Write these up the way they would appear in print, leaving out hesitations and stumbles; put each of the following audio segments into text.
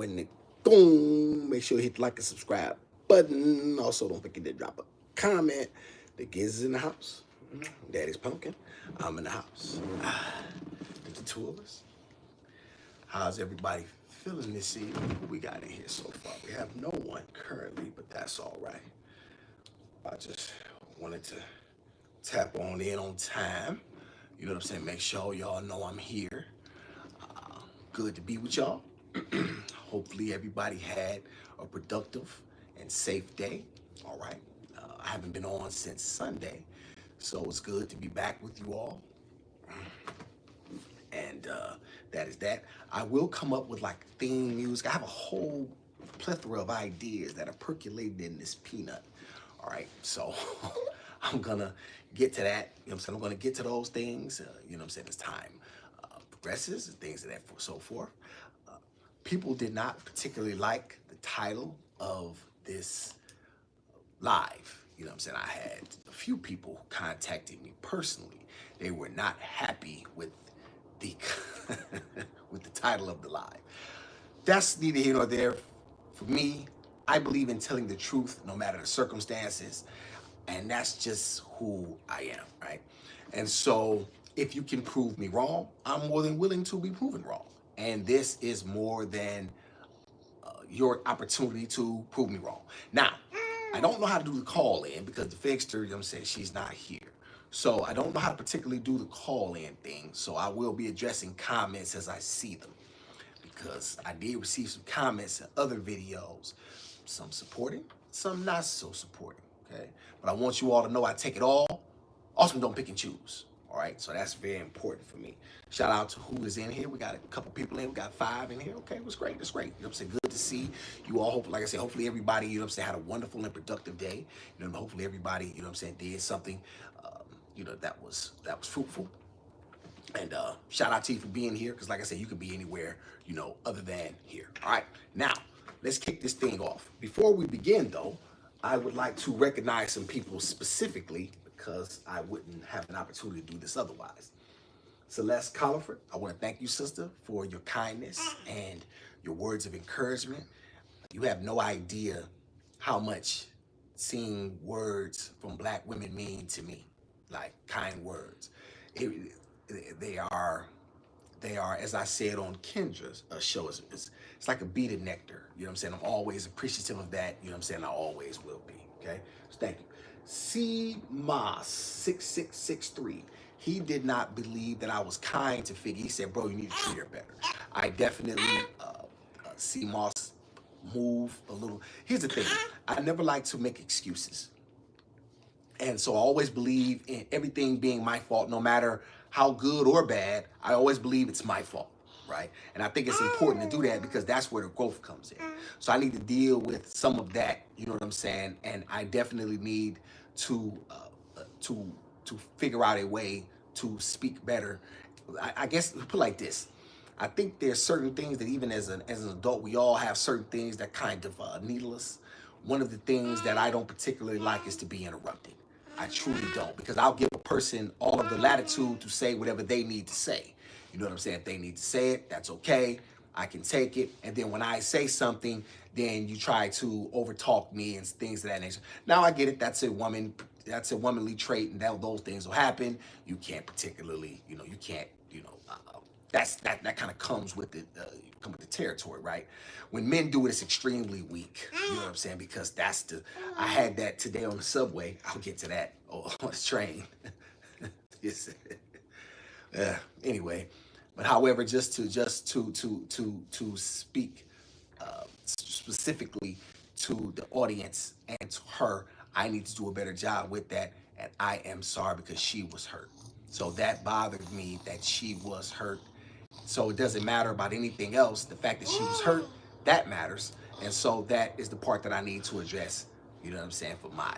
when it boom, make sure you hit the like and subscribe button. Also, don't forget to drop a comment. The kids is in the house. Daddy's pumpkin. I'm in the house. The two of us. How's everybody feeling this evening? Who we got in here so far? We have no one currently, but that's all right. I just wanted to tap on in on time. You know what I'm saying? Make sure y'all know I'm here. Good to be with y'all. Hopefully everybody had a productive and safe day. All right. I haven't been on since Sunday, so it's good to be back with you all. And that is that. I will come up with like theme music. I have a whole plethora of ideas that are percolating in this peanut. All right, so I'm gonna get to that. You know what I'm saying? I'm gonna get to those things. You know what I'm saying? As time progresses and things of that so forth. People did not particularly like the title of this live. You know what I'm saying? I had a few people who contacted me personally. They were not happy with the with the title of the live. That's neither here nor there. For me, I believe in telling the truth no matter the circumstances, and that's just who I am, right? And so if you can prove me wrong, I'm more than willing to be proven wrong. And this is more than your opportunity to prove me wrong. Now, I don't know how to do the call in because the fixer, you know what I'm saying, she's not here. So I don't know how to particularly do the call in thing. So I will be addressing comments as I see them, because I did receive some comments in other videos, some supporting, some not so supporting, okay? But I want you all to know I take it all. Also, don't pick and choose, all right? So that's very important for me. Shout out to who is in here. We got a couple people in. We got 5 in here. Okay, it was great. That's great. You know what I'm saying? Good to see you all. Hope, like I said, hopefully everybody, you know what I'm saying, had a wonderful and productive day. You know, hopefully everybody, you know what I'm saying, did something, you know, that was fruitful. And shout out to you for being here, because like I said, you could be anywhere, you know, other than here. All right, now let's kick this thing off. Before we begin, though, I would like to recognize some people specifically, because I wouldn't have an opportunity to do this otherwise. Celeste Colliford, I want to thank you, sister, for your kindness and your words of encouragement. You have no idea how much seeing words from Black women mean to me, like kind words. It, they are, as I said on Kendra's show, it's like a beaded nectar. You know what I'm saying? I'm always appreciative of that. You know what I'm saying? I always will be. Okay? So thank you. C. Moss 6663. He did not believe that I was kind to Figgy. He said, bro, you need to treat her better. I definitely see Moss move a little. Here's the thing. I never like to make excuses. And so I always believe in everything being my fault, no matter how good or bad. I always believe it's my fault, right? And I think it's important to do that, because that's where the growth comes in. So I need to deal with some of that, you know what I'm saying? And I definitely need to figure out a way to speak better. I guess put it like this. I think there's certain things that even as an adult, we all have certain things that kind of needle us. One of the things that I don't particularly like is to be interrupted. I truly don't, because I'll give a person all of the latitude to say whatever they need to say. You know what I'm saying? If they need to say it, that's okay. I can take it. And then when I say something, then you try to overtalk me and things of that nature. Now I get it. That's a womanly trait, and those things will happen. You can't particularly, you know, you can't, you know, that kind of comes with the come with the territory, right? When men do it, it's extremely weak. You know what I'm saying? Because I had that today on the subway. I'll get to that on the train. Anyway, but however, just to speak specifically to the audience and to her, I need to do a better job with that, and I am sorry, because she was hurt. So that bothered me, that she was hurt. So it doesn't matter about anything else. The fact that she was hurt, that matters. And so that is the part that I need to address, you know what I'm saying, for my,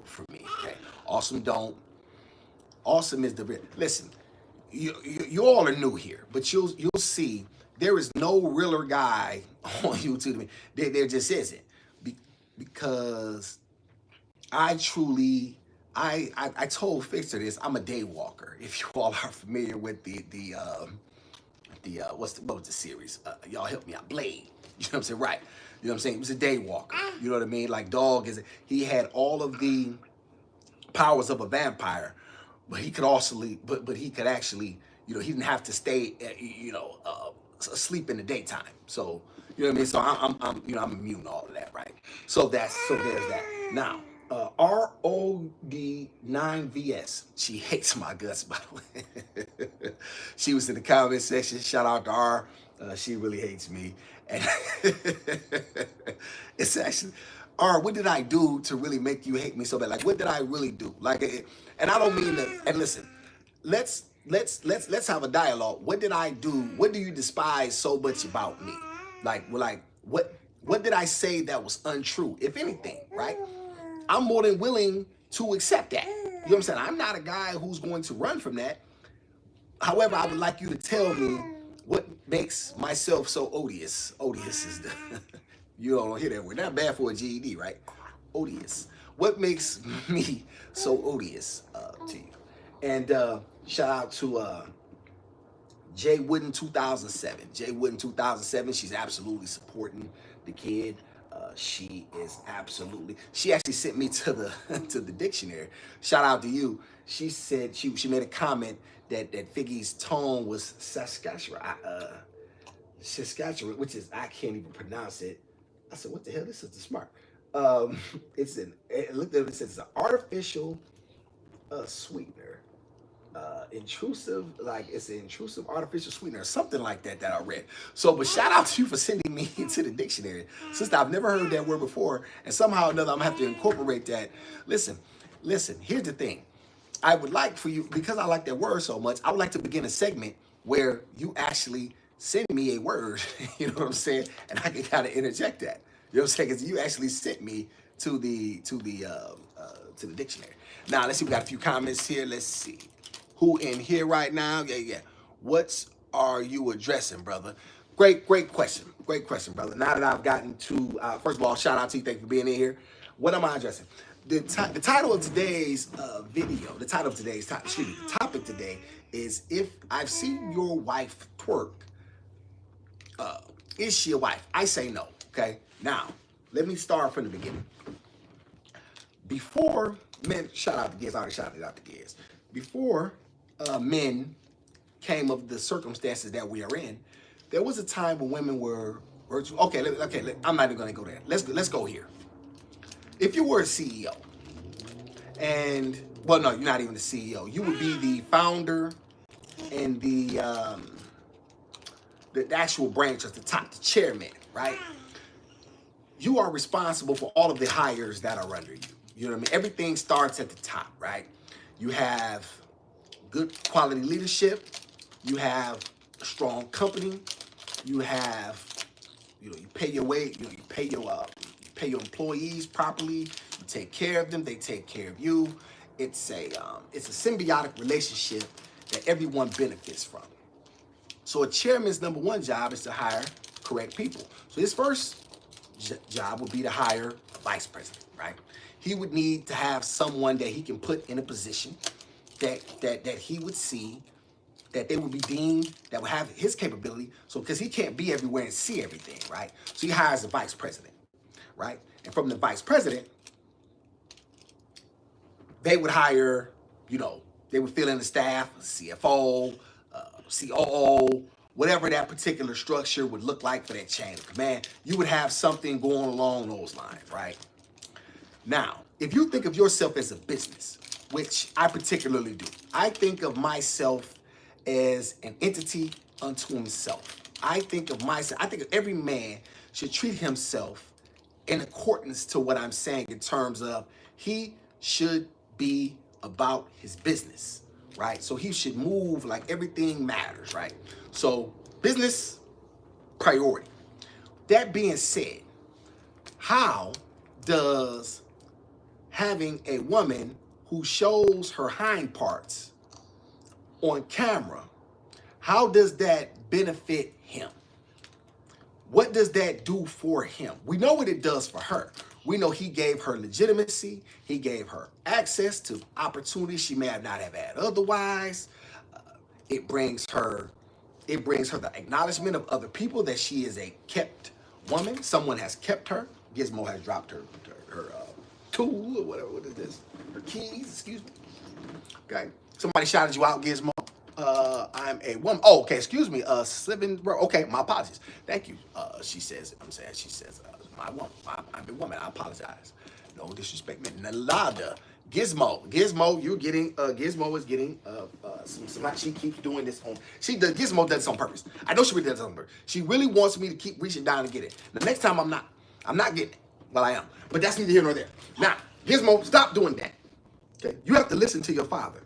for me, okay? Awesome is listen, you all are new here, but you'll see there is no realer guy on YouTube. There just isn't. Because I truly, I told Fixer this, I'm a day walker. If you all are familiar with the the what was the series? Y'all help me out. Blade. You know what I'm saying? Right. You know what I'm saying? He was a day walker. You know what I mean? Like Dog is. He had all of the powers of a vampire, but he could also, but he could actually, you know, he didn't have to stay, asleep in the daytime. So you know what I mean. So I'm immune to all of that, right? So there's that. Now, ROD9VS. She hates my guts, by the way. She was in the comment section. Shout out to R. She really hates me. And it's actually, R, what did I do to really make you hate me so bad? Like, what did I really do? Like, and I don't mean to. And listen, let's have a dialogue. What did I do? What do you despise so much about me? Like what did I say that was untrue? If anything, right? I'm more than willing to accept that. You know what I'm saying? I'm not a guy who's going to run from that. However, I would like you to tell me what makes myself so odious. Odious is the you don't hear that word. Not bad for a GED, right? Odious. What makes me so odious to you? And shout out to Jay Wooden 2007. Jay Wooden 2007. She's absolutely supporting the kid. She is absolutely. She actually sent me to the to the dictionary. Shout out to you. She said she made a comment that Figgy's tone was Saskatchewan, Saskatchewan, which is I can't even pronounce it. I said, what the hell? This is smart. It's an. It looked at it. It says it's an artificial sweetener. Intrusive, like it's an intrusive artificial sweetener, something like that I read. So, but shout out to you for sending me into the dictionary. Sister, I've never heard that word before, and somehow or another I'm gonna have to incorporate that. Listen, here's the thing. I would like for you, because I like that word so much, I would like to begin a segment where you actually send me a word, you know what I'm saying? And I can kind of interject that. You know what I'm saying? Because you actually sent me to the dictionary. Now, let's see, we got a few comments here. Let's see. Who in here right now? Yeah. What are you addressing, brother? Great question. Great question, brother. Now that I've gotten to, first of all, shout out to you. Thank you for being in here. What am I addressing? The title of today's video, the topic today is if I've seen your wife twerk, is she a wife? I say no, okay? Now, let me start from the beginning. Before men, shout out to Giz, I already shouted out to Giz. Before men came of the circumstances that we are in, there was a time when women were okay. I'm not even going to go there. Let's go here. If you were a CEO, and well, no, you're not even the CEO. You would be the founder and the actual branch at the top, the chairman, right? You are responsible for all of the hires that are under you. You know what I mean? Everything starts at the top, right? You have good quality leadership. You have a strong company. You have, you pay your way. You pay your employees properly. You take care of them. They take care of you. It's a symbiotic relationship that everyone benefits from. So a chairman's number one job is to hire correct people. So his first job would be to hire a vice president, right? He would need to have someone that he can put in a position that he would see, that they would be deemed, that would have his capability. So because he can't be everywhere and see everything, right? So he hires a vice president, right? And from the vice president, they would hire, they would fill in the staff, CFO, COO, whatever that particular structure would look like for that chain of command. You would have something going along those lines, right? Now, if you think of yourself as a business, which I particularly do, I think of myself as an entity unto himself. I think of every man should treat himself in accordance to what I'm saying in terms of he should be about his business, right? So he should move like everything matters, right? So business priority. That being said, how does having a woman who shows her hind parts on camera, how does that benefit him? What does that do for him? We know what it does for her. We know he gave her legitimacy. He gave her access to opportunities she may have not have had otherwise. It brings her It brings her the acknowledgement of other people that she is a kept woman. Someone has kept her. Gizmo has dropped her tool or whatever. What is this? Her keys, excuse me. Okay. Somebody shouted you out, Gizmo. I'm a woman. Oh, okay. Excuse me. Slipping. Okay. My apologies. Thank you. She says. I'm saying. She says. My woman. I'm a woman. I apologize. No disrespect, man. Nalada. Gizmo. Gizmo. You're getting. Gizmo is getting. Some. She keeps doing this on. She does. Gizmo does this on purpose. I know she really does it on purpose. She really wants me to keep reaching down and get it. The next time I'm not. I'm not getting it. Well, I am. But that's neither here nor there. Now, Gizmo, stop doing that. Okay. You have to listen to your father.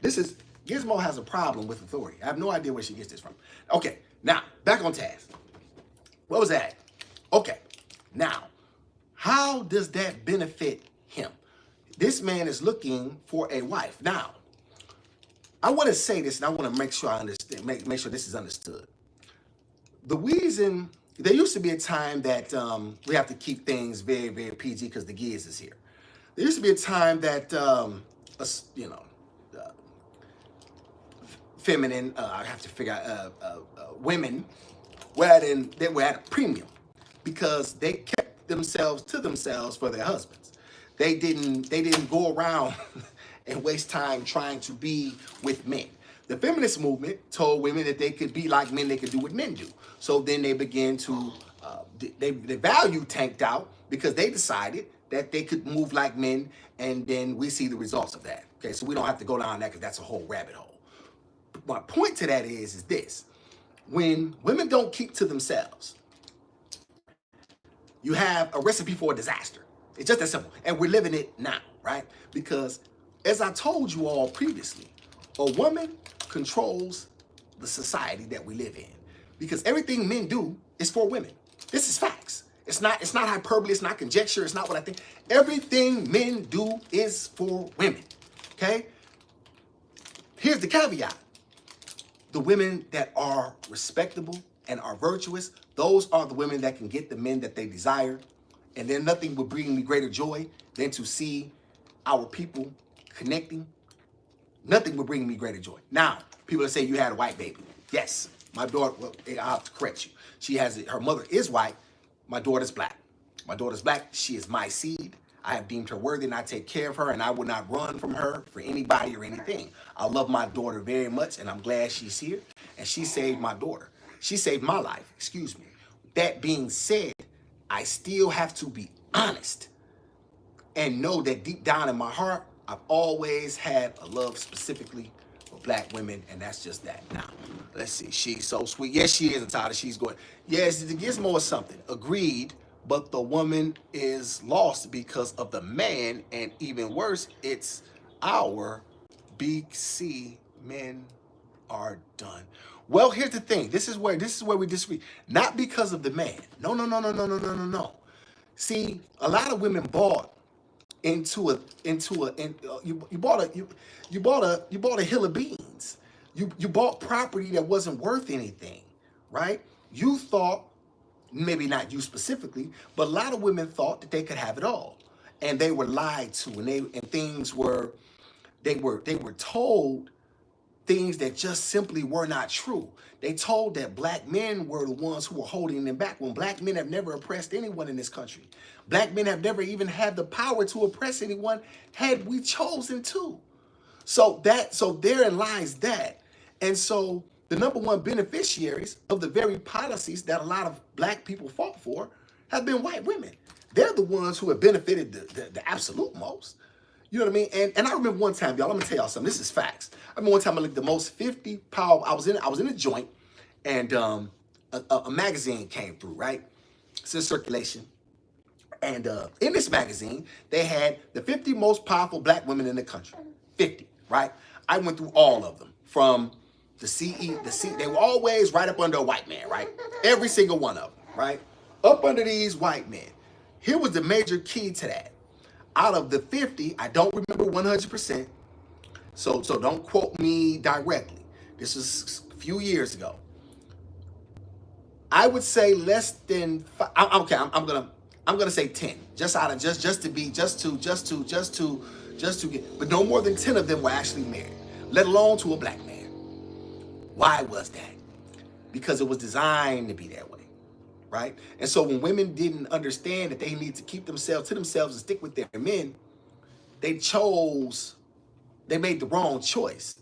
This is. Gizmo has a problem with authority. I have no idea where she gets this from. Okay, now, back on task. What was that? Okay, now, how does that benefit him? This man is looking for a wife. Now, I want to say this, and I want to make sure I understand, make sure this is understood. The reason, there used to be a time that we have to keep things very, very PG because the Giz is here. There used to be a time that, feminine, I have to figure out, women they were at a premium because they kept themselves to themselves for their husbands. They didn't go around and waste time trying to be with men. The feminist movement told women that they could be like men, they could do what men do. So then they began to, their value tanked out because they decided that they could move like men, and then we see the results of that. Okay, so we don't have to go down that because that's a whole rabbit hole. My point to that is this. When women don't keep to themselves, you have a recipe for a disaster. It's just that simple. And we're living it now, right? Because as I told you all previously, a woman controls the society that we live in. Because everything men do is for women. This is facts. It's not hyperbole, it's not conjecture, it's not what I think. Everything men do is for women. Okay? Here's the caveat. The women that are respectable and are virtuous, those are the women that can get the men that they desire. And then nothing would bring me greater joy than to see our people connecting. Nothing would bring me greater joy. Now, people that say you had a white baby. Yes, my daughter, well, I have to correct you. She has it, her mother is white, my daughter's black. My daughter's black, she is my seed. I have deemed her worthy and I take care of her, and I will not run from her for anybody or anything. I love my daughter very much, and I'm glad she's here, and she saved my daughter. She saved my life, excuse me. That being said, I still have to be honest and know that deep down in my heart, I've always had a love specifically for black women, and that's just that. Now, let's see. She's so sweet. Yes, she is, and Tyler, she's going. Yes, the gizmo is something. Agreed. But the woman is lost because of the man, and even worse, it's our BC men are done. Well, here's the thing. This is where we disagree. Not because of the man. No. See, a lot of women bought you bought a hill of beans. You bought property that wasn't worth anything, right? You thought, maybe not you specifically, but a lot of women thought that they could have it all, and they were lied to, and they were told things that just simply were not true. They told that black men were the ones who were holding them back, when black men have never oppressed anyone in this country. Black men have never even had the power to oppress anyone had we chosen to. So therein lies that. And so the number one beneficiaries of the very policies that a lot of black people fought for have been white women. They're the ones who have benefited the absolute most. You know what I mean? And I remember one time, y'all, I'm gonna tell y'all something. This is facts. I remember one time I looked at the most 50 power. I was in a joint, and a magazine came through, right? It's in circulation. And in this magazine, they had the 50 most powerful black women in the country. 50, right? I went through all of them, from the they were always right up under a white man, right? Every single one of them, right? Up under these white men. Here was the major key to that. Out of the 50, I don't remember 100%, so don't quote me directly. This was a few years ago. I would say less than 5. Okay, I'm gonna say 10, just to get, but no more than 10 of them were actually married, let alone to a black man. Why was that? because it was designed to be that way, right? And so when women didn't understand that they need to keep themselves to themselves and stick with their men, they chose, they made the wrong choice.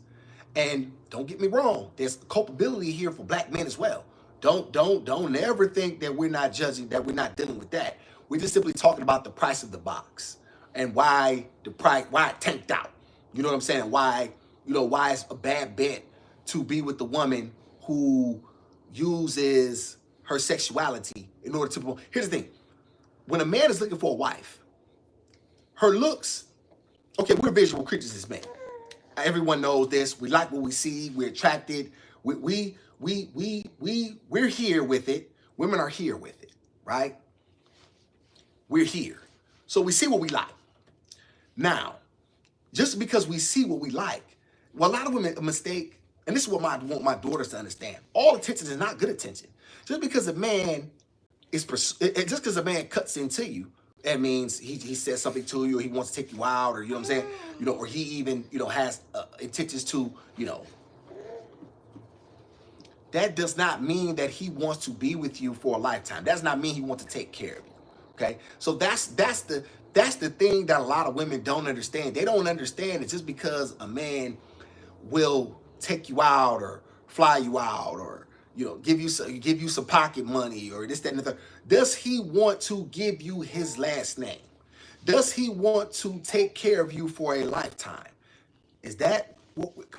And don't get me wrong, there's culpability here for black men as well. Don't ever think that we're not judging, that we're not dealing with that. We're just simply talking about the price of the box and why the price, why it tanked out. You know what I'm saying? Why, why it's a bad bet to be with the woman who uses her sexuality in order to. Here's the thing: when a man is looking for a wife, her looks. Okay, we're visual creatures as men. Everyone knows this. We like what we see. We're attracted. We're here with it. Women are here with it, right? We're here. So we see what we like. Now, just because we see what we like, well, a lot of women mistake, and this is what I want my daughters to understand. All attention is not good attention. Just because a man just because a man cuts into you, that means he says something to you, or he wants to take you out, or you know what I'm saying, or he even has intentions to that does not mean that he wants to be with you for a lifetime. That does not mean he wants to take care of you. Okay, so that's the thing that a lot of women don't understand. They don't understand it just because a man will take you out or fly you out or give you some pocket money or this, that, and the third. Does he want to give you his last name? Does he want to take care of you for a lifetime? Is that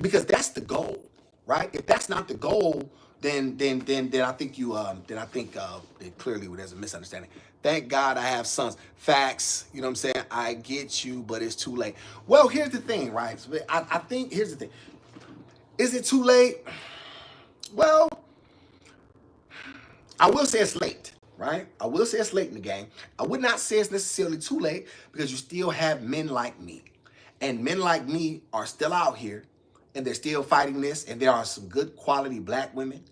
because that's the goal, right? If that's not the goal, then I think that clearly there's a misunderstanding. Thank God I have sons. Facts, you know what I'm saying? I get you, but it's too late. Well, here's the thing, right? I think here's the thing. Is it too late? Well, I will say it's late, right? I will say it's late in the game. I would not say it's necessarily too late because you still have men like me. And men like me are still out here and they're still fighting this. And there are some good quality black women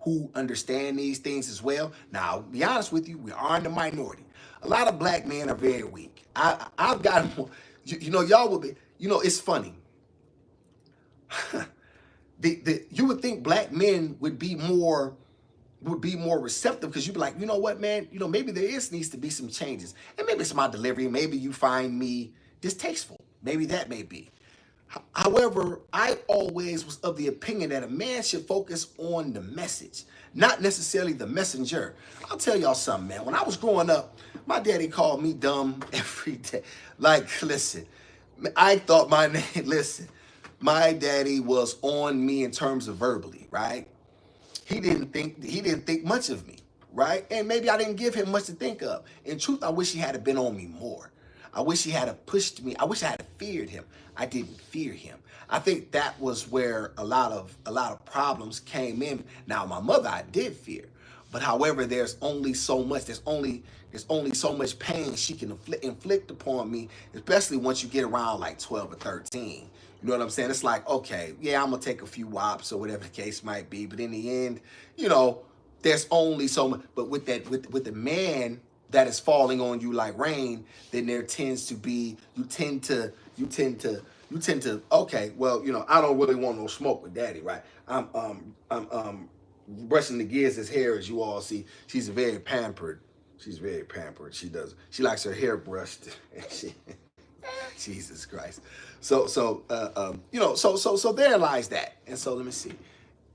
who understand these things as well. Now, I'll be honest with you, we are in the minority. A lot of black men are very weak. I've got, y'all will be, it's funny. You would think black men would be more receptive because you'd be like, you know what, man, maybe there needs to be some changes. And maybe it's my delivery. Maybe you find me distasteful. Maybe that may be. However, I always was of the opinion that a man should focus on the message, not necessarily the messenger. I'll tell y'all something, man. When I was growing up, my daddy called me dumb every day. Like, listen, I thought my daddy was on me in terms of verbally, right? He didn't think much of me, right? And maybe I didn't give him much to think of. In truth, I wish he had been on me more. I wish he had pushed me. I wish I had feared him. I didn't fear him. I think that was where a lot of problems came in. Now, my mother I did fear, but however, there's only so much pain she can inflict upon me, especially once you get around like 12 or 13. You know what I'm saying? It's like, okay, yeah, I'm gonna take a few wops or whatever the case might be, but in the end, there's only so much. But with the man that is falling on you like rain, then there tends to be you tend to okay, well, I don't really want no smoke with daddy, right? I'm brushing the gears his hair, as you all see. She's very pampered. She likes her hair brushed. Jesus Christ. So there lies that. And so let me see.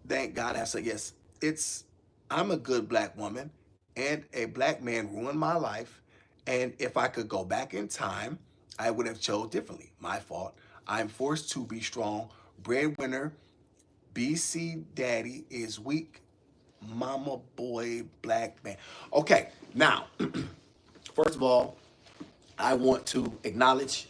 Thank God I said yes. I'm a good black woman, and a black man ruined my life. And if I could go back in time, I would have chose differently. My fault. I'm forced to be strong. Breadwinner. BC daddy is weak. Mama boy black man. Okay, now, first of all, I want to acknowledge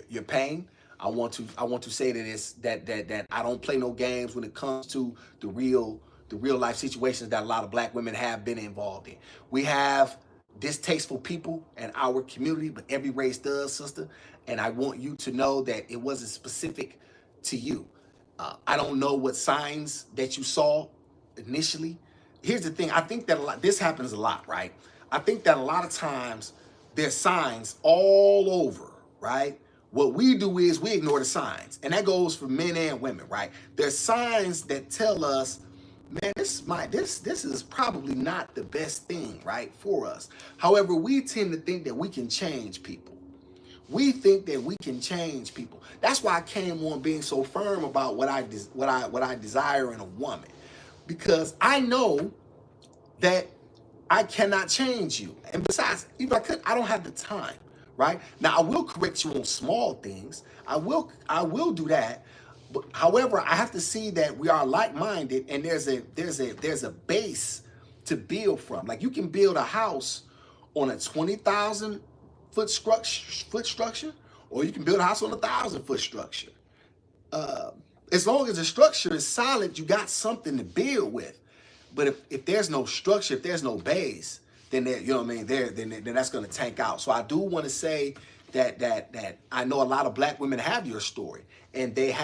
your pain. I want to say that I don't play no games when it comes to the real life situations that a lot of black women have been involved in. We have distasteful people in our community, but every race does, sister. And I want you to know that it wasn't specific to you. I don't know what signs that you saw initially. Here's the thing. I think that this happens a lot, right? I think that a lot of times there's signs all over, right? What we do is we ignore the signs. And that goes for men and women, right? There's signs that tell us man, this is probably not the best thing, right, for us. However, we tend to think that we can change people. We think that we can change people. That's why I came on being so firm about what I desire in a woman, because I know that I cannot change you. And besides, even if I could, I don't have the time, right? Now I will correct you on small things. I will do that. But however, I have to see that we are like-minded and there's a base to build from. Like you can build a house on a 20,000 foot structure, or you can build a house on a 1,000 foot structure. uh, as long as the structure is solid, you got something to build with. But if there's no structure, if there's no base, then there, you know what I mean, then that's going to tank out. So I do want to say that I know a lot of black women have your story, and they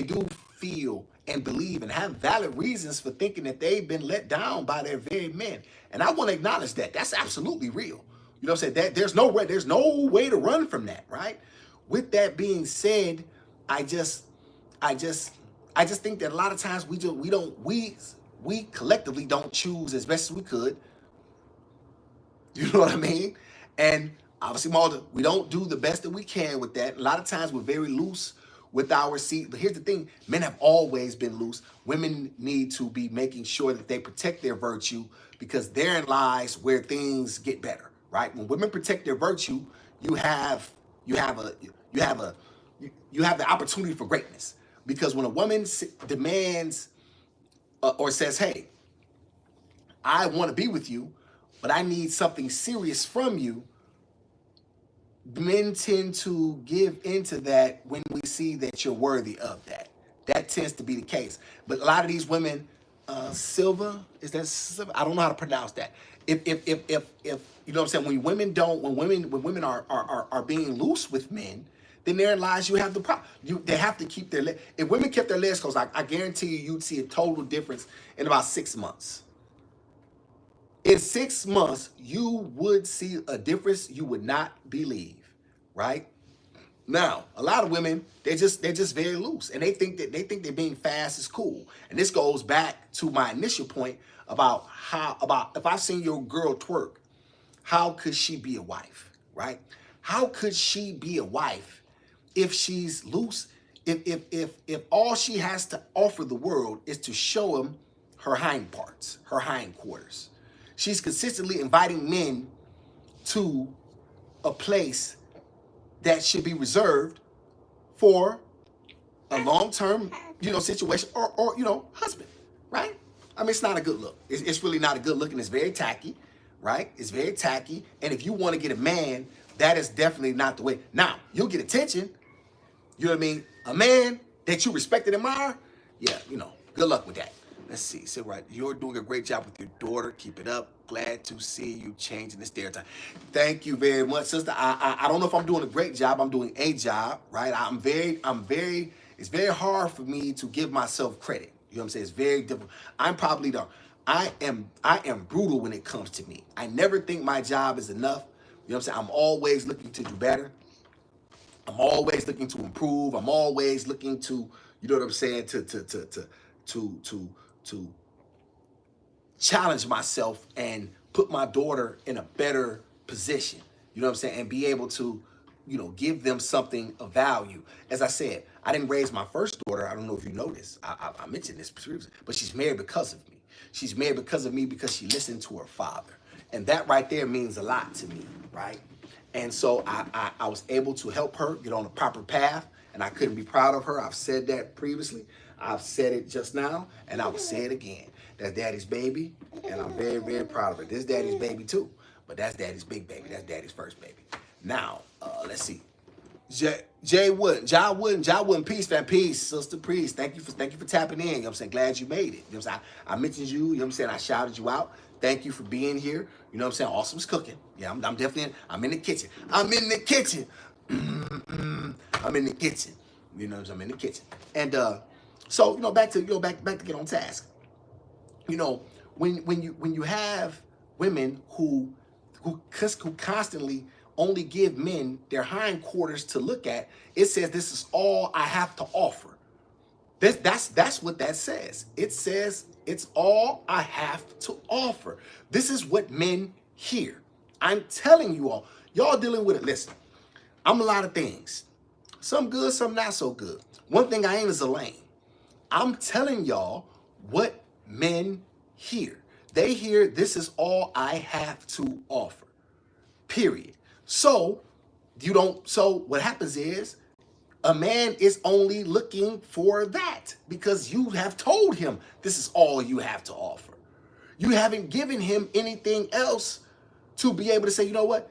do feel and believe and have valid reasons for thinking that they've been let down by their very men. And I want to acknowledge that. That's absolutely real. You know what I'm saying? That there's no way to run from that, right? With that being said, I just I just I just think that a lot of times we collectively don't choose as best as we could. You know what I mean? And obviously, Malta, we don't do the best that we can with that. A lot of times we're very loose with our seat. But here's the thing, men have always been loose. Women need to be making sure that they protect their virtue, because therein lies where things get better, right? When women protect their virtue, you have you have a you have a you have the opportunity for greatness. Because when a woman demands or says, "Hey, I want to be with you, but I need something serious from you," men tend to give into that when we see that you're worthy of that. That tends to be the case. But a lot of these women, Silva, is that Silva? I don't know how to pronounce that. If you know what I'm saying, when women are being loose with men, then therein lies you have the problem. They have to keep their legs. If women kept their legs closed, I guarantee you'd see a total difference in about 6 months. In 6 months, you would see a difference you would not believe, right? Now, a lot of women, they're just very loose, and they think being fast is cool. And this goes back to my initial point about if I've seen your girl twerk, how could she be a wife, right? How could she be a wife if she's loose? If all she has to offer the world is to show him her hind parts, her hind quarters. She's consistently inviting men to a place that should be reserved for a long-term, situation or husband, right? I mean, it's not a good look. It's really not a good look, and it's very tacky, right? It's very tacky. And if you want to get a man, that is definitely not the way. Now, you'll get attention. You know what I mean? A man that you respect and admire, yeah, good luck with that. Let's see. So, right, you're doing a great job with your daughter. Keep it up. Glad to see you changing the stereotype. Thank you very much, sister. I don't know if I'm doing a great job. I'm doing a job, right? It's very hard for me to give myself credit. You know what I'm saying? It's very difficult. I am brutal when it comes to me. I never think my job is enough. You know what I'm saying? I'm always looking to do better. I'm always looking to improve. I'm always looking to, you know what I'm saying, to challenge myself and put my daughter in a better position. You know what I'm saying? And be able to, give them something of value. As I said, I didn't raise my first daughter. I don't know if you know this. I mentioned this previously, but she's married because of me. She's married because of me because she listened to her father. And that right there means a lot to me, right? And so I was able to help her get on the proper path, and I couldn't be proud of her. I've said that previously. I've said it just now, and I will say it again. That's daddy's baby, and I'm very, very proud of it. This is daddy's baby too, but that's daddy's big baby. That's daddy's first baby. Now, let's see. Jay Wooden, John Wooden, peace, fan, peace, sister, peace. Thank you for tapping in. You know what I'm saying? Glad you made it. You know what I'm saying? I mentioned you, you know what I'm saying? I shouted you out. Thank you for being here. You know what I'm saying? Awesome's cooking. Yeah, I'm definitely I'm in the kitchen. I'm in the kitchen. I'm in the kitchen. You know what I'm saying? I'm in the kitchen. And so, back to get on task. When you have women who constantly only give men their hindquarters to look at, it says this is all I have to offer. That's what that says. It says it's all I have to offer. This is what men hear. I'm telling you all, y'all dealing with it. Listen, I'm a lot of things. Some good, some not so good. One thing I ain't is a lame. I'm telling y'all what men hear. They hear this is all I have to offer. Period. So what happens is a man is only looking for that because you have told him this is all you have to offer. You haven't given him anything else to be able to say, you know what?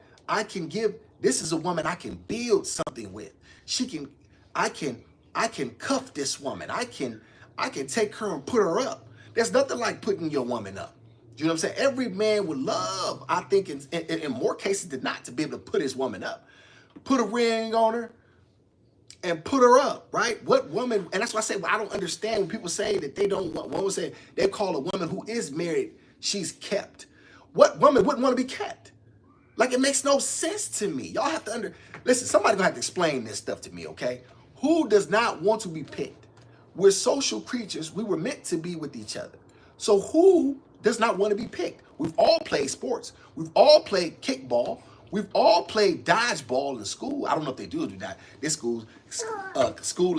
This is a woman I can build something with. I can cuff this woman. I can take her and put her up. There's nothing like putting your woman up. You know what I'm saying? Every man would love, I think in more cases than not, to be able to put his woman up. Put a ring on her and put her up, right? What woman, and that's why I say, well, I don't understand when people say that they don't want, women say they call a woman who is married, she's kept. What woman wouldn't want to be kept? Like, it makes no sense to me. Y'all have to listen, somebody gonna have to explain this stuff to me, okay? Who does not want to be picked? We're social creatures. We were meant to be with each other. So who does not want to be picked? We've all played sports. We've all played kickball. We've all played dodgeball in school. I don't know if they do that. This school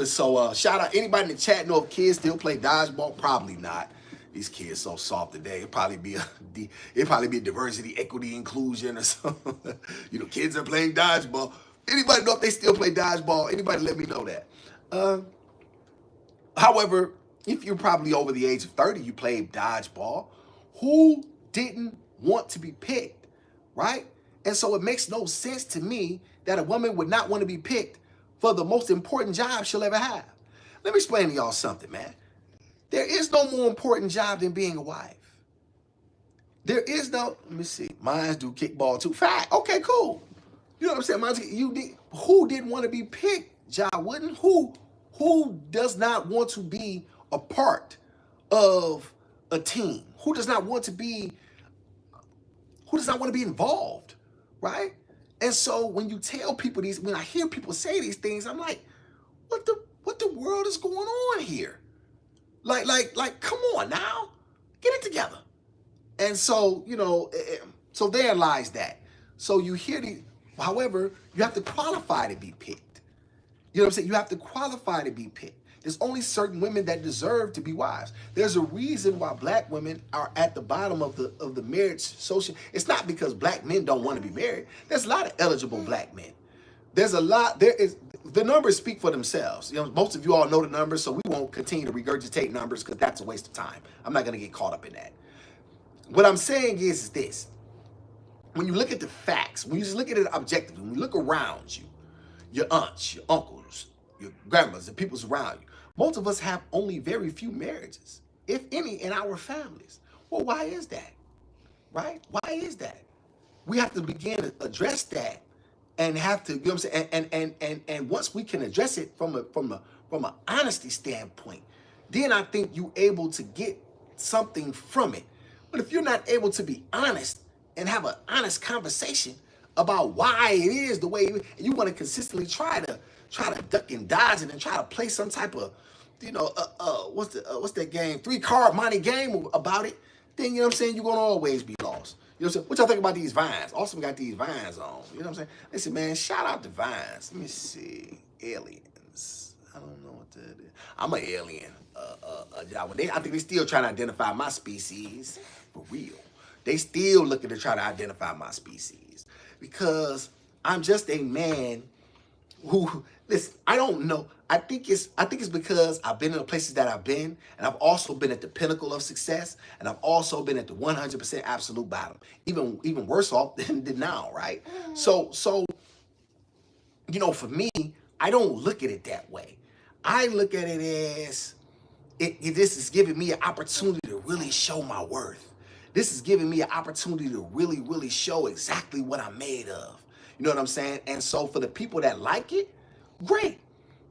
is so, shout out anybody in the chat know if kids still play dodgeball? Probably not. These kids so soft today. It'd probably be a diversity, equity, inclusion or something. You know, kids are playing dodgeball. Anybody know if they still play dodgeball? Anybody let me know that. However, if you're probably over the age of 30, you played dodgeball. Who didn't want to be picked, right? And so it makes no sense to me that a woman would not want to be picked for the most important job she'll ever have. Let me explain to y'all something, man. There is no more important job than being a wife. There is no, let me see, mines do kickball too. Fact, okay, cool. You know what I'm saying? Who didn't want to be picked? Ja wouldn't? Who does not want to be a part of a team? Who does not want to be involved, right? And so when you tell people when I hear people say these things, I'm like, what the world is going on here? Like, come on now, get it together. And so, so there lies that. So you hear however, you have to qualify to be picked. You know what I'm saying? You have to qualify to be picked. There's only certain women that deserve to be wives. There's a reason why black women are at the bottom of the marriage social. It's not because black men don't want to be married. There's a lot of eligible black men. The numbers speak for themselves. You know, most of you all know the numbers, so we won't continue to regurgitate numbers because that's a waste of time. I'm not going to get caught up in that. What I'm saying is this. When you look at the facts, when you just look at it objectively, when you look around you, your aunts, your uncles, your grandmas, the people around you, most of us have only very few marriages, if any, in our families. Well, why is that? Right? Why is that? We have to begin to address that and have to, you know what I'm saying? And once we can address it from an honesty standpoint, then I think you're able to get something from it. But if you're not able to be honest and have an honest conversation about why it is the way you want to consistently try to duck and dodge it and try to play some type of, what's that game? 3-card money game about it, then, you know what I'm saying, you're going to always be lost. You know what I'm saying? What y'all think about these vines? Awesome got these vines on. You know what I'm saying? Listen, man, shout out to vines. Let me see. Aliens. I don't know what that is. I'm an alien. I think they still trying to identify my species. For real. They still looking to try to identify my species. Because I'm just a man who, listen, I don't know. I think it's because I've been in the places that I've been, and I've also been at the pinnacle of success, and I've also been at the 100% absolute bottom, even worse off than now, right? So for me, I don't look at it that way. I look at it as this is giving me an opportunity to really show my worth. This is giving me an opportunity to really, really show exactly what I'm made of. You know what I'm saying? And so for the people that like it, great.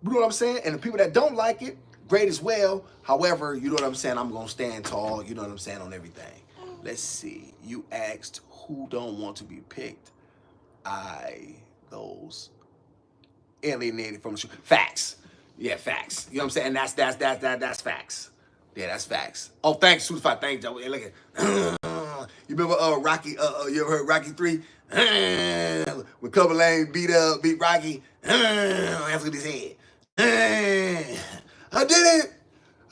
You know what I'm saying? And the people that don't like it, great as well. However, you know what I'm saying? I'm going to stand tall, you know what I'm saying, on everything. Let's see. You asked who don't want to be picked. Those alienated from the truth. Facts. Yeah, facts. You know what I'm saying? That's facts. Yeah, that's facts. Oh, thanks, Suicide. Thanks, Joe. Hey, look at you remember Rocky? You ever heard Rocky 3? When Clubber Lang beat Rocky. That's what he said. I did it.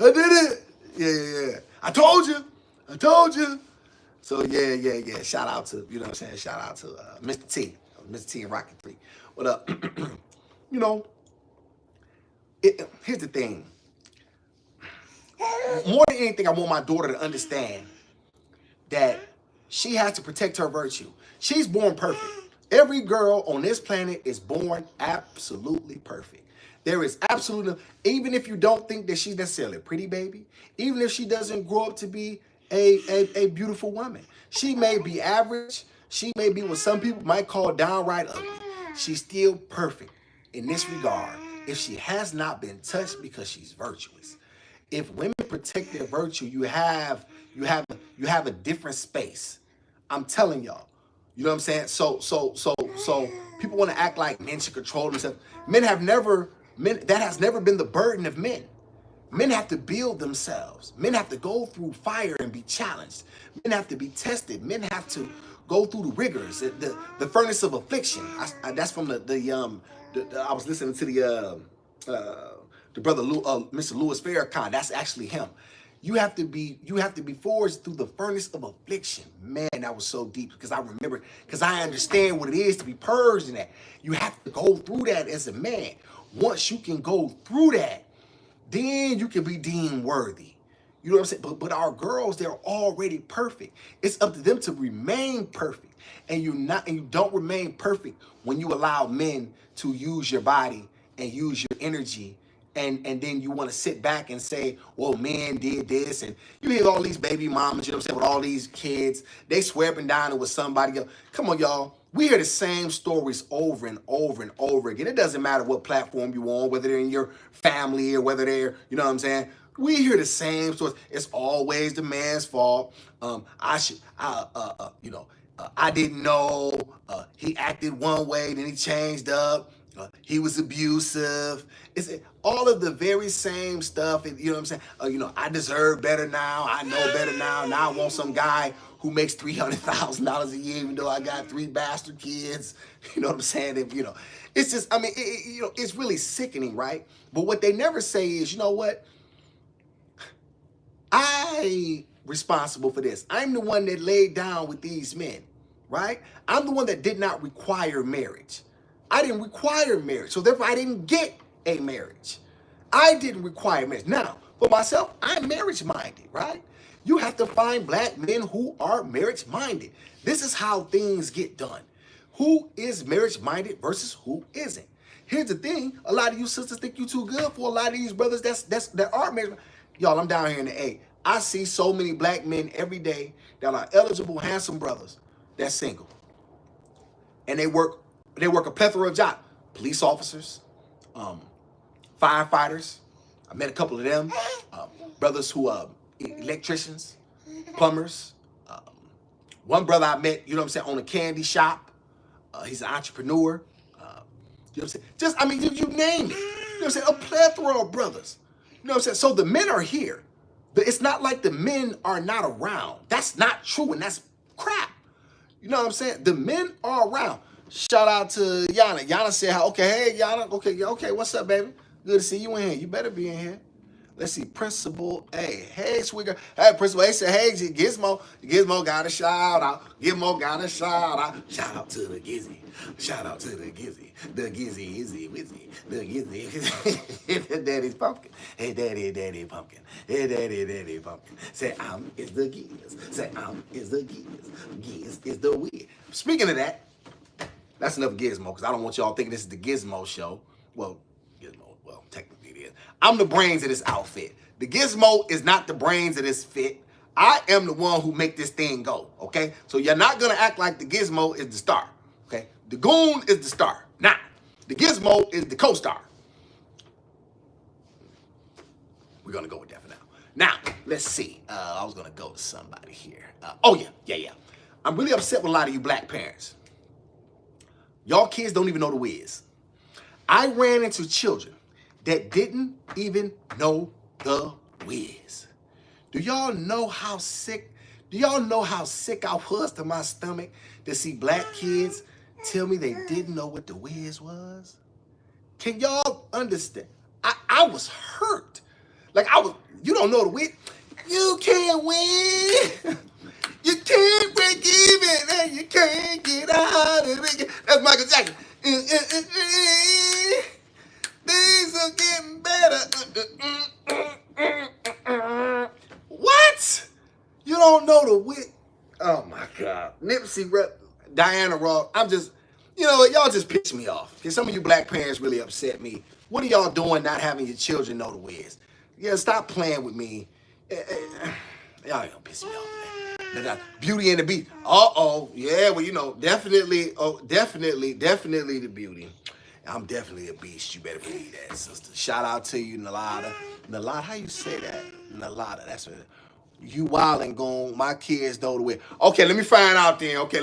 I did it. Yeah. I told you. I told you. So yeah. Shout out to, you know what I'm saying? Shout out to Mr. T. Mr. T and Rocky 3. What up? You know, here's the thing. More than anything, I want my daughter to understand that she has to protect her virtue. She's born perfect. Every girl on this planet is born absolutely perfect. There is absolutely, even if you don't think that she's necessarily a pretty baby, even if she doesn't grow up to be a beautiful woman, she may be average. She may be what some people might call downright ugly. She's still perfect in this regard if she has not been touched because she's virtuous. If women protect their virtue, you have a different space. I'm telling y'all. You know what I'm saying? So people want to act like men should control themselves. That has never been the burden of men. Men have to build themselves. Men have to go through fire and be challenged. Men have to be tested. Men have to go through the rigors, the furnace of affliction. That's from I was listening to the brother Mr. Louis Farrakhan. That's actually him. You have to be forged through the furnace of affliction. Man, that was so deep because I understand what it is to be purged in that. You have to go through that as a man. Once you can go through that, then you can be deemed worthy. You know what I'm saying? But our girls, they're already perfect. It's up to them to remain perfect. And you don't remain perfect when you allow men to use your body and use your energy. And then you want to sit back and say, well, men did this. And you hear all these baby mamas, you know what I'm saying, with all these kids. They swear up and down it was somebody else. Come on, y'all. We hear the same stories over and over and over again. It doesn't matter what platform you're on, whether they're in your family or whether they're, you know what I'm saying? We hear the same stories. It's always the man's fault. I didn't know. He acted one way, then he changed up. He was abusive. It's all of the very same stuff. You know what I'm saying? I deserve better now. I know better now. Now I want some guy who makes $300,000 a year, even though I got 3 bastard kids. You know what I'm saying? It's just, it's really sickening, right? But what they never say is, you know what? I responsible for this. I'm the one that laid down with these men, right? I'm the one that did not require marriage. I didn't require marriage, so therefore I didn't get a marriage. I didn't require marriage. Now, for myself, I'm marriage-minded, right? You have to find black men who are marriage-minded. This is how things get done. Who is marriage-minded versus who isn't? Here's the thing: a lot of you sisters think you too good for a lot of these brothers that are married. Y'all, I'm down here in the A. I see so many black men every day that are eligible, handsome brothers that's single, and they work a plethora of jobs. Police officers, firefighters. I met a couple of them. Brothers who are electricians, plumbers. One brother I met, you know what I'm saying, on a candy shop. He's an entrepreneur. You know what I'm saying? You name it. You know what I'm saying? A plethora of brothers. You know what I'm saying? So the men are here. But it's not like the men are not around. That's not true, and that's crap. You know what I'm saying? The men are around. Shout out to Yana. Yana said, okay, hey, Yana. Okay, what's up, baby? Good to see you in here. You better be in here. Let's see, Principal A. Hey, sweet girl. Hey, Principal A said, hey, Gizmo. Gizmo got a shout out. Gizmo got a shout out. Shout out to the Gizzy. Shout out to the Gizzy. The Gizzy, Izzy, Wizzy. The Gizzy. Daddy's pumpkin. Hey, Daddy pumpkin. Hey, Daddy pumpkin. Say, is the Giz. Say, is the Giz. Giz is the weird. Speaking of that, that's enough Gizmo, because I don't want y'all thinking this is the Gizmo show. Well, technically it is. I'm the brains of this outfit. The Gizmo is not the brains of this fit. I am the one who make this thing go, okay? So you're not gonna act like the Gizmo is the star, okay? The goon is the star. Nah, the Gizmo is the co-star. We're gonna go with that for now. Now, let's see. I was gonna go to somebody here. Yeah. I'm really upset with a lot of you black parents. Y'all kids don't even know the whiz. I ran into children that didn't even know the whiz. Do y'all know how sick? Do y'all know how sick I was to my stomach to see black kids tell me they didn't know what the whiz was? Can y'all understand? I was hurt. Like you don't know the whiz. You can't win. You can't break even and you can't get out of it. That's Michael Jackson. Things are getting better. What? You don't know the wit? Oh my God. Nipsey, Diana Ross. I'm just, y'all just piss me off. Because some of you black parents really upset me. What are y'all doing not having your children know the whiz? Yeah, stop playing with me. Y'all ain't gonna piss me off, man. Beauty and the Beast. Yeah, well, definitely the beauty. I'm definitely a beast. You better believe that, sister. Shout out to you, Nalada. Nalada, how you say that? Nalada, that's what. You wild and gone. My kids know the way. Okay, let me find out then. Okay,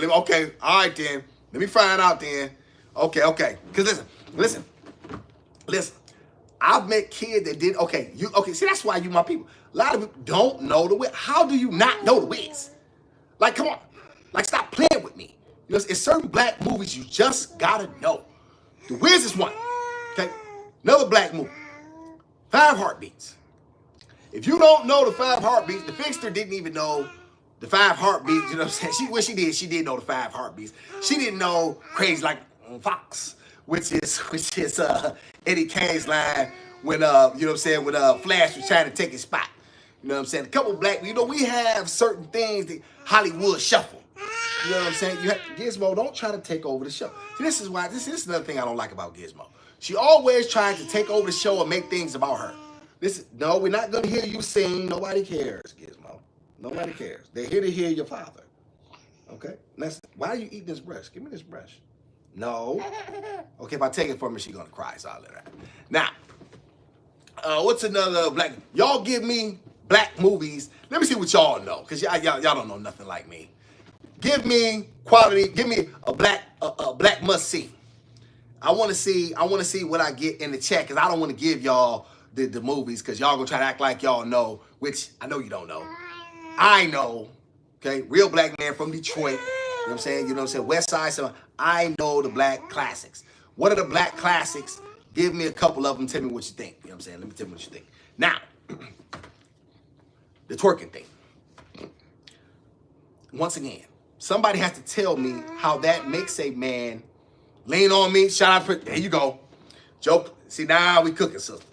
all right then. Let me find out then. Okay. Cause listen. I've met kids that did. Okay. See, that's why you my people. A lot of people don't know the way. How do you not know the ways? Like, come on. Like, stop playing with me. It's certain black movies you just gotta know. The Wiz is one. Okay? Another black movie. 5 Heartbeats. If you don't know the 5 Heartbeats, the Fixter didn't even know the 5 Heartbeats. You know what I'm saying? She did know the 5 Heartbeats. She didn't know Crazy Like Fox, which is Eddie Kane's line when you know what I'm saying, when Flash was trying to take his spot. You know what I'm saying? A couple black, we have certain things that Hollywood shuffle. You know what I'm saying? Gizmo, don't try to take over the show. See, this is another thing I don't like about Gizmo. She always tries to take over the show and make things about her. No, we're not going to hear you sing. Nobody cares, Gizmo. Nobody cares. They're here to hear your father. Okay? Why are you eating this brush? Give me this brush. No. Okay, if I take it from her, she's going to cry, so I'll let her. Now, what's another black? Y'all give me black movies. Let me see what y'all know, because y'all don't know nothing like me. Give me quality. Give me a black must see. I want to see what I get in the chat, because I don't want to give y'all the movies, because y'all gonna try to act like y'all know, which I know you don't know. I know. Okay, real black man from Detroit. You know what I'm saying? West Side. So I know the black classics. What are the black classics? Give me a couple of them. Tell me what you think. You know what I'm saying? Let me tell you what you think. Now, the twerking thing. Once again, somebody has to tell me how that makes a man lean on me. Shout out, there you go. Joke. See, now we cooking, sister.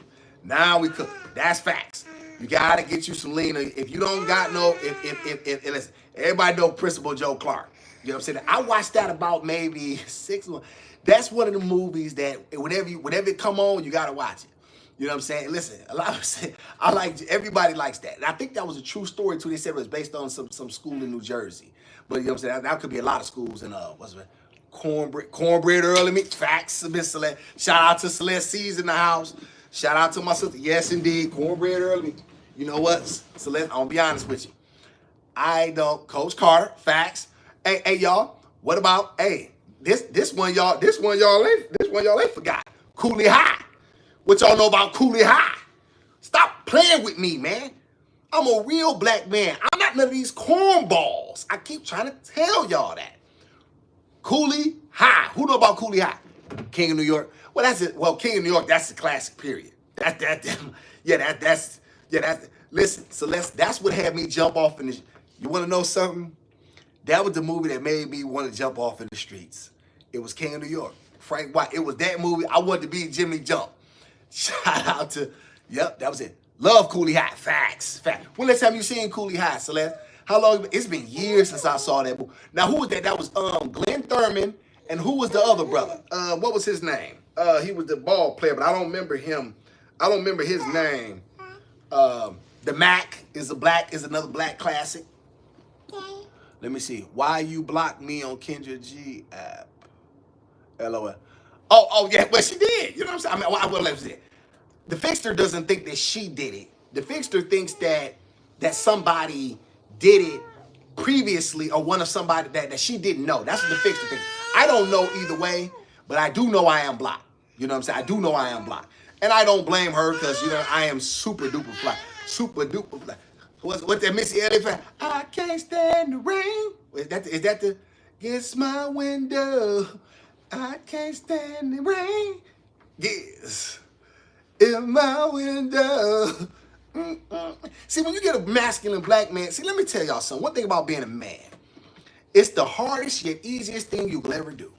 Now we cooking. That's facts. You gotta get you some lean. If you don't got no, if listen, everybody know Principal Joe Clark. You know what I'm saying? I watched that about maybe 6 months. That's one of the movies that whenever it come on, you gotta watch it. You know what I'm saying? Listen, a lot of everybody likes that. And I think that was a true story too. They said it was based on some school in New Jersey. But you know what I'm saying? That could be a lot of schools in what's it? Cornbread early meat. Facts, Miss Celeste. Shout out to Celeste C's in the house. Shout out to my sister. Yes, indeed. Cornbread early meat. You know what, Celeste? I'm gonna be honest with you. I don't. Coach Carter. Facts. Hey, y'all. What about this one y'all ain't forgot. Cooley High. What y'all know about Cooley High? Stop playing with me, man. I'm a real black man. I'm not none of these cornballs. I keep trying to tell y'all that. Cooley High. Who know about Cooley High? King of New York. Well, that's it. Well, King of New York, that's the classic period. Listen, Celeste, that's what had me jump off in the, you want to know something? That was the movie that made me want to jump off in the streets. It was King of New York. Frank White. It was that movie. I wanted to be Jimmy Jump. Shout out to, that was it. Love Cooley High. Facts. When last time you seen Cooley High, Celeste? How long? It's been years since I saw that movie. Now, who was that? That was Glenn Thurman, and who was the other brother? What was his name? He was the ball player, but I don't remember him. I don't remember his name. The Mac is another black classic. Let me see. Why you blocked me on Kendra G app? LOL. Oh yeah, well she did. You know what I'm saying? I mean, what was it? The Fixter doesn't think that she did it. The Fixter thinks that somebody did it previously, or one of somebody that she didn't know. That's what the Fixter thinks. I don't know either way, but I do know I am blocked. You know what I'm saying? I do know I am blocked. And I don't blame her because, you know, I am super duper fly. Super duper fly. What's that Missy Elliott fan? I can't stand the rain. Is that the against my window? I can't stand the rain. Yes. In my window. Mm-mm. See, when you get a masculine black man, see, let me tell y'all something. One thing about being a man, it's the hardest yet easiest thing you will ever do. You know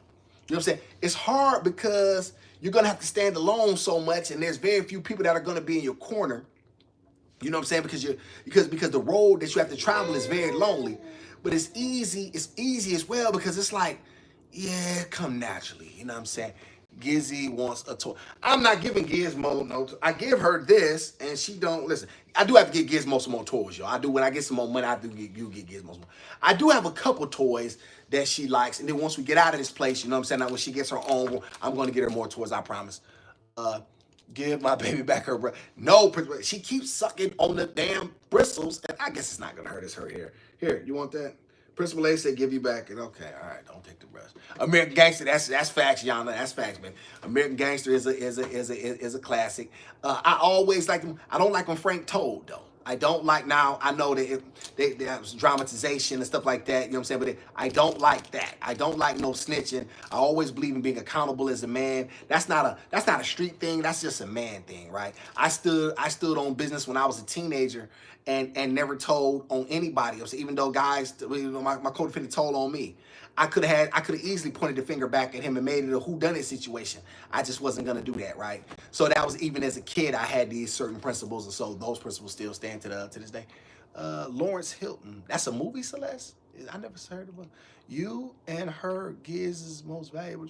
what I'm saying? It's hard because you're gonna have to stand alone so much, and there's very few people that are gonna be in your corner. You know what I'm saying? Because the road that you have to travel is very lonely. But it's easy as well because it's like, yeah, come naturally. You know what I'm saying? Gizzy wants a toy. I'm not giving Gizmo no toy. I give her this and she don't listen. I do have to get Gizmo some more toys, y'all. I do when I get some more money, I do get Gizmo some more. I do have a couple toys that she likes, and then once we get out of this place, you know what I'm saying? Now when she gets her own, I'm gonna get her more toys, I promise. Uh Give my baby back her breath. No, she keeps sucking on the damn bristles, and I guess it's not gonna hurt us. Her here. Here, you want that? Principal A said give you back, and okay, all right, don't take the brush. American Gangster, that's facts, y'all. That's facts, man. American Gangster is a classic. I always like them. I don't like when Frank told though. I don't like now. I know that there's dramatization and stuff like that. You know what I'm saying? But I don't like that. I don't like no snitching. I always believe in being accountable as a man. That's not a street thing. That's just a man thing, right? I stood on business when I was a teenager and never told on anybody else. Even though guys, you know, my co-defendant told on me. I could have easily pointed the finger back at him and made it a whodunit situation. I just wasn't gonna do that, right? So that was even as a kid, I had these certain principles, and so those principles still stand to this day. Lawrence Hilton, that's a movie, Celeste. I never heard of it. You and her, Giz is most valuable.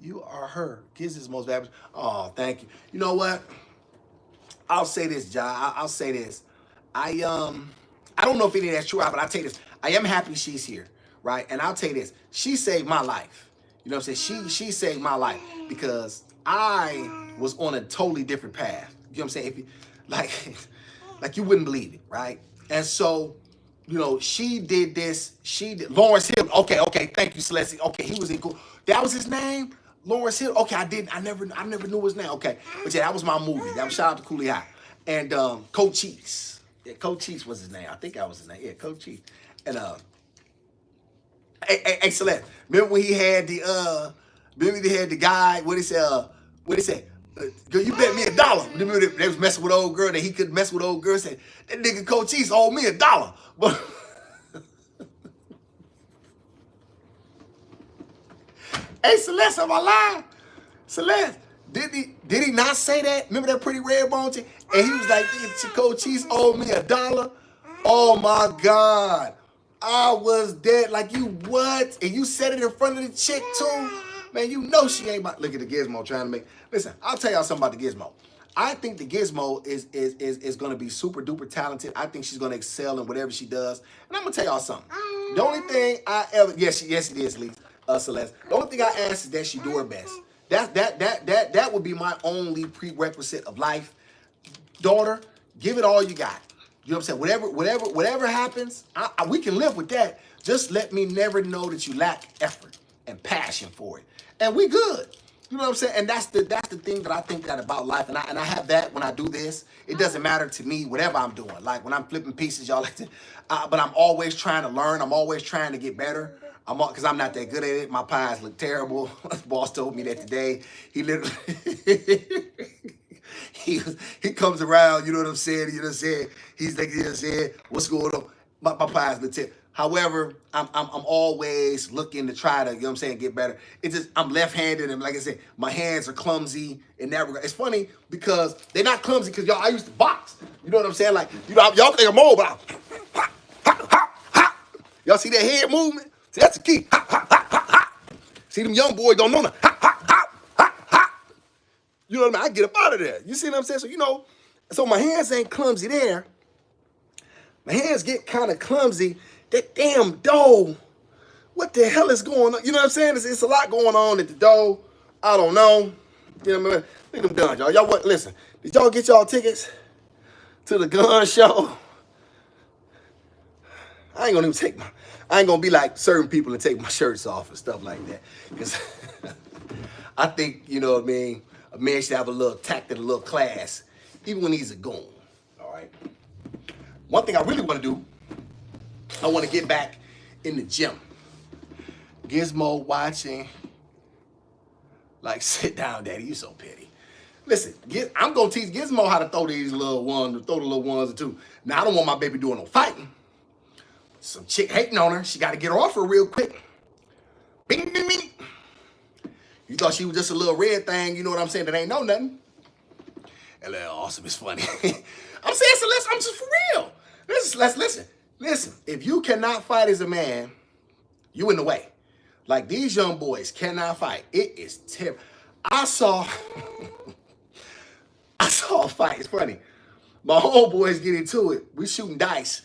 You are her, Giz is most valuable. Oh, thank you. You know what? I'll say this, John. I'll say this. I don't know if any of that's true, but I'll tell you this. I am happy she's here, right? And I'll tell you this. She saved my life. You know what I'm saying? She saved my life because I was on a totally different path. You know what I'm saying? If you, like you wouldn't believe it, right? And so, you know, she did this. She did Lawrence Hill. Okay. Thank you, Celeste. Okay, he was in cool. That was his name? Lawrence Hill. Okay, I never knew his name. Okay. But yeah, that was my movie. That was shout out to Cooley High. And Coach Cheese. Yeah, Coach Cheese was his name. I think that was his name. Yeah, Coach Cheese. And hey, Celeste. Remember when he had the guy, what he said? Girl, you bet me $1. Remember they was messing with old girl that he couldn't mess with old girl. Said that nigga Coach Cheese owed me $1. But hey, Celeste, am I lying? Celeste, did he not say that? Remember that pretty red bone chick? And he was like, Coach Cheese owed me $1. Oh my God. I was dead. Like, you what? And you said it in front of the chick too? Man, you know she ain't about. Look at the Gizmo trying to make. Listen, I'll tell y'all something about the Gizmo. I think the Gizmo is going to be super duper talented. I think she's going to excel in whatever she does. And I'm going to tell y'all something. The only thing I ever, yes it is, Lee, Celeste. The only thing I ask is that she do her best. That would be my only prerequisite of life. Daughter, give it all you got. You know what I'm saying? Whatever happens, we can live with that. Just let me never know that you lack effort and passion for it, and we good. You know what I'm saying? And that's the thing that I think that about life, and I have that when I do this. It doesn't matter to me whatever I'm doing. Like when I'm flipping pieces, y'all like to, but I'm always trying to learn. I'm always trying to get better. Because I'm not that good at it. My pies look terrible. Boss told me that today. He literally. He comes around, you know what I'm saying? You know what I'm saying? He's like, you know what I'm saying? What's going on? My pies look terrible. However, I'm always looking to try to, you know what I'm saying, get better. It's just, I'm left-handed, and like I said, my hands are clumsy in that regard. It's funny because they're not clumsy because y'all, I used to box. You know what I'm saying? Like, you know, y'all think I'm old, but y'all see that head movement? See, that's the key. See, them young boys don't know that. You know what I mean? I get up out of there. You see what I'm saying? So, you know, so my hands ain't clumsy there. My hands get kind of clumsy. That damn dough. What the hell is going on? You know what I'm saying? It's a lot going on at the dough. I don't know. You know what I mean? Look at them guns, y'all. Y'all what? Listen, did y'all get y'all tickets to the gun show? I ain't gonna be like certain people and take my shirts off and stuff like that. Because I think, you know what I mean? A man should have a little tact and a little class, even when he's a goon. All right. One thing I really want to do, I want to get back in the gym. Gizmo watching. Like, sit down, Daddy. You so petty. Listen, I'm going to teach Gizmo how to throw these little ones, throw the little ones or two. Now, I don't want my baby doing no fighting. Some chick hating on her. She got to get her off her real quick. Bing, bing, bing. You thought she was just a little red thing, you know what I'm saying, that ain't know nothing. And like, awesome, it's funny. I'm saying, so I'm just for real. Let's listen. Listen, if you cannot fight as a man, you in the way. Like, these young boys cannot fight. It is terrible. I saw a fight. It's funny. My homeboys get into it. We shooting dice.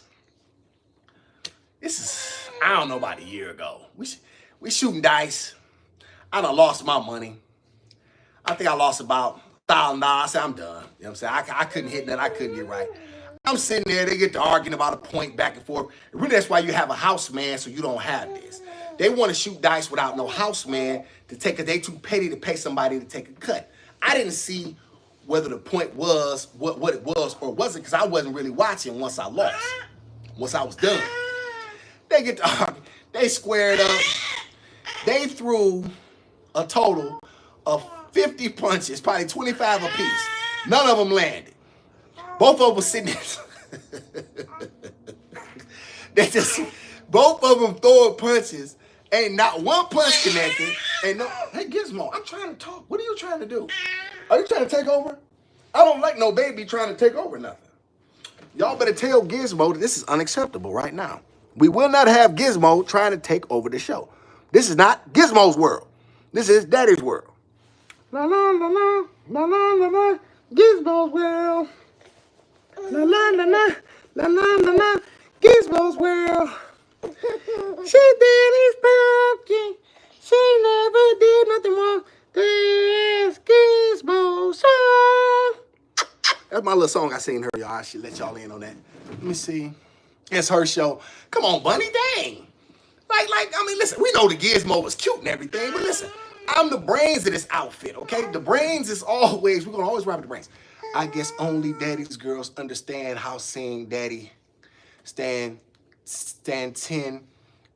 This is, I don't know, about a year ago. We shooting dice. I done lost my money. I think I lost about $1,000. I said, I'm done. You know what I'm saying? I couldn't hit that. I couldn't get right. I'm sitting there. They get to arguing about a point back and forth. And really, that's why you have a house man, so you don't have this. They want to shoot dice without no house man to take it. They too petty to pay somebody to take a cut. I didn't see whether the point was what it was or wasn't, because I wasn't really watching once I lost. Once I was done. They get to argue. They squared up. They threw a total of 50 punches, probably 25 apiece. None of them landed. Both of them were sitting there. Both of them throwing punches. Ain't not one punch connected. Ain't no, hey Gizmo, I'm trying to talk. What are you trying to do? Are you trying to take over? I don't like no baby trying to take over nothing. Y'all better tell Gizmo that this is unacceptable right now. We will not have Gizmo trying to take over the show. This is not Gizmo's world. This is Daddy's world. La la la la, la la la la, Gizmo's world. La la la la, la la la la, Gizmo's world. She did his pumpkin. She never did nothing wrong. This Gizmo song. That's my little song I sing her, y'all. I should let y'all in on that. Let me see. It's her show. Come on, Bunny, dang. I mean, listen, we know the Gizmo was cute and everything, but listen, I'm the brains of this outfit, okay? The brains is always, we're gonna always ride with the brains. I guess only daddy's girls understand how seeing daddy stand 10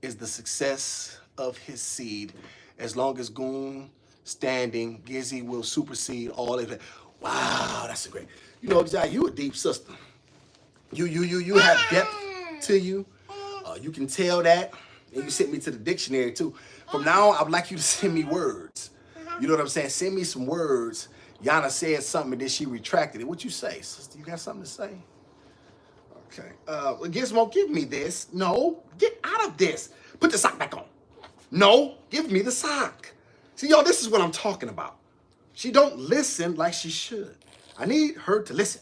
is the success of his seed. As long as Goon standing, Gizzy will supersede all of it. Wow, that's a great. You know, Jai, you a deep sister. You have depth to you. You can tell that. And you sent me to the dictionary too. From now on, I would like you to send me words. You know what I'm saying? Send me some words. Yana said something and then she retracted it. What you say, sister? You got something to say? Okay. Gizmo, give me this. No, get out of this. Put the sock back on. No, give me the sock. See, y'all, this is what I'm talking about. She don't listen like she should. I need her to listen.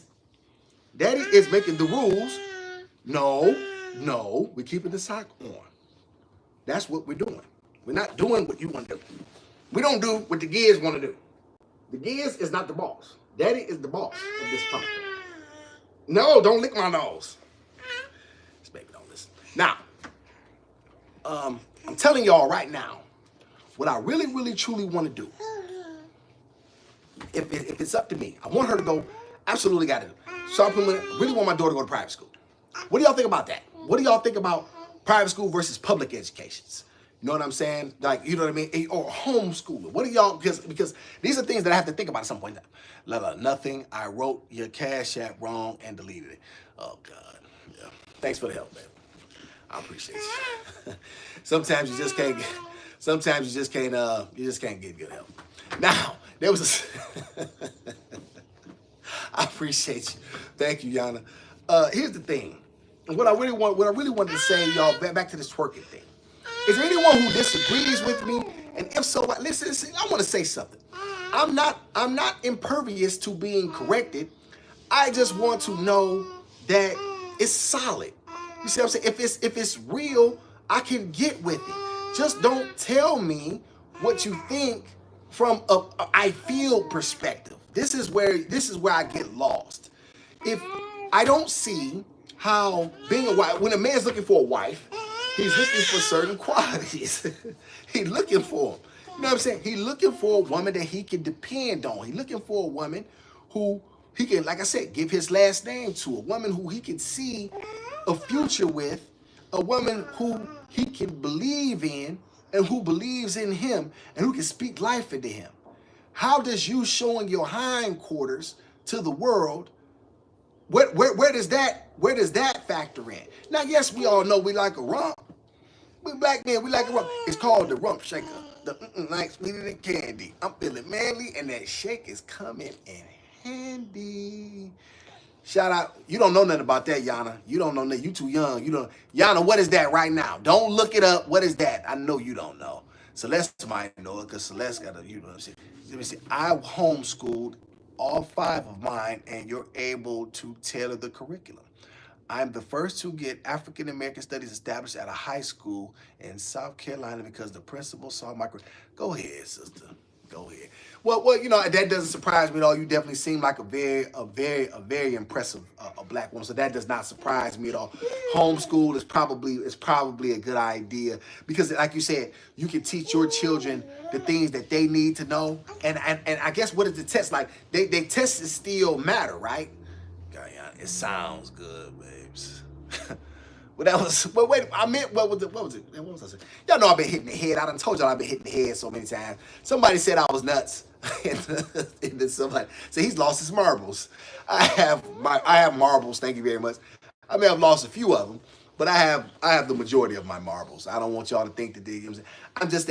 Daddy is making the rules. No, we're keeping the sock on. That's what we're doing. We're not doing what you want to do. We don't do what the Giz want to do. The Giz is not the boss. Daddy is the boss of this pumpkin. No, don't lick my nose. This baby don't listen. Now, I'm telling y'all right now, what I really, really, truly want to do, if it's up to me, I want her to go, absolutely got to do. So I really want my daughter to go to private school. What do y'all think about that? What do y'all think about private school versus public educations? You know what I'm saying? Like, you know what I mean? Or homeschooling. What do y'all, because these are things that I have to think about at some point. Nothing. I wrote your Cash App wrong and deleted it. Oh, God. Yeah. Thanks for the help, man. I appreciate you. Sometimes you just can't get good help. Now, there was a, I appreciate you. Thank you, Yana. Here's the thing. What I really wanted to say, y'all, back to this twerking thing. Is there anyone who disagrees with me? And if so, listen, I want to say something. I'm not impervious to being corrected. I just want to know that it's solid. You see what I'm saying? If it's real, I can get with it. Just don't tell me what you think from a I feel perspective. This is where I get lost. If I don't see how being a wife, when a man's looking for a wife, he's looking for certain qualities. He's looking for them. You know what I'm saying? He looking for a woman that he can depend on. He looking for a woman who he can, like I said, give his last name to. A woman who he can see a future with. A woman who he can believe in and who believes in him and who can speak life into him. How does you showing your hindquarters to the world, where does that factor in? Now, yes, we all know we like a rump. We black men, we like a rump. It's called the rump shaker. The like sweeter than candy. I'm feeling manly, and that shake is coming in handy. Shout out. You don't know nothing about that, Yana. You don't know nothing. You too young. You don't. Yana, what is that right now? Don't look it up. What is that? I know you don't know. Celeste might know it because Celeste got a, you know what I'm saying. Let me see. I homeschooled all 5 of mine, and you're able to tailor the curriculum. I'm the first to get African American studies established at a high school in South Carolina because the principal saw my. Go ahead, sister. Go ahead. Well, you know that doesn't surprise me at all. You definitely seem like a very impressive a black woman. So that does not surprise me at all. Homeschool is probably a good idea because, like you said, you can teach your children the things that they need to know. And I guess what is the test like? They tests still matter, right? It sounds good, babes. But that was, but wait, I meant, what was it? What was I saying? Y'all know I've been hitting the head. I done told y'all I've been hitting the head so many times. Somebody said I was nuts. And then somebody said he's lost his marbles. I have marbles, thank you very much. I may have lost a few of them, but I have the majority of my marbles. I don't want y'all to think that you know I'm just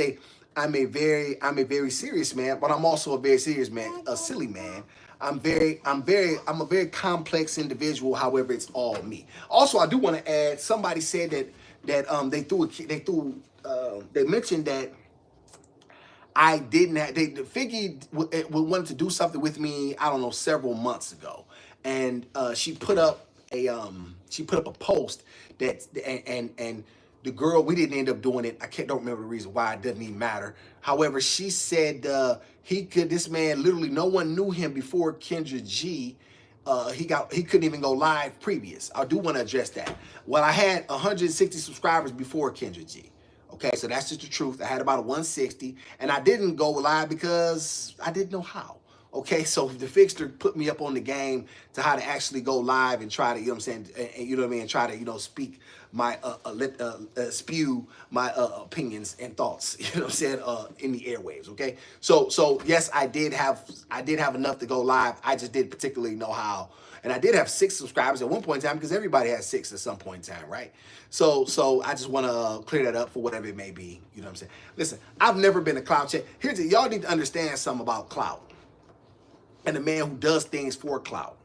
I'm a very serious man, but I'm also a very serious man, a silly man. I'm a very complex individual. However, it's all me. Also, I do want to add. Somebody said that they mentioned that I didn't have. Figgy wanted to do something with me. I don't know, several months ago, and she put up a post that and the girl, we didn't end up doing it. Don't remember the reason why. It doesn't even matter. However, she said this man literally, no one knew him before Kendra G. He couldn't even go live previous. I do want to address that. Well, I had 160 subscribers before Kendra G. Okay, so that's just the truth. I had about a 160, and I didn't go live because I didn't know how. Okay, so the fixture put me up on the game to how to actually go live and try to, you know what I'm saying, and you know what I mean, and try to, you know, speak my, spew my opinions and thoughts, you know what I'm saying, in the airwaves. Okay, so yes, I did have enough to go live. I just didn't particularly know how, and I did have 6 subscribers at one point in time because everybody has 6 at some point in time, right? So I just want to clear that up for whatever it may be. You know what I'm saying? Listen, I've never been a clout check. Y'all need to understand something about clout. And the man who does things for clout.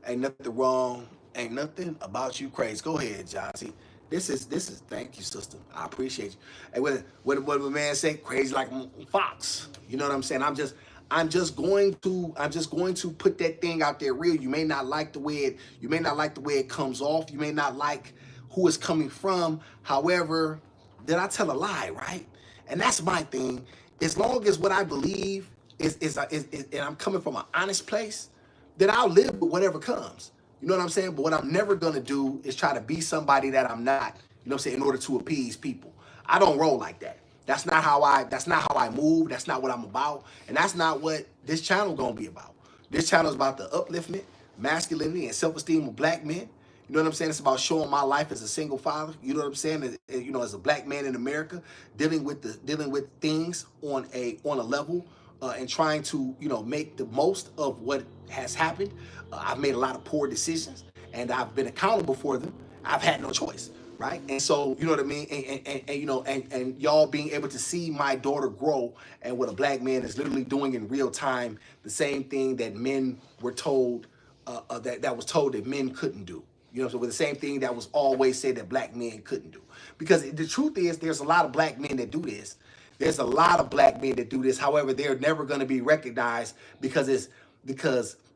Ain't nothing wrong. Ain't nothing about you crazy. Go ahead, John. See, this is. Thank you, sister. I appreciate you. And what the man say? Crazy like Fox. You know what I'm saying? I'm just going to put that thing out there real. You may not like the way it comes off. You may not like who it's coming from. However, did I tell a lie, right? And that's my thing. As long as what I believe is and I'm coming from an honest place, then I'll live with whatever comes. You know what I'm saying? But what I'm never gonna do is try to be somebody that I'm not, you know what I'm saying, in order to appease people. I don't roll like that. That's not how I move. That's not what I'm about. And that's not what this channel gonna be about. This channel is about the upliftment, masculinity, and self-esteem of black men. You know what I'm saying? It's about showing my life as a single father. You know what I'm saying? You know, as a black man in America, dealing with things on a level, and trying to, you know, make the most of what has happened. I've made a lot of poor decisions, and I've been accountable for them. I've had no choice, right? And so, you know what I mean? And you know, and y'all being able to see my daughter grow, and what a black man is literally doing in real time, the same thing that men were told, that was told that men couldn't do. You know, so with the same thing that was always said that black men couldn't do. Because the truth is, there's a lot of black men that do this. There's a lot of black men that do this. However, they're never going to be recognized because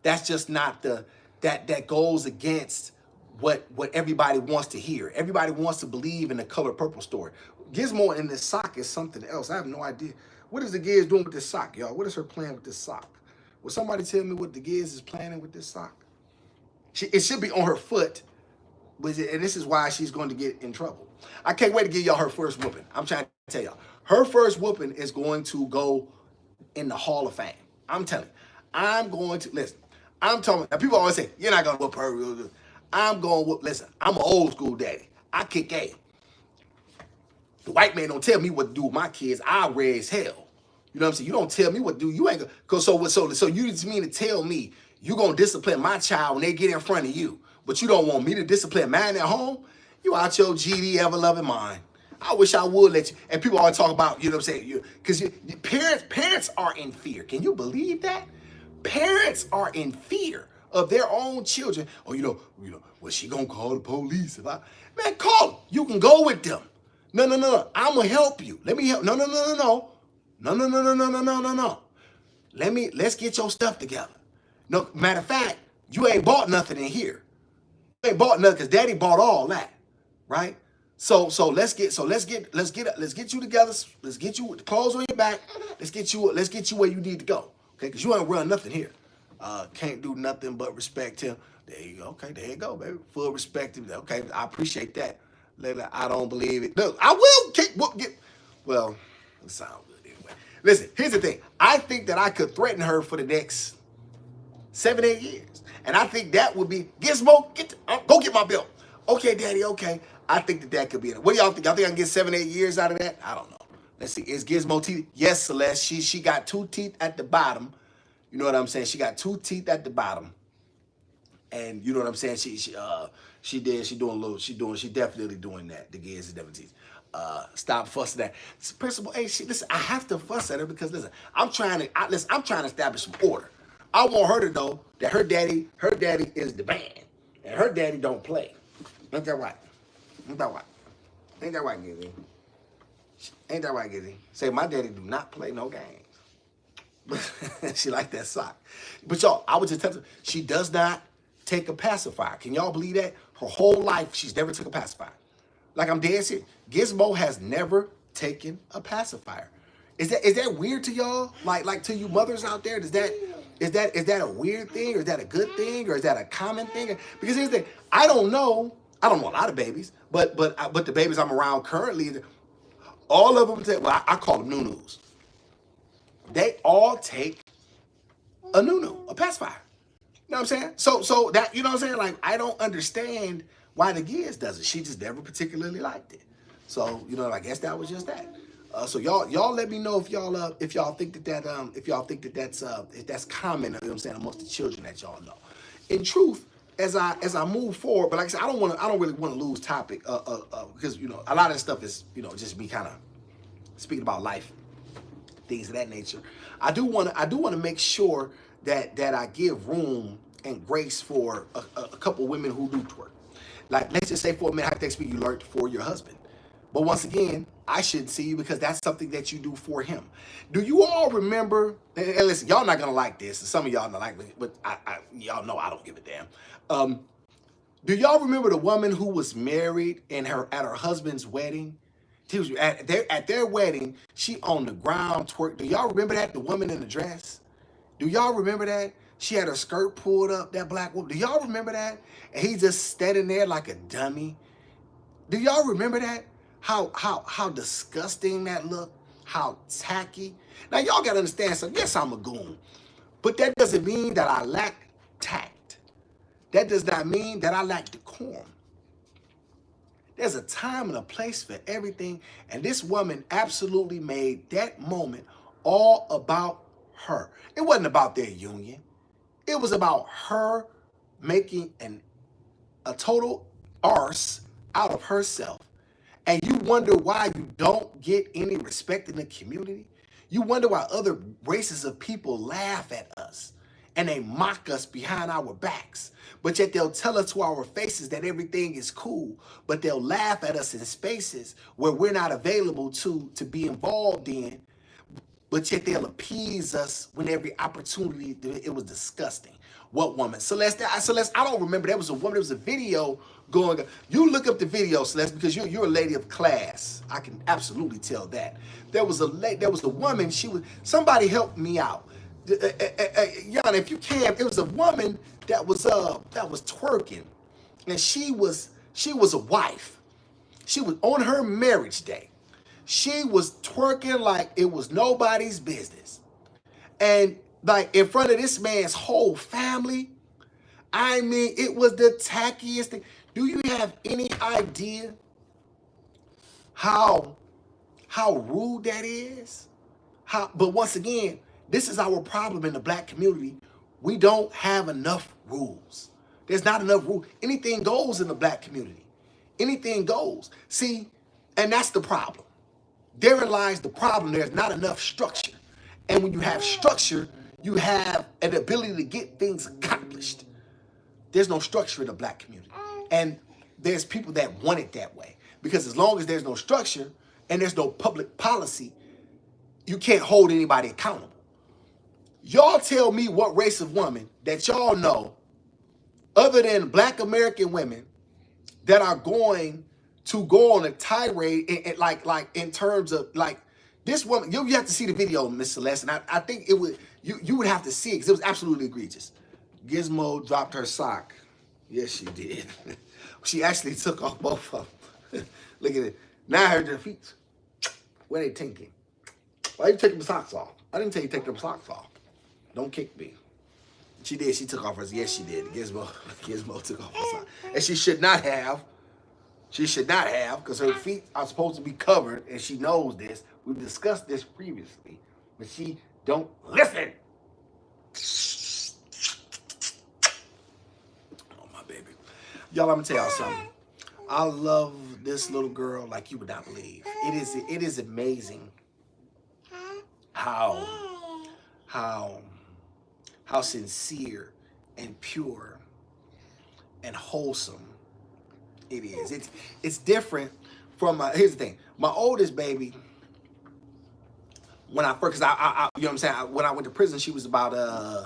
that's just not that goes against what everybody wants to hear. Everybody wants to believe in the color purple story. Gizmo in this sock is something else. I have no idea. What is the Giz doing with this sock, y'all? What is her plan with this sock? Will somebody tell me what the Giz is planning with this sock? It should be on her foot, and this is why she's going to get in trouble. I can't wait to give y'all her first whooping. I'm trying to tell y'all. Her first whooping is going to go in the Hall of Fame. I'm telling you. I'm going to, listen, I'm talking, now people always say, you're not going to whoop her real good. I'm going to whoop, listen, I'm an old school daddy. I kick ass. The white man don't tell me what to do with my kids. I raise hell. You know what I'm saying? You don't tell me what to do. You ain't gonna, cause so you just mean to tell me you gonna discipline my child when they get in front of you, but you don't want me to discipline mine at home? You out your GD ever loving mind. I wish I would let you. And people always talk about, you know what I'm saying? Because parents are in fear. Can you believe that? Parents are in fear of their own children. Oh, well, she gonna call the police if I, man, call them. You can go with them. No. I'm gonna help you. Let me help. No. No. Let's get your stuff together. No, matter of fact, you ain't bought nothing in here. You ain't bought nothing because daddy bought all that, right? So let's get you together. Let's get you with the clothes on your back. Let's get you where you need to go. Okay, because you ain't run nothing here. Can't do nothing but respect him. There you go. Okay, there you go, baby. Full respect him. Okay, I appreciate that. I don't believe it. Look, I will get. Well, it sounds good anyway. Listen, here's the thing. I think that I could threaten her for the next 7-8 years, and I think that would be Gizmo. Go get my bill. Okay, Daddy. Okay. I think that could be it. What do y'all think? Y'all think I can get 7-8 years out of that? I don't know. Let's see. Is Gizmo teeth? Yes, Celeste. She got 2 teeth at the bottom. You know what I'm saying? She got 2 teeth at the bottom. And you know what I'm saying? She definitely doing that. The Giz is definitely teeth. Stop fussing at. Principal, hey, listen, I have to fuss at her because listen, I'm trying to establish some order. I want her to know that her daddy is the man. And her daddy don't play. Ain't that right? Ain't that right, Gizzy? Ain't that right, Gizzy? Say, my daddy do not play no games. She like that sock. But y'all, I was just telling her, she does not take a pacifier. Can y'all believe that? Her whole life, she's never took a pacifier. Like, I'm dead serious. Gizmo has never taken a pacifier. Is that weird to y'all? Like to you mothers out there? Is that a weird thing, or is that a good thing, or is that a common thing? Because here's the thing, I don't know a lot of babies, but the babies I'm around currently, all of them well, I call them nunus. They all take a nunu, a pacifier. You know what I'm saying? So that, you know what I'm saying? Like, I don't understand why the Giz does it. She just never particularly liked it. So, I guess that was just that. So y'all let me know if y'all think that's common, you know what I'm saying, amongst the children that y'all know. In truth, as I move forward, but like I said, I don't really want to lose topic because a lot of this stuff is just me kind of speaking about life, things of that nature. I do want to make sure that I give room and grace for a couple women who do twerk. Like, let's just say for a minute, hypothetically, you learned for your husband. But once again, I shouldn't see you because that's something that you do for him. Do you all remember, and listen, y'all not going to like this, and some of y'all not like it, but y'all know I don't give a damn. Do y'all remember the woman who was married at her husband's wedding? She was at their wedding, she on the ground twerk. Do y'all remember that? The woman in the dress? Do y'all remember that? She had her skirt pulled up, that black woman. Do y'all remember that? And he just standing there like a dummy. Do y'all remember that? How disgusting that looked? How tacky? Now y'all gotta understand something. Yes, I'm a goon, but that doesn't mean that I lack tact. That does not mean that I lack decorum. There's a time and a place for everything, and this woman absolutely made that moment all about her. It wasn't about their union. It was about her making a total arse out of herself. And you wonder why you don't get any respect in the community? You wonder why other races of people laugh at us and they mock us behind our backs. But yet they'll tell us to our faces that everything is cool. But they'll laugh at us in spaces where we're not available to be involved in. But yet they'll appease us when every opportunity, it was disgusting. What woman? Celeste, I don't remember. There was a woman, there was a video going. You look up the video, Celeste, because you're a lady of class. I can absolutely tell that. There was a woman, somebody helped me out. Yana, if you can, it was a woman that was twerking. And she was a wife. She was on her marriage day. She was twerking like it was nobody's business. And like in front of this man's whole family, I mean, it was the tackiest thing. Do you have any idea how rude that is? But once again, this is our problem in the black community. We don't have enough rules. There's not enough rules. Anything goes in the black community. Anything goes. See, and that's the problem. Therein lies the problem. There's not enough structure. And when you have structure, you have an ability to get things accomplished. There's no structure in the black community. And there's people that want it that way. Because as long as there's no structure and there's no public policy, you can't hold anybody accountable. Y'all tell me what race of woman that y'all know, other than black American women, that are going to go on a tirade and like in terms of like this woman. You have to see the video, Miss Celeste, and I think it would you would have to see it because it was absolutely egregious. Gizmo dropped her sock. Yes, she did. She actually took off both of them. Look at it. Now her feet. Where they tinking? Why are you taking the socks off? I didn't tell you to take them socks off. Don't kick me. She did. She took off hers. Yes, she did. Gizmo took off her sock. And she should not have. She should not have, because her feet are supposed to be covered, and she knows this. We've discussed this previously, but she don't listen. Oh, my baby. Y'all, I'm going to tell y'all something. I love this little girl like you would not believe. It is amazing how sincere and pure and wholesome it is. It's different from here's the thing. My oldest baby, when I first, cause I you know what I'm saying. When I went to prison, she was about I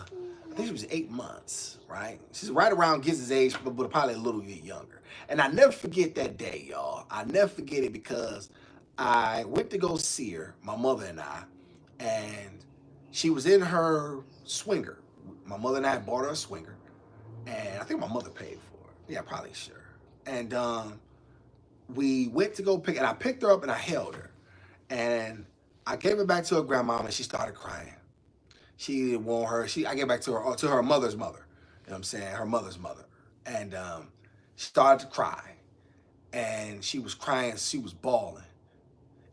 think she was 8 months, right? She's right around Giz's age, but probably a little bit younger. And I never forget that day, y'all. I never forget it because I went to go see her, my mother and I, and she was in her swinger. My mother and I bought her a swinger, and I think my mother paid for it. Yeah, probably sure. And we went to go pick, and I picked her up and I held her, and I gave her back to her grandma, and she started crying. She didn't want her. I gave back to her mother's mother. You know what I'm saying? Her mother's mother, and she started to cry, and she was crying. She was bawling,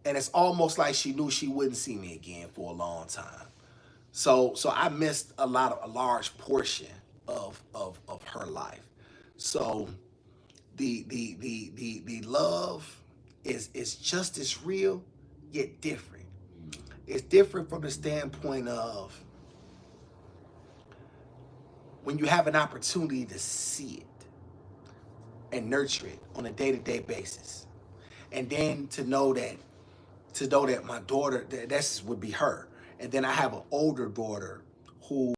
and it's almost like she knew she wouldn't see me again for a long time. So I missed a large portion of her life. So the love is just as real, yet different. It's different from the standpoint of when you have an opportunity to see it and nurture it on a day-to-day basis, and then to know that my daughter, that would be her, and then I have an older daughter who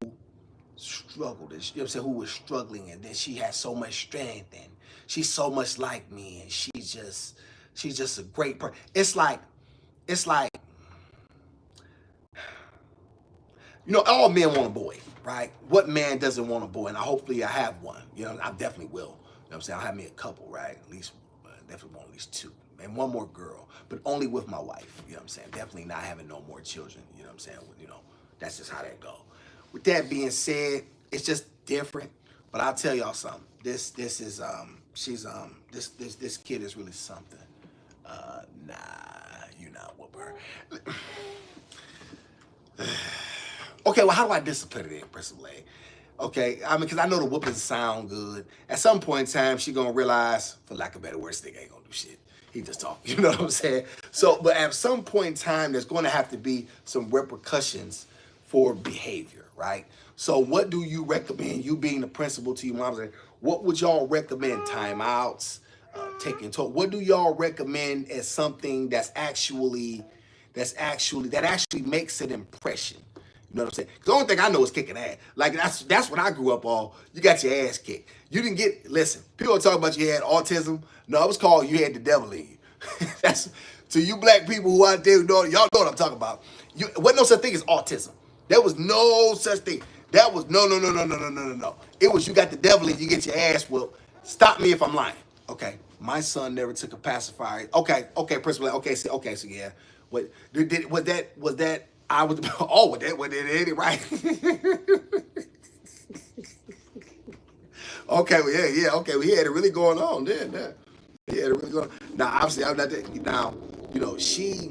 struggled, you know what I'm saying, who was struggling, and then she has so much strength, and she's so much like me, and she's just a great person. It's like, you know, all men want a boy, right? What man doesn't want a boy? And hopefully I have one. You know, I definitely will. You know what I'm saying? I'll have me a couple, right? At least, definitely want at least 2. And one more girl, but only with my wife. You know what I'm saying? Definitely not having no more children. You know what I'm saying? You know, that's just how that go. With that being said, it's just different. But I'll tell y'all something. This kid is really something. Nah, you not whoop her. Okay, well, how do I discipline it in, principal A? Okay, I mean, because I know the whoopings sound good. At some point in time, she gonna realize, for lack of better words, this nigga ain't gonna do shit. He just talking, you know what I'm saying? So, but at some point in time, there's gonna have to be some repercussions for behavior, right? So what do you recommend, you being the principal to your mom, what would y'all recommend? Timeouts, taking talk. What do y'all recommend as something that actually makes an impression? You know what I'm saying? The only thing I know is kicking ass. Like that's what I grew up on. You got your ass kicked. You didn't get, listen, people are talking about you had autism. No, it was called you had the devil in you. That's to you black people who out there, y'all know what I'm talking about. Wasn't no such thing as autism. There was no such thing. That was no. It was you got the devil in you, get your ass whooped. Stop me if I'm lying. Okay. My son never took a pacifier. Okay, principal. Okay, so yeah. What was that? I was oh, was that it, right? Okay, well, yeah, okay. Well, he had it really going on then. Yeah. He had it really going on. Now, obviously, I'm not that. Now, she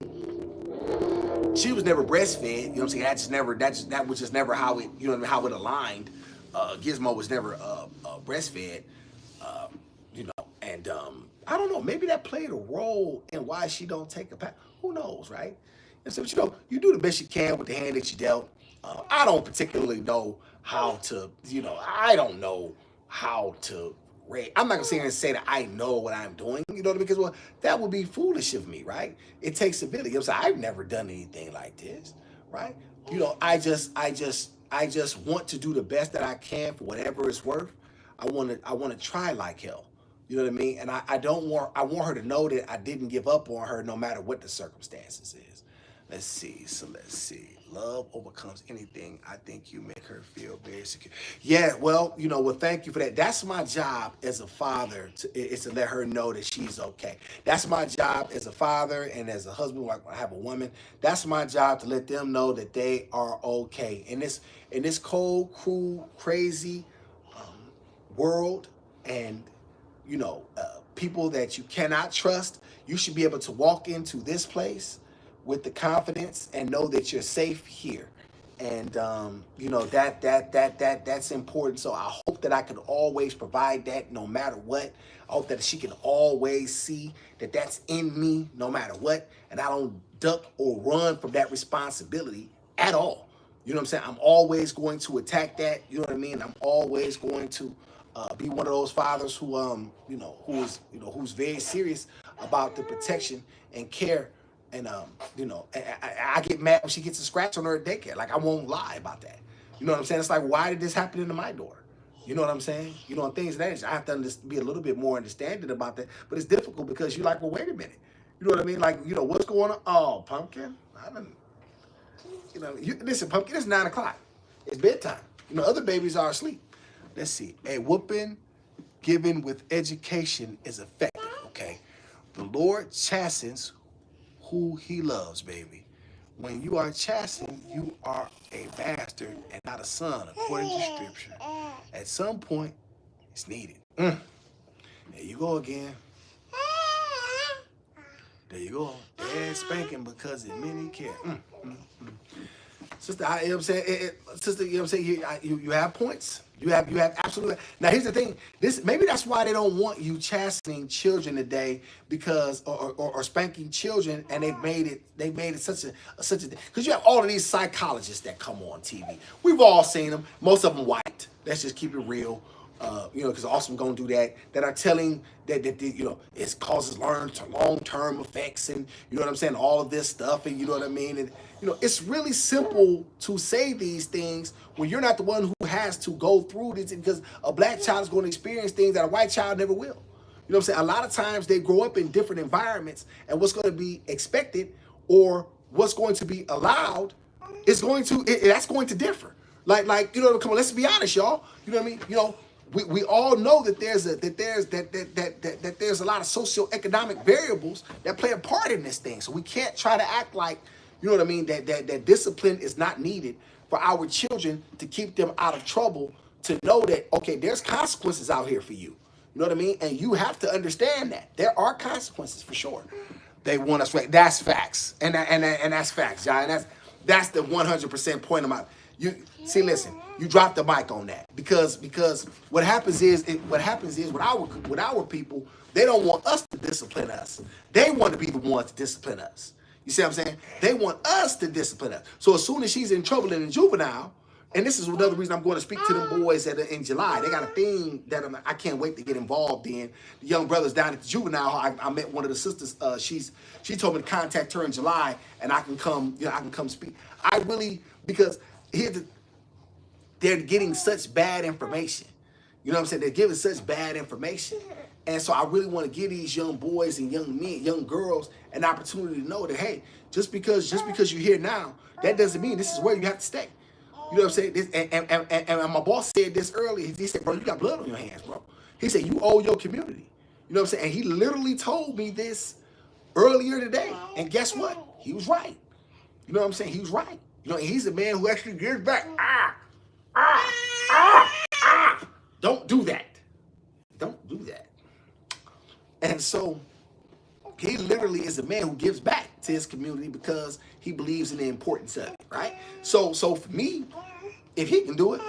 was never breastfed. You know what I'm saying? That was just never how it. You know what I mean? How it aligned. Gizmo was never breastfed. Uh, and I don't know. Maybe that played a role in why she don't take a pass. Who knows, right? And so, you do the best you can with the hand that you dealt. I don't particularly know how to. I don't know how to rate. I'm not gonna sit here and say that I know what I'm doing. You know, because well, that would be foolish of me, right? It takes ability. I'm saying I've never done anything like this, right? I just want to do the best that I can for whatever it's worth. I want to try like hell. You know what I mean? And I want her to know that I didn't give up on her no matter what the circumstances is. Let's see. So let's see. Love overcomes anything. I think you make her feel very secure. Yeah, well, thank you for that. That's my job as a father is to let her know that she's okay. That's my job as a father and as a husband when I have a woman. That's my job to let them know that they are okay. In this cold, cruel, crazy world and people that you cannot trust, you should be able to walk into this place with the confidence and know that you're safe here. And that's important. So I hope that I can always provide that no matter what. I hope that she can always see that that's in me no matter what, and I don't duck or run from that responsibility at all. You know what I'm saying? I'm always going to attack that. You know what I mean? I'm always going to be one of those fathers who's very serious about the protection and care. And I get mad when she gets a scratch on her at daycare. Like, I won't lie about that. You know what I'm saying? It's like, why did this happen to my daughter? You know what I'm saying? And things that I have to be a little bit more understanding about that. But it's difficult because you're like, well, wait a minute. You know what I mean? Like, what's going on? Oh, Pumpkin, listen, Pumpkin, it's 9 o'clock. It's bedtime. Other babies are asleep. Let's see. A whooping given with education is effective, okay? The Lord chastens who he loves, baby. When you are chastened, you are a bastard and not a son, according to Scripture. At some point, it's needed. There you go again. There you go. Dad spanking because it many care. Sister, you know what I'm saying? Sister, you know what I'm saying? You have points. You have absolutely. Now here's the thing. Maybe that's why they don't want you chastening children today, because or spanking children, and they made it such a because you have all of these psychologists that come on TV. We've all seen them. Most of them white. Let's just keep it real. Because Austin gonna do that. That are telling that it causes long-term effects, and you know what I'm saying, all of this stuff, and you know what I mean, and it's really simple to say these things when you're not the one who has to go through this, because a black child is going to experience things that a white child never will. You know what I'm saying? A lot of times they grow up in different environments, and what's going to be expected or what's going to be allowed is that's going to differ. Like come on, let's be honest, y'all. You know what I mean? We all know that there's a lot of socioeconomic variables that play a part in this thing. So we can't try to act like, you know what I mean, that discipline is not needed for our children to keep them out of trouble, to know that, okay, there's consequences out here for you. You know what I mean? And you have to understand that there are consequences for sure. They want us right. That's facts. And that's facts, John. That's the 100% point of my. Listen, you drop the mic on that, because what happens is with our people, they don't want us to discipline us. They want to be the ones to discipline us. You see what I'm saying? They want us to discipline us. So as soon as she's in trouble in a juvenile, and this is another reason I'm going to speak to them boys in July. They got a thing that I can't wait to get involved in. The young brothers down at the juvenile. I met one of the sisters. She told me to contact her in July, and I can come. I can come speak. I really, because they're getting such bad information. You know what I'm saying? They're giving such bad information. And so I really want to give these young boys and young men, young girls, an opportunity to know that, hey, just because you're here now, that doesn't mean this is where you have to stay. You know what I'm saying? And my boss said this earlier. He said, bro, you got blood on your hands, bro. He said, you owe your community. You know what I'm saying? And he literally told me this earlier today. And guess what? He was right. You know what I'm saying? He was right. You know, he's a man who actually gives back. Don't do that. Don't do that. And so he literally is a man who gives back to his community because he believes in the importance of it, right? So for me, if he can do it,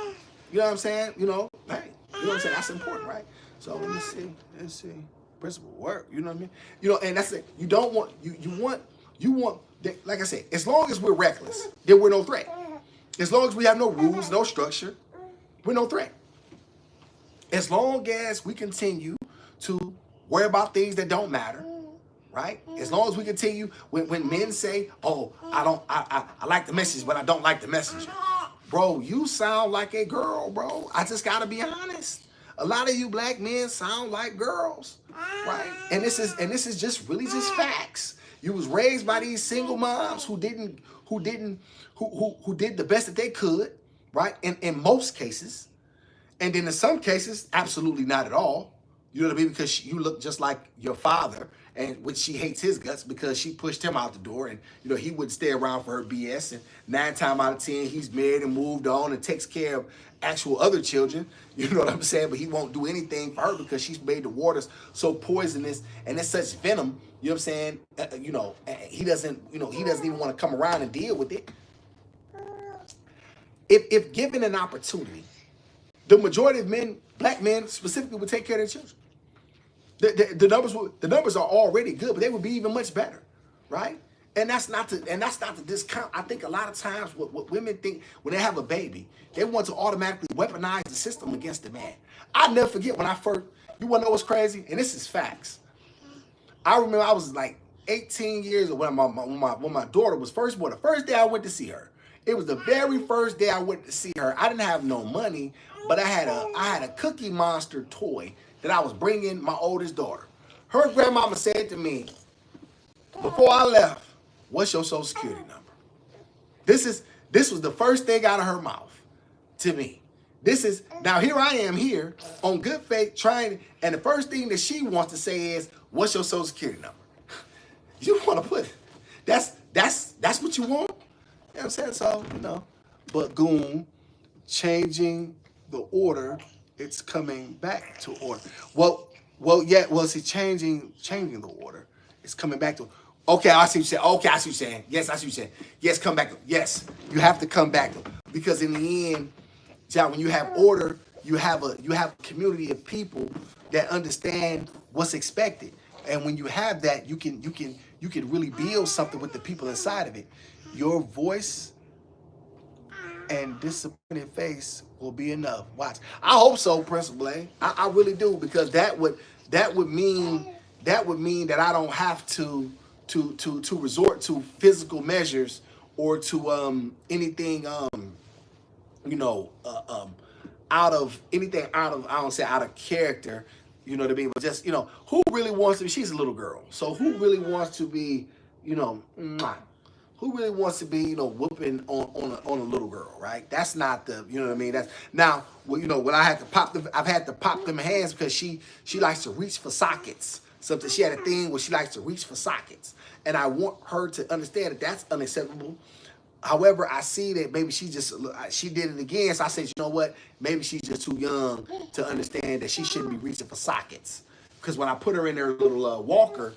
you know what I'm saying? You know, hey, you know what I'm saying? That's important, right? So let's see. Principle work, you know what I mean? You know, and that's it. You don't want, you want, like I said, as long as we're reckless, then we're no threat. As long as we have no rules, no structure, we're no threat. As long as we continue to worry about things that don't matter, right? As long as we continue, when men say, oh, I like the message, but I don't like the messenger. Bro, you sound like a girl, bro. I just gotta be honest. A lot of you black men sound like girls, right? And this is just really just facts. You was raised by these single moms who did the best that they could, right? In most cases. And then in some cases, absolutely not at all. You know what I mean? Because you look just like your father, and which she hates his guts because she pushed him out the door, and you know he wouldn't stay around for her BS. And 9 times out of 10, he's married and moved on and takes care of actual other children. You know what I'm saying? But he won't do anything for her because she's made the waters so poisonous and it's such venom. You know what I'm saying? He doesn't even want to come around and deal with it. If given an opportunity, the majority of men, black men specifically, would take care of their children. The numbers are already good, but they would be even much better, right? And that's not to discount. I think a lot of times what women think when they have a baby, they want to automatically weaponize the system against the man. I never forget when I first. You want to know what's crazy? And this is facts. I remember I was like 18 years old when my daughter was first born. The first day I went to see her. It was the very first day I went to see her. I didn't have no money, but I had a Cookie Monster toy that I was bringing my oldest daughter. Her grandmama said to me, before I left, what's your social security number? This was the first thing out of her mouth to me. Now here I am here on good faith trying, and the first thing that she wants to say is, what's your social security number? You want to put it. That's what you want? You know what I'm saying? So, but goon, changing the order, it's coming back to order. See, changing the order, it's coming back to. Okay, I see what you're saying. Okay, I see what you're saying. Yes, I see what you're saying. Yes, come back. Yes, you have to come back because in the end, John, when you have order, you have a community of people that understand what's expected, and when you have that, you can really build something with the people inside of it. Your voice and disappointed face will be enough. Watch. I hope so, Principal A. I really do, because that would mean that I don't have to resort to physical measures or to anything out of I don't say out of character. You know what I mean? But just who really wants to be? She's a little girl, so who really wants to be? Who really wants to be, whooping on a little girl, right? That's not the, you know what I mean? That's now, when I had to pop them, I've had to pop them hands because she likes to reach for sockets. Something she had a thing where she likes to reach for sockets, and I want her to understand that that's unacceptable. However, I see that maybe she did it again, so I said, you know what? Maybe she's just too young to understand that she shouldn't be reaching for sockets. Because when I put her in her little walker,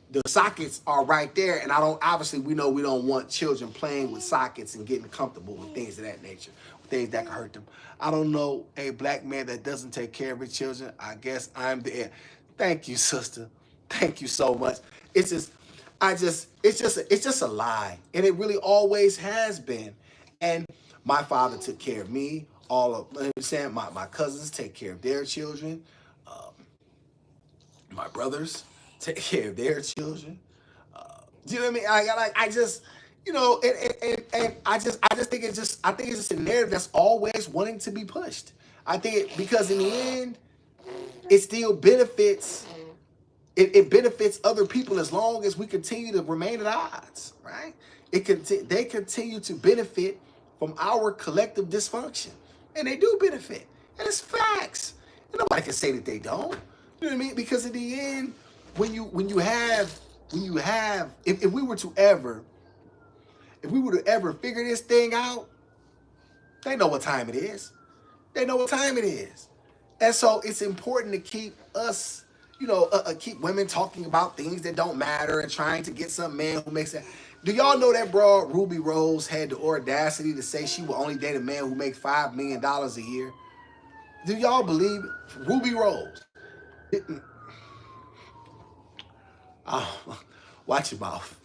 the sockets are right there, and obviously we know we don't want children playing with sockets and getting comfortable with things of that nature, things that can hurt them. I don't know a black man that doesn't take care of his children. I guess I'm the heir. Thank you, sister. Thank you so much. It's just a lie, and it really always has been. And my father took care of me. My cousins take care of their children. My brothers take care of their children. Do you know what I mean? I just think it's just a narrative that's always wanting to be pushed. I think because in the end, it still benefits. It benefits other people as long as we continue to remain at odds, right? They continue to benefit from our collective dysfunction, and they do benefit, and it's facts. And nobody can say that they don't. You know what I mean? Because in the end, when you have if we were to ever figure this thing out, they know what time it is. They know what time it is. And so it's important to keep us, keep women talking about things that don't matter and trying to get some man who makes it. Do y'all know that broad Ruby Rose had the audacity to say she will only date a man who make $5 million a year? Do y'all believe it? Ruby Rose? Oh, watch your mouth.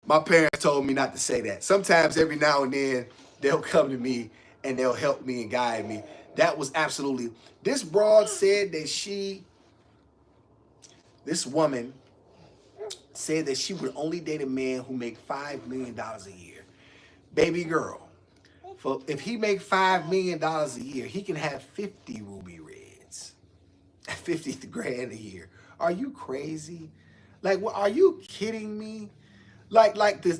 My parents told me not to say that. Sometimes, every now and then, they'll come to me and they'll help me and guide me. That was absolutely. This broad said that this woman said that she would only date a man who make $5 million a year. Baby girl, if he make $5 million a year, he can have 50 ruby reds at 50 grand a year. Are you crazy? Like, what? Are you kidding me? Like this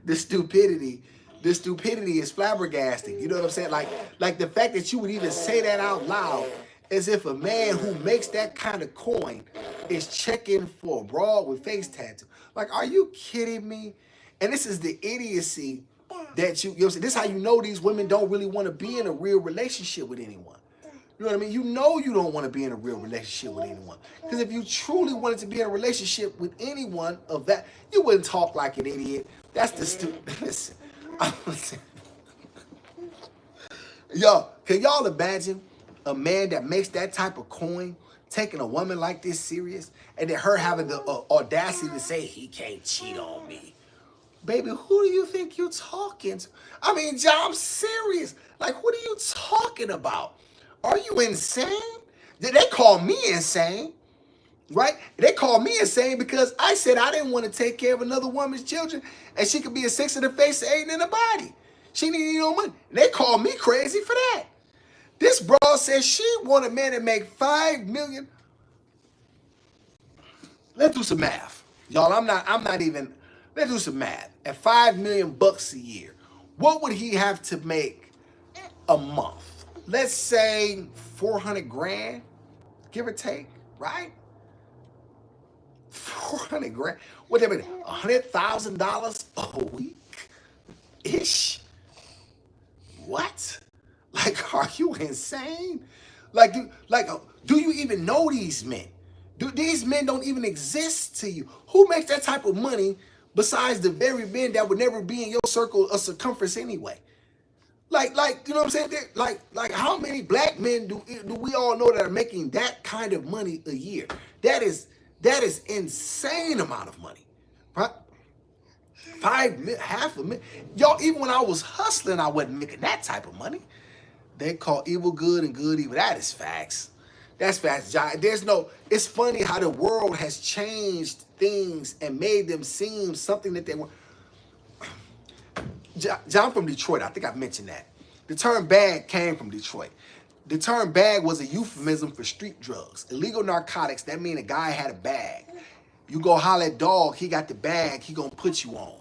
the stupidity. The stupidity is flabbergasting. You know what I'm saying? Like the fact that you would even say that out loud, as if a man who makes that kind of coin is checking for a broad with face tattoo. Like, are you kidding me? And this is the idiocy that you know what I'm saying? This is how you know these women don't really want to be in a real relationship with anyone. You know what I mean? You know you don't want to be in a real relationship with anyone. Because if you truly wanted to be in a relationship with anyone of that, you wouldn't talk like an idiot. That's the stupid. Listen. Yo, can y'all imagine a man that makes that type of coin taking a woman like this serious, and then her having the audacity to say he can't cheat on me? Baby, who do you think you're talking to? I mean, John, I'm serious. Like, what are you talking about? Are you insane? They call me insane, right? They call me insane because I said I didn't want to take care of another woman's children, and she could be a six in the face and eight in the body. She needed no money. They call me crazy for that. This broad says she want a man to make $5 million. Let's do some math, y'all. I'm not even. Let's do some math. At $5 million a year, what would he have to make a month? Let's say 400 grand, give or take, right? 400 grand. What that mean? $100,000 a week ish. What? Like, are you insane? Do you even know these men? These men don't even exist to you? Who makes that type of money besides the very men that would never be in your circle of circumference anyway? Like, you know what I'm saying? Like, how many black men do we all know that are making that kind of money a year? That is insane amount of money, right? Half a million. Y'all, even when I was hustling, I wasn't making that type of money. They call evil good and good evil. That is facts. That's facts, John. It's funny how the world has changed things and made them seem something that they were. John from Detroit, I think I mentioned that. The term bag came from Detroit. The term bag was a euphemism for street drugs. Illegal narcotics, that mean a guy had a bag. You go holler at dog, he got the bag, he gonna put you on.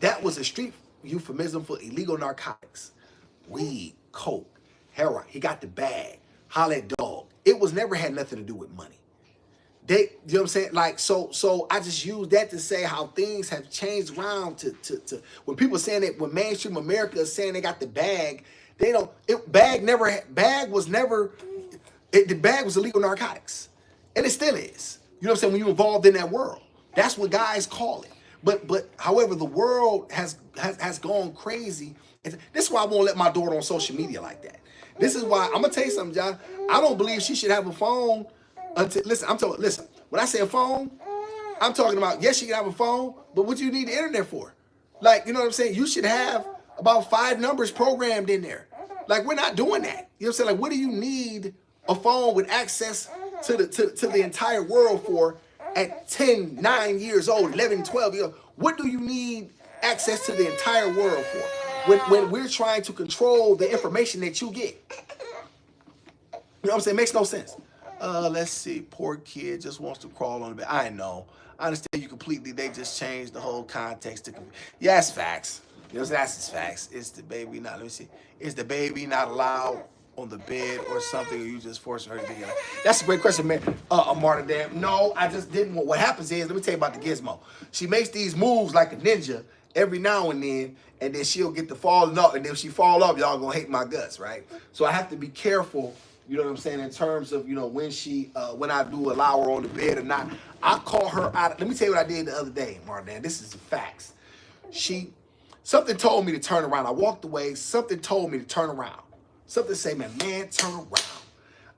That was a street euphemism for illegal narcotics. Weed, coke, heroin, he got the bag. Holler at dog. It was never had nothing to do with money. You know what I'm saying? Like, so I just use that to say how things have changed around to when people saying that, when mainstream America is saying they got the bag, they don't, the bag was illegal narcotics. And it still is. You know what I'm saying? When you're involved in that world, that's what guys call it. But however, the world has gone crazy. And this is why I won't let my daughter on social media like that. This is why, I'm gonna tell you something, John. I don't believe she should have a phone until, listen, when I say a phone, I'm talking about, yes, she can have a phone, but what do you need the internet for? Like, you know what I'm saying? You should have about 5 numbers programmed in there. Like, we're not doing that. You know what I'm saying? Like, what do you need a phone with access to the entire world for at 10, 9 years old, 11, 12 years old? What do you need access to the entire world for when we're trying to control the information that you get? You know what I'm saying? It makes no sense. Let's see. Poor kid just wants to crawl on the bed. I know. I understand you completely. They just changed the whole context. Yes, facts. You know, that's facts. It's the baby not. Let me see. It's the baby not allowed. on the bed or something, or you just forcing her to be like? That's a great question, man. Marta, damn. No, I just didn't. What happens is, let me tell you about the gizmo. She makes these moves like a ninja every now and then she'll get to falling up, and then if she fall off, y'all gonna hate my guts, right? So I have to be careful, you know what I'm saying, in terms of, you know, when I do allow her on the bed or not. I call her out. Let me tell you what I did the other day, Marta. This is the facts. Something told me to turn around. I walked away. Something told me to turn around. Something say, man, turn around.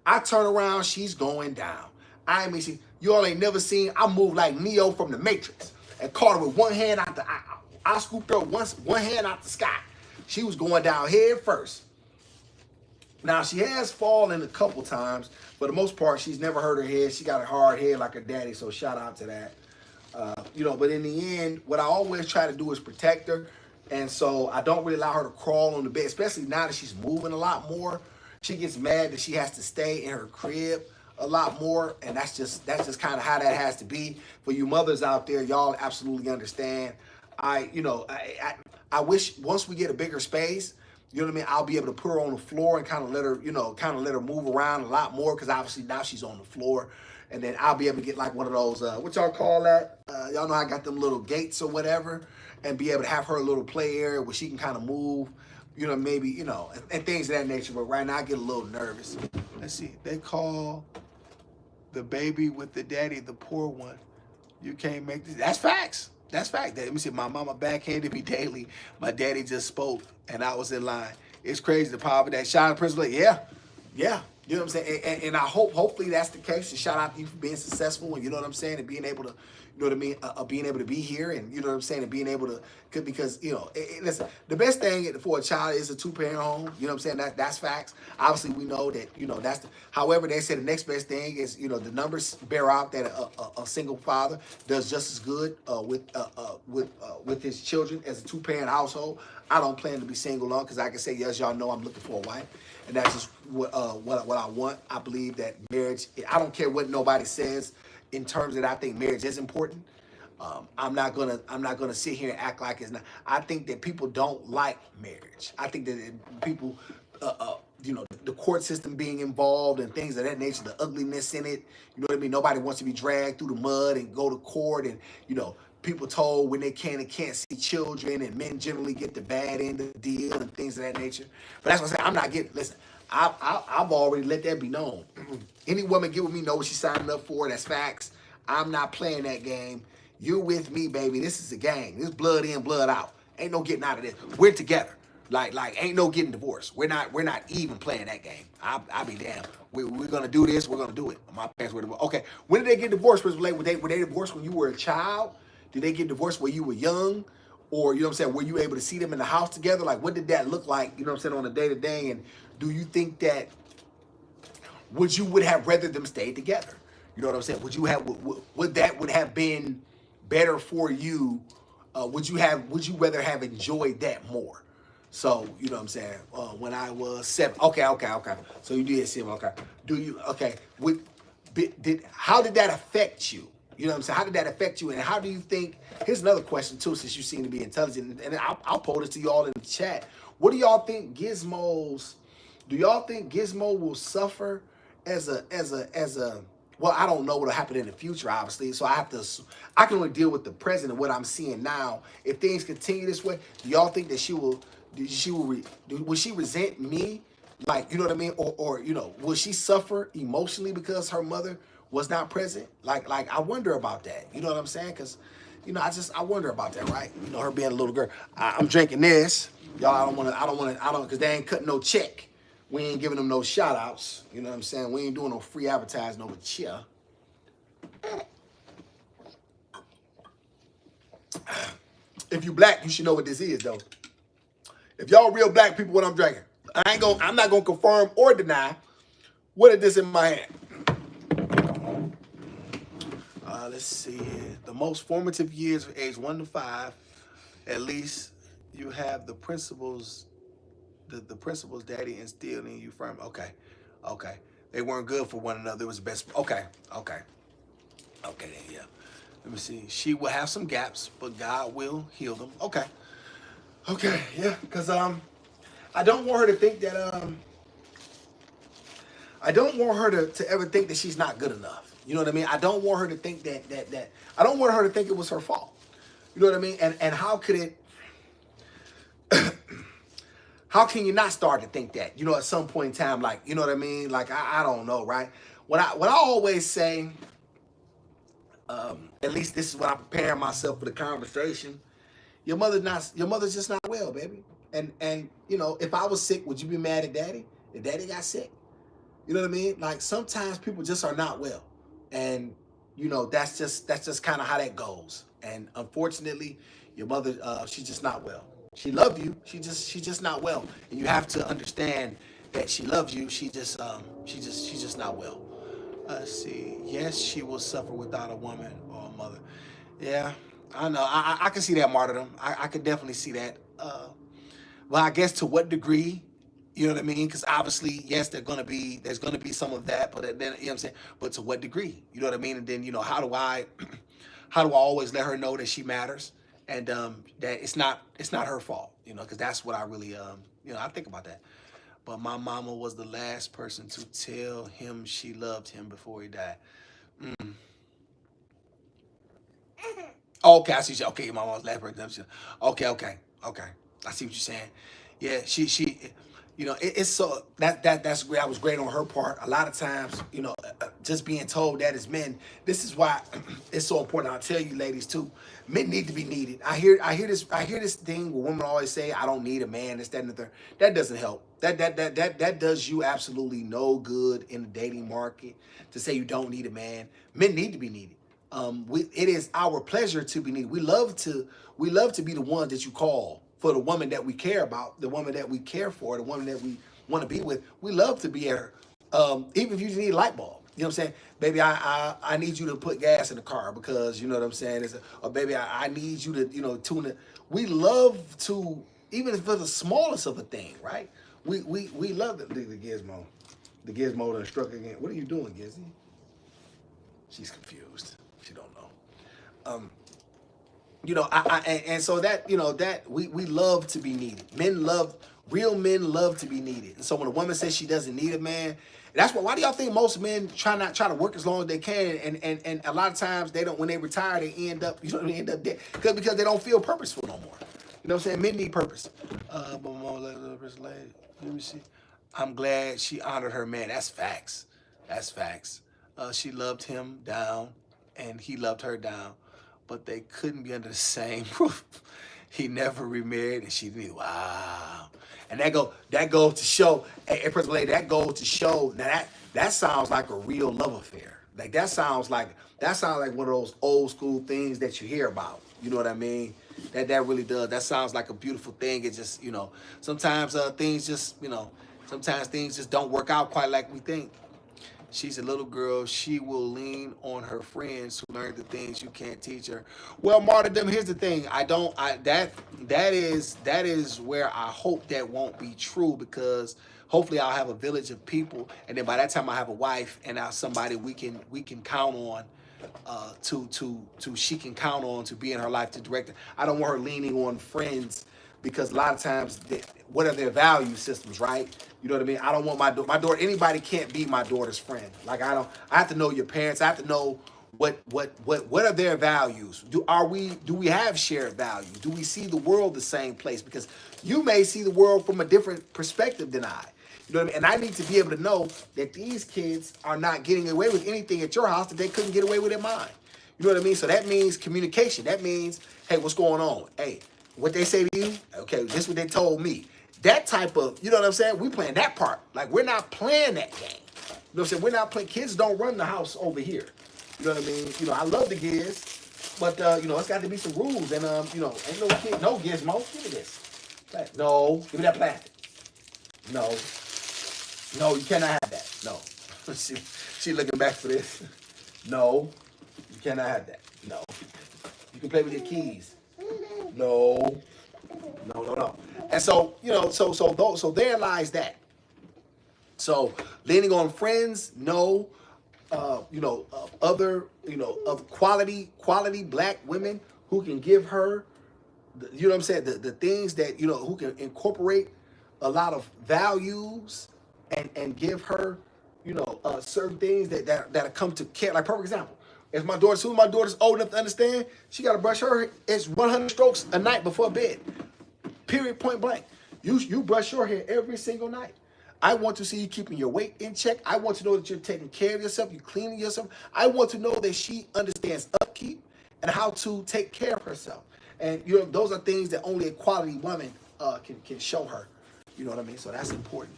I turn around. She's going down. I mean, you all ain't never seen. I move like Neo from the Matrix and caught her with one hand out the. I scooped her one hand out the sky. She was going down head first. Now she has fallen a couple times. For the most part, she's never hurt her head. She got a hard head like her daddy. So shout out to that. You know, but in the end, what I always try to do is protect her. And so I don't really allow her to crawl on the bed, especially now that she's moving a lot more. She gets mad that she has to stay in her crib a lot more, and that's just kind of how that has to be. For you mothers out there, y'all absolutely understand. I wish once we get a bigger space, you know what I mean, I'll be able to put her on the floor and kind of let her move around a lot more, because obviously now she's on the floor. And then I'll be able to get like one of those, what y'all call that? Y'all know I got them little gates or whatever, and be able to have her a little play area where she can kind of move, you know, maybe, you know, and things of that nature. But right now I get a little nervous. Let's see. They call the baby with the daddy the poor one. You can't make this. That's facts. That's fact. Let me see. My mama backhanded me daily. My daddy just spoke, and I was in line. It's crazy, the power of that. Shout out to Principal. Yeah. You know what I'm saying? And I hopefully that's the case. And shout out to you for being successful, and you know what I'm saying, and being able to, you know what I mean, being able to be here, and you know what I'm saying, and being able to, because, you know, listen, the best thing for a child is a two-parent home. You know what I'm saying? That's facts. Obviously, we know that, you know, however, they say the next best thing is, you know, the numbers bear out that a single father does just as good with his children as a two-parent household. I don't plan to be single long, because I can say, yes, y'all know I'm looking for a wife. And that's just what I want. I believe that marriage, I don't care what nobody says in terms that I think marriage is important. I'm not gonna sit here and act like it's not. I think that people don't like marriage. I think that people, you know, the court system being involved and things of that nature, the ugliness in it. You know what I mean? Nobody wants to be dragged through the mud and go to court, and, you know, people told when they can and can't see children, and men generally get the bad end of the deal and things of that nature. But that's what I'm saying. I'm not getting, listen, I've already let that be known. Any woman get with me know what she's signing up for. That's facts. I'm not playing that game. You're with me, baby. This is a gang. This blood in, blood out. Ain't no getting out of this. We're together. Like ain't no getting divorced. We're not even playing that game. I'll be damned. We're gonna do this. We're gonna do it. My parents were divorced. Okay. When did they get divorced? Were they divorced when you were a child? Did they get divorced when you were young? Or, you know what I'm saying, were you able to see them in the house together? Like, what did that look like, you know what I'm saying, on a day-to-day? And do you think that, would have rather them stay together? You know what I'm saying? Would that have been better for you? Would you rather have enjoyed that more? So, you know what I'm saying, when I was 7, okay. So you did 7, okay. How did that affect you? You know what I'm saying? How did that affect you? And how do you think, here's another question too, since you seem to be intelligent, and I'll pose this to y'all in the chat. What do y'all think do y'all think Gizmo will suffer as a, well, I don't know what'll happen in the future, obviously, so I can only deal with the present and what I'm seeing now. If things continue this way, do y'all think that will she resent me? Like, you know what I mean? Or, you know, will she suffer emotionally because her mother was not present? Like I wonder about that. You know what I'm saying? Because, you know, I wonder about that, right? You know, her being a little girl. I'm drinking this. Y'all, I don't want to, because they ain't cutting no check. We ain't giving them no shout outs. You know what I'm saying? We ain't doing no free advertising over cheer. If you black, you should know what this is, though. If y'all real black people, what I'm drinking, I'm not gonna confirm or deny. What is this in my hand? Let's see. The most formative years from age 1 to 5, at least you have the principles, the principles daddy instilled in you firm. Okay. They weren't good for one another. It was the best. Okay, then, yeah. Let me see. She will have some gaps, but God will heal them. Okay, yeah. Because I don't want her to think that I don't want her to ever think that she's not good enough. You know what I mean? I don't want her to think that I don't want her to think it was her fault. You know what I mean? And how could it how can you not start to think that? You know, at some point in time, like, you know what I mean? Like I don't know, right? What I always say, at least this is what I'm preparing myself for the conversation. Your mother's just not well, baby. And you know, if I was sick, would you be mad at daddy? If daddy got sick? You know what I mean? Like sometimes people just are not well. And you know, that's just kind of how that goes. And unfortunately, your mother, she's just not well. She loved you. She's just not well. And you have to understand that she loves you. She's just not well. Let's see. Yes, she will suffer without a woman or a mother. Yeah, I know. I can see that martyrdom. I could definitely see that. Well, I guess to what degree, you know what I mean? Because obviously, yes, there's gonna be some of that, but then you know what I'm saying. But to what degree, you know what I mean? And then you know, how do I, how do I always let her know that she matters and that it's not her fault, you know? Because that's what I really you know, I think about that. But my mama was the last person to tell him she loved him before he died. Mm. Okay, I see. Okay, my mom's last person. Okay. I see what you're saying. Yeah, she, you know, it's so that's great. That was great on her part. A lot of times, you know, just being told that as men, this is why it's so important. I'll tell you, ladies too. Men need to be needed. I hear this thing where women always say, "I don't need a man." This, that, and the third. That doesn't help. That does you absolutely no good in the dating market to say you don't need a man. Men need to be needed. It is our pleasure to be needed. We love to be the ones that you call for the woman that we care about, the woman that we care for, the woman that we want to be with. We love to be at her. Even if you just need a light bulb. You know what I'm saying? Baby, I need you to put gas in the car because you know what I'm saying? Or baby, I need you to, you know, tune it. We love to, even for the smallest of a thing, right? We love the gizmo. The gizmo done struck again. What are you doing, Gizzy? She's confused. She don't know. You know, and so that, you know, that we love to be needed. Real men love to be needed. And so when a woman says she doesn't need a man, that's why do y'all think most men try to work as long as they can, and a lot of times they don't, when they retire, they end up, you know what I mean, end up dead because they don't feel purposeful no more. You know what I'm saying? Men need purpose. But my mom let me see. I'm glad she honored her man. That's facts. That's facts. She loved him down, and he loved her down, but they couldn't be under the same roof. He never remarried, and she didn't. Wow. And that goes to show, hey, Principal Lady, that goes to show. Now that sounds like a real love affair. Like that sounds like one of those old school things that you hear about. You know what I mean? That really does. That sounds like a beautiful thing. It just, you know, sometimes things just, you know, sometimes things just don't work out quite like we think. She's a little girl. She will lean on her friends who learn the things you can't teach her. Well, martyrdom, here's the thing. That is where I hope that won't be true, because hopefully I'll have a village of people, and then by that time I have a wife and now somebody we can count on, she can count on to be in her life to direct her. I don't want her leaning on friends, because a lot of times, what are their value systems, right? You know what I mean? I don't want my daughter, anybody can't be my daughter's friend. Like I have to know your parents. I have to know what are their values? Do we have shared value? Do we see the world the same place? Because you may see the world from a different perspective than I. You know what I mean? And I need to be able to know that these kids are not getting away with anything at your house that they couldn't get away with at mine. You know what I mean? So that means communication. That means, hey, what's going on? Hey, what they say to you? Okay, this is what they told me. That type of, you know what I'm saying? We playing that part. Like, we're not playing that game. You know what I'm saying? We're not playing. Kids don't run the house over here. You know what I mean? You know, I love the kids, but, you know, it's got to be some rules. And, you know, ain't no kid, no gizmo. Give me this. No, give me that plastic. No, you cannot have that. No. She looking back for this. No, you cannot have that. No. You can play with your keys. No. And so, you know, so there lies that. So leaning on friends, no. You know, other, you know, of quality black women who can give her, you know what I'm saying, the things that, you know, who can incorporate a lot of values and give her, certain things that come to care. Like, perfect example. As my daughter, soon as my daughter's old enough to understand, she got to brush her. It's 100 strokes a night before bed. Period, point blank. You brush your hair every single night. I want to see you keeping your weight in check. I want to know that you're taking care of yourself, you're cleaning yourself. I want to know that she understands upkeep and how to take care of herself. And those are things that only a quality woman can show her. You know what I mean? So that's important.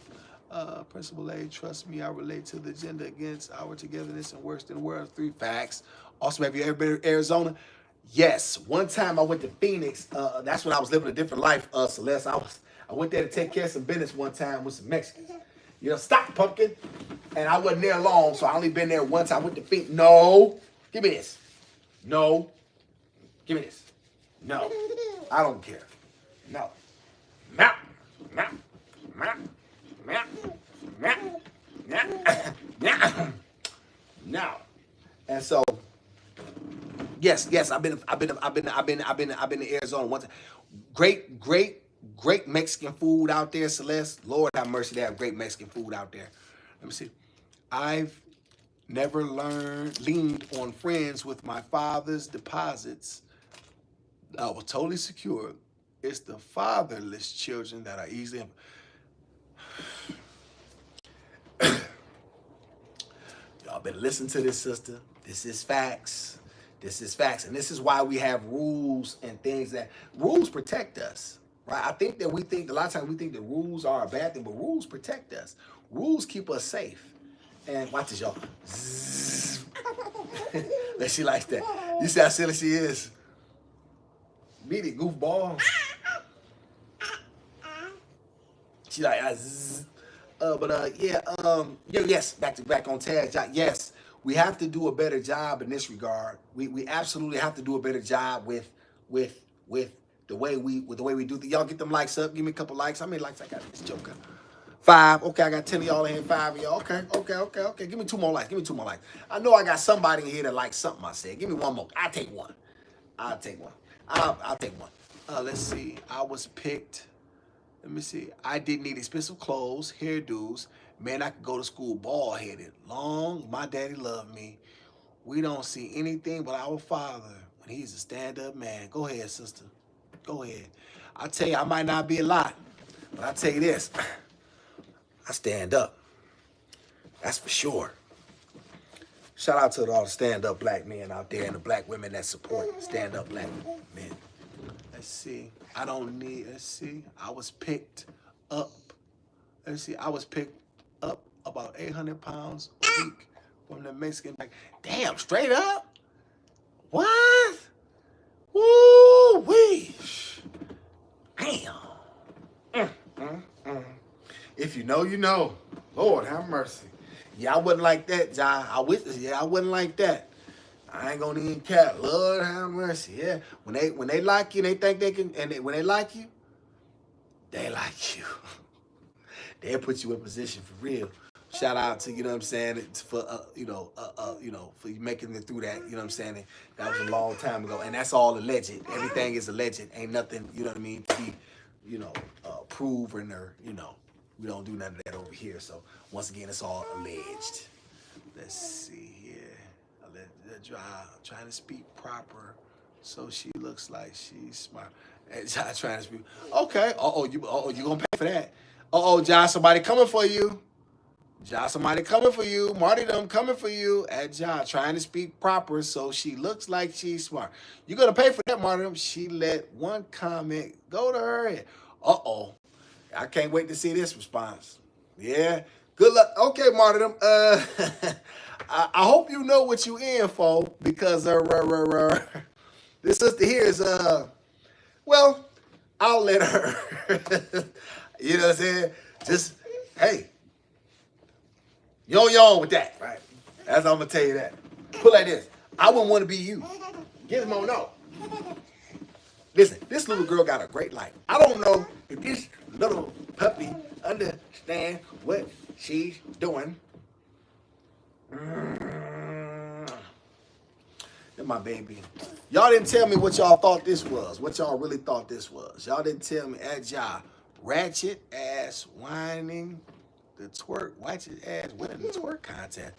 Principal A, trust me, I relate to the agenda against our togetherness and worse than the world. 3 facts. Also, have you ever been to Arizona? Yes. One time I went to Phoenix. That's when I was living a different life, Celeste. I went there to take care of some business one time with some Mexicans. Stop, pumpkin. And I wasn't there long, so I only been there once. I went to Phoenix. No. Give me this. No. Give me this. No. I don't care. No. No. No. No. No. And so, yes, I've been to Arizona once. Great Mexican food out there, Celeste. Lord have mercy, they have great Mexican food out there. Let me see. I've never leaned on friends with my father's deposits. I was totally secure. It's the fatherless children that are easily. Y'all better listen to this, sister. This is facts. This is facts. And this is why we have rules and things rules protect us. Right? I think that a lot of times we think that rules are a bad thing, but rules protect us. Rules keep us safe. And watch this, y'all. That she likes that. You see how silly she is? Beat it, goofball. She like, yes, back on task. Yes, we have to do a better job in this regard. We absolutely have to do a better job with the way we do. Y'all get them likes up. Give me a couple likes. How many likes I got this joker? 5. Okay, I got 10 of y'all in here. 5 of y'all. Okay. Give me 2 more likes. I know I got somebody in here that likes something I said. Give me 1 more. I'll take one. I'll take one. Let's see. I was picked. Let me see. I didn't need expensive clothes, hairdos. Man, I could go to school bald-headed. Long, my daddy loved me. We don't see anything but our father when he's a stand-up man. Go ahead, sister. Go ahead. I tell you, I might not be a lot, but I tell you this. I stand up. That's for sure. Shout out to all the stand-up black men out there and the black women that support stand-up black men. Let's see. Let's see. I was picked up. I was picked up about 800 pounds a week from the Mexican. Damn, straight up? What? Woo-wee. Damn. If you know, you know. Lord have mercy. Yeah, I wasn't like that, John. I wasn't like that. I ain't gonna even care. Lord have mercy. Yeah. When they like you, they think they can, and when they like you, they like you. They'll put you in position for real. Shout out to, you know what I'm saying, for for you making it through that, you know what I'm saying? That was a long time ago. And that's all alleged. Everything is alleged. Ain't nothing, you know what I mean, to be, proven or, we don't do none of that over here. So once again, it's all alleged. Let's see here. Trying to speak proper so she looks like she's smart. Trying to speak. Okay. You gonna pay for that? John, somebody coming for you. Marty, them coming for you. At John, trying to speak proper so she looks like she's smart. You gonna pay for that, Marty? She let one comment go to her head. I can't wait to see this response. Yeah. Good luck. Okay, Martyrdom. I hope you know what you in for, because this sister here is well, I'll let her. You know what I'm saying? Just hey, yo with that, right? That's how I'm gonna tell you that. Put like this. I wouldn't want to be you. Gizmo, no. Listen, this little girl got a great life. I don't know if this little puppy understand what she's doing. My baby. Y'all didn't tell me what y'all thought this was. What y'all really thought this was. Y'all didn't tell me. At y'all ratchet ass whining The twerk, watch his ass winning the twerk contest.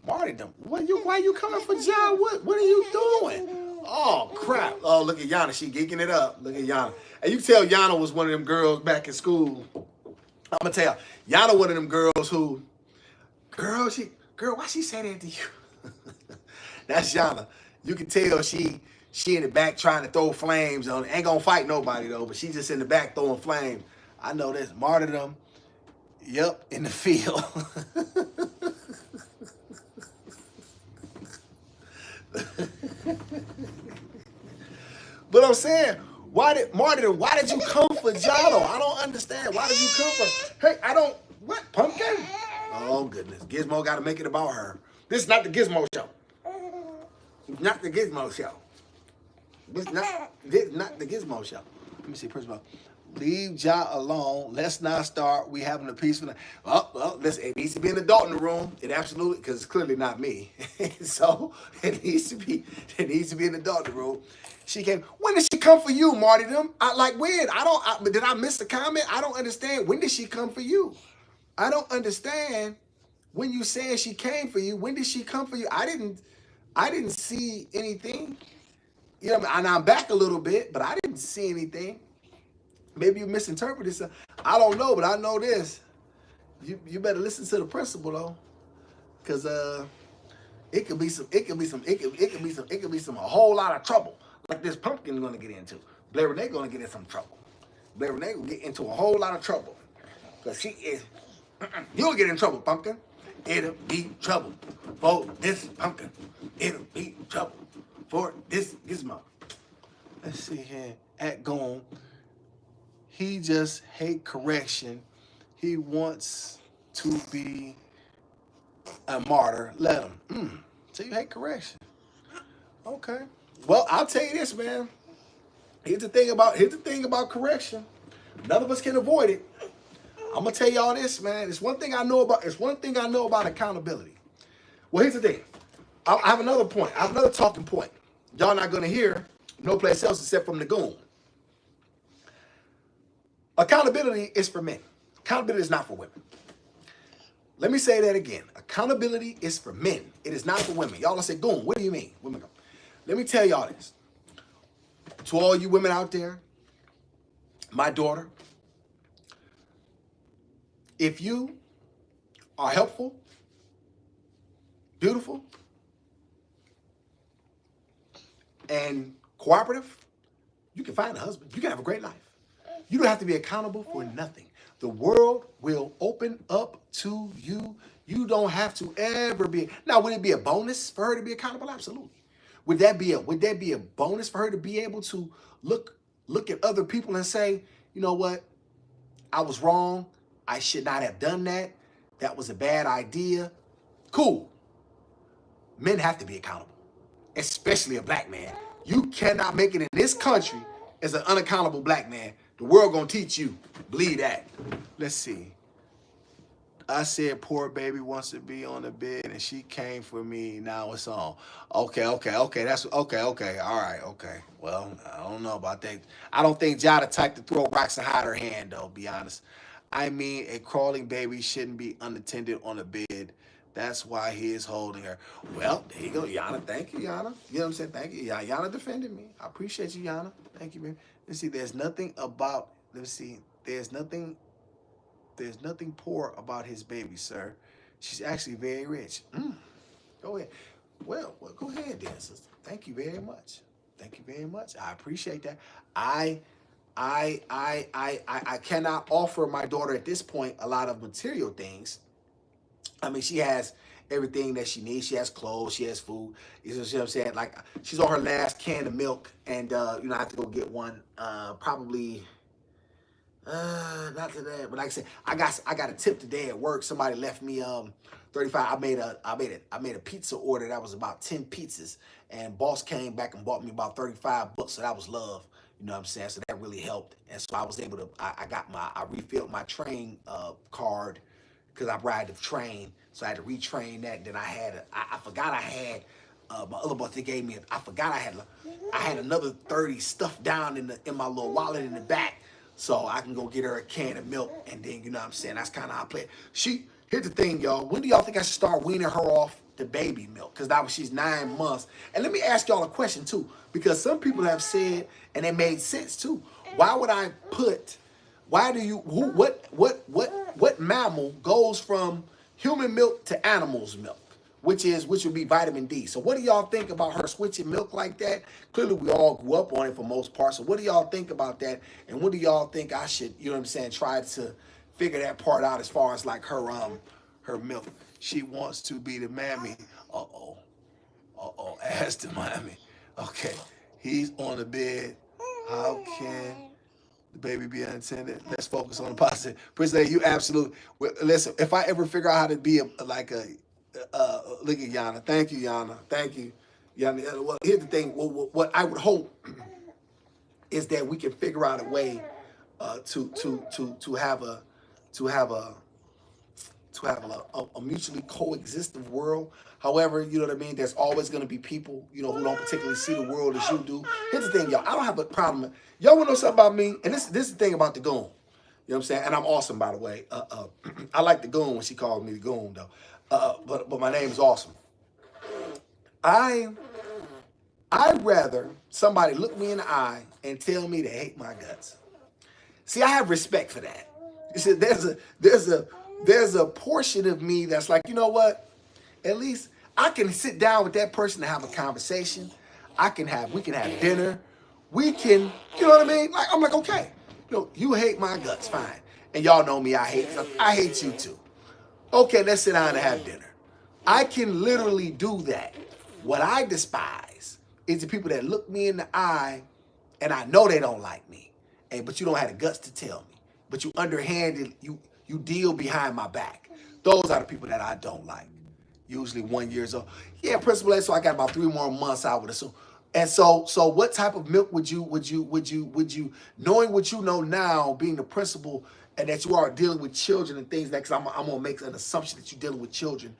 Marty, why you coming for John? What are you doing? Oh crap! Oh, look at Yana, she geeking it up. Look at Yana. And you tell Yana was one of them girls back in school. I'm gonna tell you, Yana one of them girls who, girl, why she say that to you? That's Yana. You can tell she in the back trying to throw flames on. Ain't gonna fight nobody though, but she just in the back throwing flames. I know this. Martyrdom. Yep, in the field. But I'm saying, why did you come for Jado? I don't understand. Why did you come for? Hey, what, Pumpkin? Oh goodness, Gizmo got to make it about her. This is not the Gizmo show. Not the Gizmo show. This is not the Gizmo show. Let me see, first of all. Leave Ja alone. Let's not start. We having a peaceful night. Well, listen, it needs to be an adult in the room. It absolutely, because it's clearly not me. So it needs to be an adult in the room. She came. When did she come for you, Marty? When? Did I miss the comment? I don't understand. When did she come for you? I don't understand. When you saying she came for you, when did she come for you? I didn't see anything. You know, and I'm back a little bit, but I didn't see anything. Maybe you misinterpreted something. I don't know, but I know this. You better listen to the principal though, because it could be a whole lot of trouble. Like this Pumpkin gonna get into. Blair Renee gonna get in some trouble. Blair Renee will get into a whole lot of trouble, because she is. You'll get in trouble, Pumpkin. It'll be trouble for this Pumpkin. It'll be trouble for this Gizmo. Let's see here. At Gone. He just hate correction. He wants to be a martyr. Let him. So you hate correction. Okay. Well, I'll tell you this, man. Here's the thing about correction. None of us can avoid it. I'm gonna tell y'all this, man. It's one thing I know about accountability. Well, here's the thing. I have another point. I have another talking point. Y'all not gonna hear no place else except from the goon. Accountability is for men. Accountability is not for women. Let me say that again. Accountability is for men. It is not for women. Y'all say, Goon, what do you mean? Women go. Let me tell y'all this. To all you women out there, my daughter, if you are helpful, beautiful, and cooperative, you can find a husband. You can have a great life. You don't have to be accountable for nothing. The world will open up to you. You don't have to ever be. Now, would it be a bonus for her to be accountable? Absolutely. Would that be a bonus for her to be able to look at other people and say, you know what? I was wrong. I should not have done that. That was a bad idea. Cool. Men have to be accountable, especially a black man. You cannot make it in this country as an unaccountable black man. The world gonna teach you. Believe that. Let's see. I said poor baby wants to be on the bed and she came for me. Now it's on. Okay. That's okay. All right. Okay. Well, I don't know about that. I don't think Jada type to throw rocks and hide her hand though, be honest. I mean, a crawling baby shouldn't be unattended on a bed. That's why he is holding her. Well, there you go, Yana. Thank you, Yana. You know what I'm saying? Thank you. Yana defended me. I appreciate you, Yana. Thank you, man. Let's see, there's nothing poor about his baby, sir. She's actually very rich. Go ahead. Well, go ahead then, sister. Thank you very much. I appreciate that. I cannot offer my daughter at this point a lot of material things. I mean, she has everything that she needs. She has clothes, she has food. You know what I'm saying? Like, she's on her last can of milk, and I have to go get one. Probably not today, but like I said, I got a tip today at work. Somebody left me 35. I made a pizza order that was about 10 pizzas, and boss came back and bought me about 35 bucks. So that was love. You know what I'm saying? So that really helped, and so I was able to. I refilled my train card, because I ride the train, so I had to retrain that. Then I forgot I had my other boss. They gave me. I forgot I had another 30 stuffed down in my little wallet in the back. So I can go get her a can of milk, and then, you know what I'm saying, that's kind of how I play it. Here's the thing, y'all. When do y'all think I should start weaning her off the baby milk? Because now she's 9 months. And let me ask y'all a question, too. Because some people have said, and it made sense, too. What mammal goes from human milk to animal's milk? Which would be vitamin D. So what do y'all think about her switching milk like that? Clearly we all grew up on it for most part. So what do y'all think about that? And what do y'all think I should, you know what I'm saying, try to figure that part out as far as like her milk. She wants to be the mammy. Uh-oh. Uh-oh. Ask the mommy. Okay. He's on the bed. How can the baby be unattended? Let's focus on the positive. Princess, you absolutely. Listen, if I ever figure out how to be look at Yana. Thank you, Yana. Thank you, Yana. Well, here's the thing. What I would hope is that we can figure out a way to have a mutually coexistent world. However, you know what I mean? There's always going to be people, you know, who don't particularly see the world as you do. Here's the thing, y'all. I don't have a problem. Y'all want to know something about me? And this is the thing about the goon. You know what I'm saying? And I'm awesome, by the way. I like the goon when she calls me the goon, though. But my name is awesome. I'd rather somebody look me in the eye and tell me they hate my guts. See, I have respect for that. You see, there's a portion of me that's like, you know what? At least I can sit down with that person and have a conversation. We can have dinner. We can, you know what I mean? Like, I'm like, okay, you hate my guts, fine. And y'all know me, I hate you too. Okay, let's sit down and have dinner. I can literally do that. What I despise is the people that look me in the eye and I know they don't like me. But you don't have the guts to tell me. But you underhanded, you deal behind my back. Those are the people that I don't like. Usually 1 year old. Yeah, Principal A, so I got about 3 more months, I would assume. And so what type of milk would you, knowing what you know now, being the principal, and that you are dealing with children and things like that, because I'm gonna make an assumption that you're dealing with children.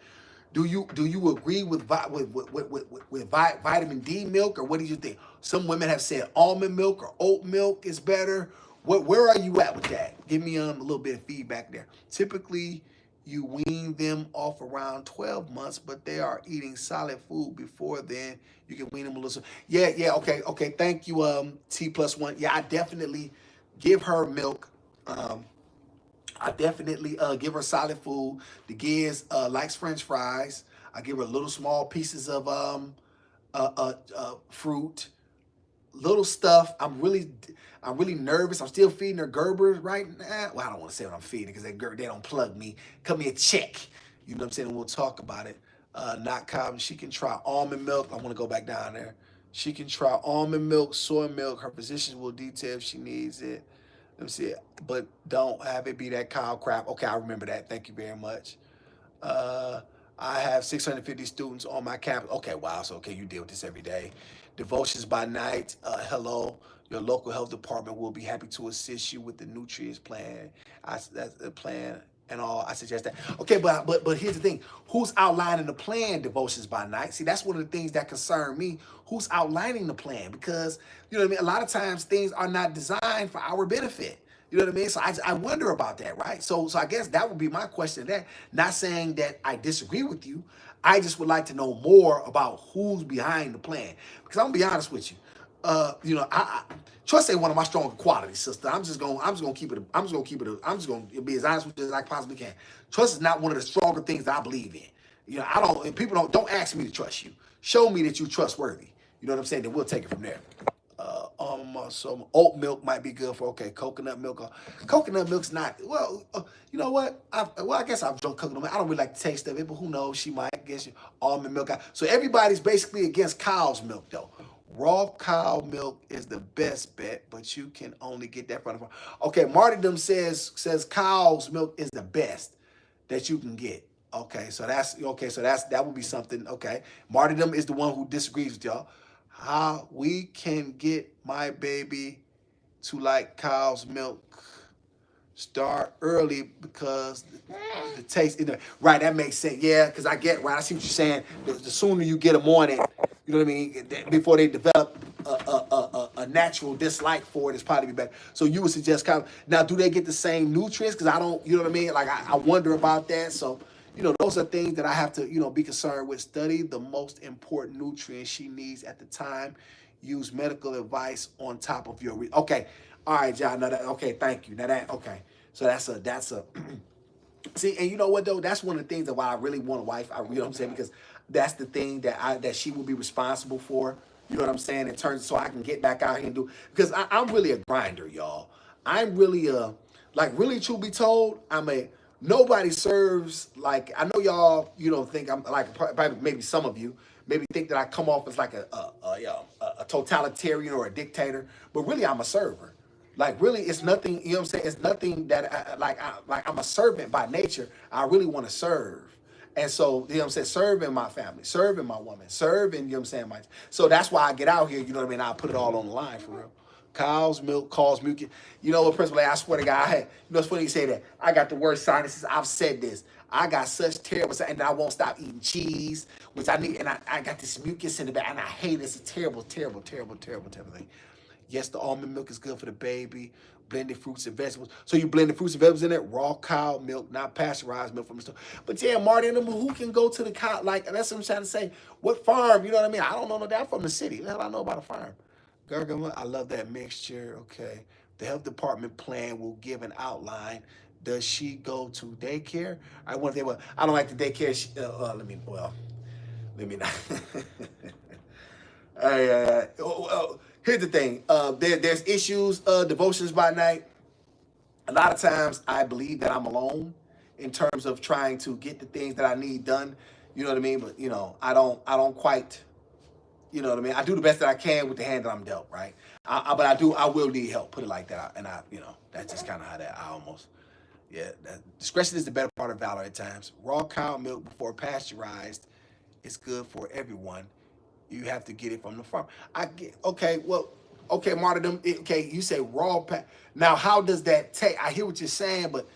Do you agree with vitamin D milk, or what do you think? Some women have said almond milk or oat milk is better. Where are you at with that? Give me a little bit of feedback there. Typically, you wean them off around 12 months, but they are eating solid food before then. You can wean them a little. Yeah, okay. Thank you, T+1. Yeah, I definitely give her milk. I definitely give her solid food. The Giz likes French fries. I give her little small pieces of fruit, little stuff. I'm really nervous. I'm still feeding her Gerbers right now. Well, I don't want to say what I'm feeding because they don't plug me. Cut me a check. You know what I'm saying? We'll talk about it. Not common. She can try almond milk. I want to go back down there. She can try almond milk, soy milk. Her physician will detail if she needs it. Let me see it. But don't have it be that cow crap. Okay, I remember that. Thank you very much. I have 650 students on my campus. Okay, wow. So, okay, you deal with this every day. Devotions by night. Hello. Your local health department will be happy to assist you with the nutrients plan. That's the plan and all. I suggest that. Okay, but here's the thing. Who's outlining the plan, Devotions by night? See, that's one of the things that concern me. Who's outlining the plan? Because, you know what I mean? A lot of times things are not designed for our benefit. You know what I mean? So I wonder about that, right? So I guess that would be my question there. Not saying that I disagree with you. I just would like to know more about who's behind the plan. Because I'm gonna be honest with you. Trust ain't one of my stronger qualities, sister. I'm just gonna be as honest with you as I possibly can. Trust is not one of the stronger things that I believe in. You know, people don't ask me to trust you. Show me that you're trustworthy. You know what I'm saying? Then we'll take it from there. Some oat milk might be good for, okay, coconut milk. Coconut milk's not, well, you know what? I guess I've drunk coconut milk. I don't really like the taste of it, but who knows? She might guess almond milk. So everybody's basically against cow's milk, though. Raw cow milk is the best bet, but you can only get that from the farm. Okay, Martyrdom says cow's milk is the best that you can get. Okay, so that would be something. Okay, Martyrdom is the one who disagrees with y'all. How we can get my baby to like cow's milk. Start early because the taste, right, that makes sense. Yeah, because I get, right, I see what you're saying. The sooner you get them on it, you know what I mean, before they develop a a natural dislike for it, it's probably be better. So you would suggest kind of, now, do they get the same nutrients? Because I don't, you know what I mean? Like, I wonder about that. So, those are things that I have to, be concerned with. Study the most important nutrients she needs at the time. Use medical advice on top of your, okay. All right, John. Now that, okay, thank you. Now that, okay. So that's a, see, and you know what though? That's one of the things that why I really want a wife. You know what I'm saying? Because that's the thing that she will be responsible for. You know what I'm saying? In terms, so I can get back out here and do. Because I'm really a grinder, y'all. I'm really really, truth be told, nobody serves like, I know y'all. Think I'm like, probably maybe some of you maybe think that I come off as like a totalitarian or a dictator, but really I'm a server. Like, really, it's nothing. You know what I'm saying? It's nothing that I'm a servant by nature. I really want to serve, and so what I'm saying, serving my family, serving my woman, serving. You know what I'm saying? So that's why I get out here. You know what I mean? I put it all on the line for real. Cow's milk causes mucus. You know what, Principal? I swear to God, it's funny you say that. I got the worst sinuses. I've said this. I got such terrible, and I won't stop eating cheese, which I need, and I got this mucus in the back, and I hate it. It's a terrible, terrible, terrible, terrible, terrible thing. Yes, the almond milk is good for the baby. Blended fruits and vegetables. So you blend the fruits and vegetables in it. Raw cow milk, not pasteurized milk from the store. But yeah, Marty, who can go to the cow? Like, that's what I'm trying to say. What farm? You know what I mean? I don't know that. I'm from the city. What the hell I know about a farm? Gargamel, I love that mixture. Okay. The health department plan will give an outline. Does she go to daycare? I want to. I don't like the daycare. Let me not. Here's the thing. There's issues. Devotions by night. A lot of times, I believe that I'm alone in terms of trying to get the things that I need done. You know what I mean? But I don't quite. You know what I mean? I do the best that I can with the hand that I'm dealt. Right? But I will need help. Put it like that. And that's just kind of how that I almost. Yeah, discretion is the better part of valor at times. Raw cow milk before pasteurized is good for everyone. You have to get it from the farm. I get okay. Well, okay, martyrdom. Okay, you say raw. Now, how does that take? I hear what you're saying, but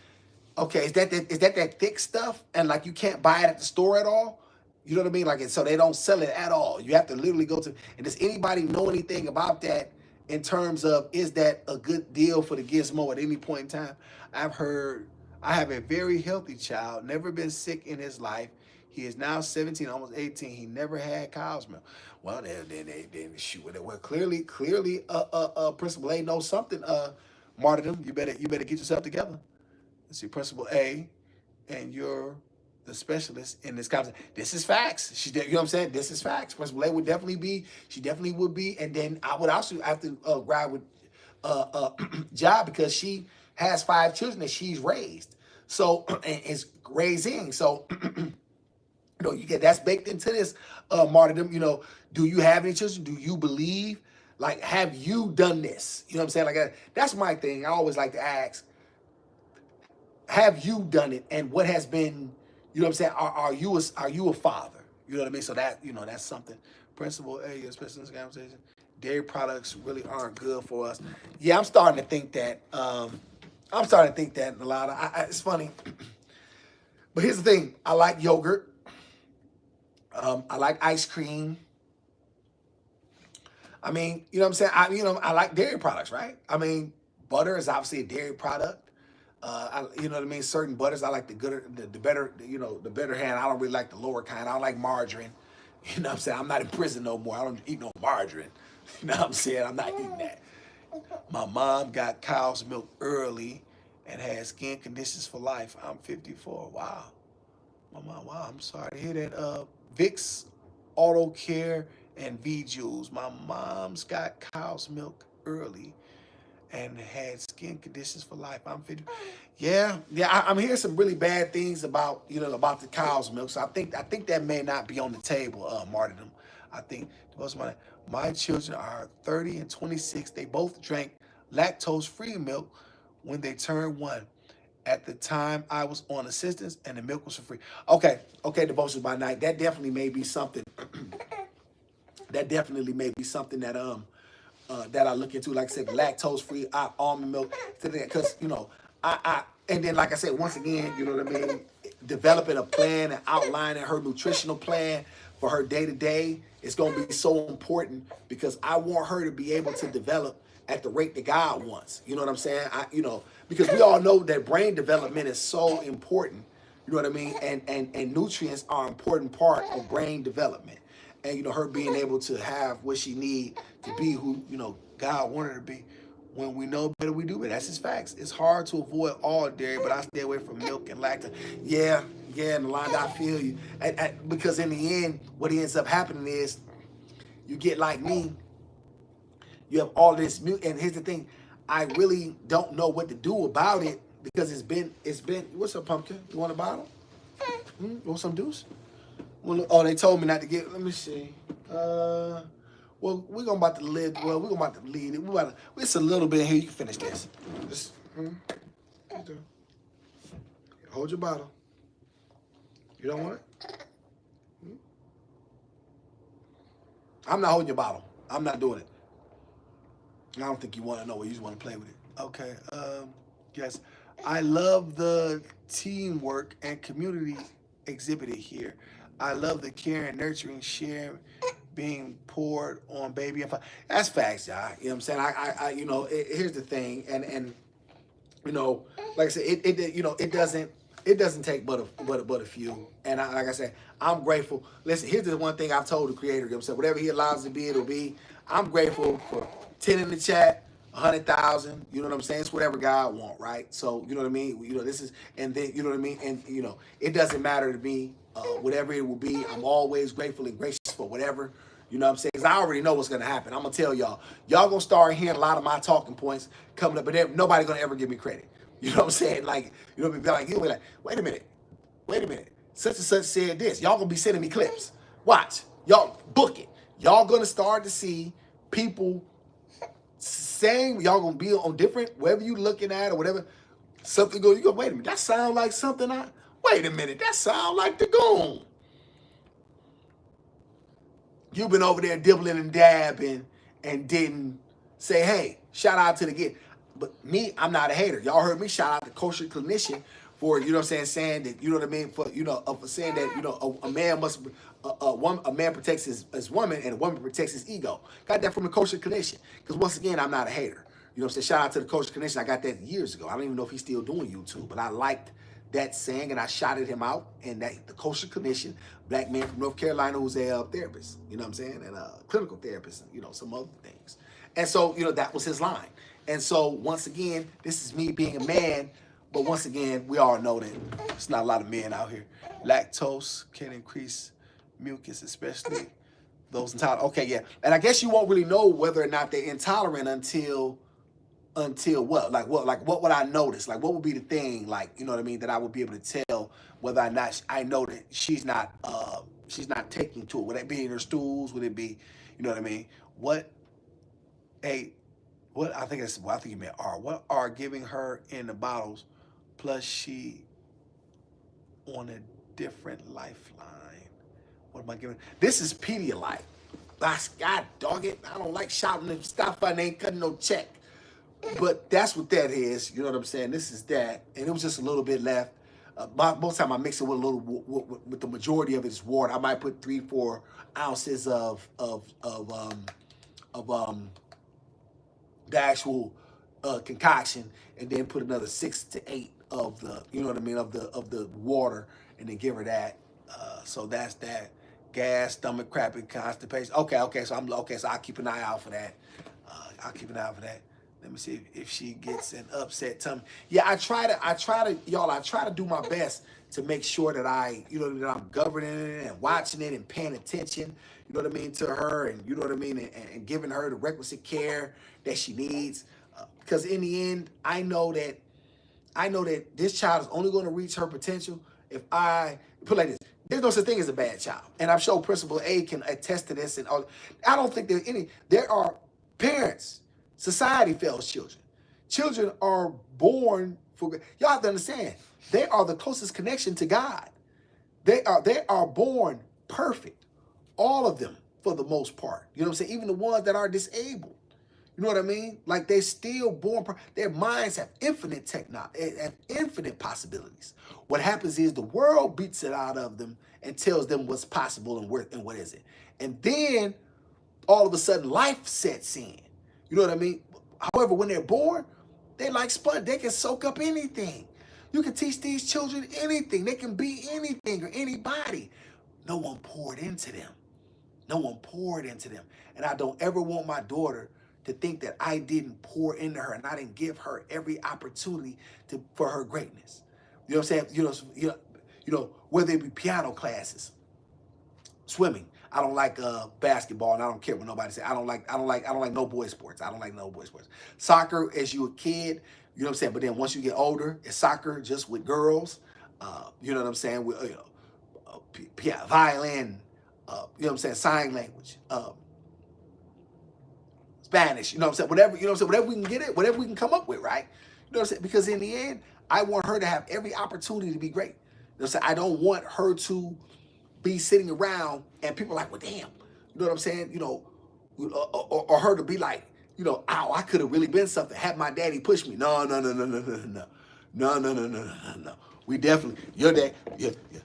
okay, is that thick stuff, and like you can't buy it at the store at all? You know what I mean? Like, so they don't sell it at all. You have to literally go to. And does anybody know anything about that in terms of, is that a good deal for the gizmo at any point in time? I've heard. I have a very healthy child, never been sick in his life. He is now 17, almost 18. He never had cow's milk. Well, then shoot. Well, clearly, Principal A knows something. Martyrdom, you better get yourself together. Let's see, Principal A, and you're the specialist in this conversation. This is facts. You know what I'm saying? This is facts. Principal A would definitely be. She definitely would be. And then I would also have to ride with Job, because she has 5 children that she's raised. So and is raising. So. You get that's baked into this martyrdom. Do you have any children? Do you believe? Like, have you done this? You know what I'm saying? Like, that's my thing. I always like to ask, have you done it? And what has been, you know what I'm saying? Are you a father? You know what I mean? So that, that's something. Principal A, especially in this conversation, dairy products really aren't good for us. Yeah, I'm starting to think that. I'm starting to think that a lot. It's funny. But here's the thing. I like yogurt. I like ice cream. I mean, you know what I'm saying? I like dairy products, right? I mean, butter is obviously a dairy product. You know what I mean? Certain butters, I like the better, the better hand. I don't really like the lower kind. I don't like margarine. You know what I'm saying? I'm not in prison no more. I don't eat no margarine. You know what I'm saying? I'm not eating that. My mom got cow's milk early and had skin conditions for life. I'm 54. Wow. My mom, wow, I'm sorry to hear that. Vicks, Auto Care, and V-Juice. My mom's got cow's milk early and had skin conditions for life. I'm 50. Yeah. I'm hearing some really bad things about about the cow's milk. So I think that may not be on the table, martyrdom. I think most of my children are 30 and 26. They both drank lactose-free milk when they turned 1. At the time, I was on assistance, and the milk was for free. Okay, devotions by night. That definitely may be something. That definitely may be something that that I look into. Like I said, lactose free almond milk, because I and then like I said, once again, you know what I mean. Developing a plan and outlining her nutritional plan for her day to day. It's going to be so important because I want her to be able to develop at the rate that God wants. You know what I'm saying? Because we all know that brain development is so important. You know what I mean? And nutrients are an important part of brain development. And her being able to have what she need to be who God wanted her to be. When we know better, we do better. That's just facts. It's hard to avoid all dairy, but I stay away from milk and lactose. Yeah, and Nalanda, I feel you. Because in the end, what ends up happening is you get like me. You have all this milk, and here's the thing: I really don't know what to do about it because it's been. What's up, pumpkin? You want a bottle? You want some juice? Well, oh, they told me not to get. Let me see. Well, we're gonna about to lead. Well, we're gonna about to lead it. It's a little bit here. You can finish this. Just hold your bottle. You don't want it? I'm not holding your bottle. I'm not doing it. I don't think you want to know it. You just want to play with it. Okay. Yes. I love the teamwork and community exhibited here. I love the care and nurturing, share, being poured on baby and that's facts, y'all. You know what I'm saying? Here's the thing, and like I said, it doesn't take but a few. And like I said, I'm grateful. Listen, here's the one thing I've told the creator. You know what I'm saying? Whatever he allows it to be, it'll be. I'm grateful for 10 in the chat, 100,000. You know what I'm saying? It's whatever God want, right? So you know what I mean. This is, and then you know what I mean. And it doesn't matter to me. Whatever it will be, I'm always grateful and gracious for whatever. You know what I'm saying? Because I already know what's going to happen. I'm going to tell y'all. Y'all going to start hearing a lot of my talking points coming up, but nobody going to ever give me credit. You know what I'm saying? Like, you'll be like, wait a minute. Such and such said this. Y'all going to be sending me clips. Watch. Y'all book it. Y'all going to start to see people saying, y'all going to be on different, wherever you looking at or whatever, something you go, wait a minute, that sound like something wait a minute, that sound like the goon. You've been over there dibbling and dabbing and didn't say, hey, shout out to the kid. But me, I'm not a hater. Y'all heard me shout out to kosher clinician for, saying that, you know what I mean, for saying that, a man must, a man protects his woman and a woman protects his ego. Got that from the kosher clinician. Because once again, I'm not a hater. You know what I'm saying? Shout out to the kosher clinician. I got that years ago. I don't even know if he's still doing YouTube, but I liked that saying and I shouted him out. And that the kosher clinician, black man from North Carolina who's a therapist, you know what I'm saying? And a clinical therapist, some other things. And so, that was his line. And so, once again, this is me being a man, but once again, we all know that there's not a lot of men out here. Lactose can increase mucus, especially those intolerant. Okay, yeah. And I guess you won't really know whether or not they're intolerant until what? Like what would I notice? Like what would be the thing, like, you know what I mean, that I would be able to tell whether or not I know that she's not taking to it. Would it be in her stools? Would it be, you know what I mean? I think you meant R. What are giving her in the bottles, plus she on a different lifeline. What am I giving? This is Pedialyte. God dog it. I don't like shouting and stuff. I ain't cutting no check. But that's what that is. You know what I'm saying? This is that. And it was just a little bit left. Most time I mix it with a little, with the majority of it is water. I might put 3-4 ounces of the actual concoction, and then put another 6 to 8 of the, you know what I mean, of the water, and then give her that. So that's that. Gas, stomach cramping, constipation. Okay. So I'll keep an eye out for that. Let me see if she gets an upset tummy. Yeah, I try to do my best to make sure that that I'm governing it and watching it and paying attention, you know what I mean, to her, and you know what I mean, and giving her the requisite care that she needs. Because in the end, I know that this child is only going to reach her potential if I put it like this. There's no such thing as a bad child. And I'm sure Principal A can attest to this. And all. I don't think there are parents. Society fails children. Children are born for, y'all have to understand, they are the closest connection to God. They are born perfect. All of them, for the most part. You know what I'm saying? Even the ones that are disabled. You know what I mean? Like they're still born. Their minds have infinite technology, have infinite possibilities. What happens is the world beats it out of them and tells them what's possible and worth and what is it. And then all of a sudden life sets in. You know what I mean? However, when they're born, they like sponge. They can soak up anything. You can teach these children anything. They can be anything or anybody. No one poured into them. No one poured into them. And I don't ever want my daughter to think that I didn't pour into her and I didn't give her every opportunity for her greatness. You know what I'm saying? Whether it be piano classes, swimming. I don't like basketball, and I don't care what nobody says. I don't like no boy sports. I don't like no boy sports. Soccer, as you a kid, you know what I'm saying. But then once you get older, it's soccer just with girls. You know what I'm saying? With violin. You know what I'm saying? Sign language. Spanish. You know what I'm saying? Whatever. You know what I'm saying? Whatever we can get it. Whatever we can come up with, right? You know what I'm saying? Because in the end, I want her to have every opportunity to be great. You know what I'm saying? I don't want her to be sitting around and people are like, well, damn, you know what I'm saying? You know, or her to be like, you know, ow, I could have really been something. Had my daddy pushed me. No. We definitely, your dad,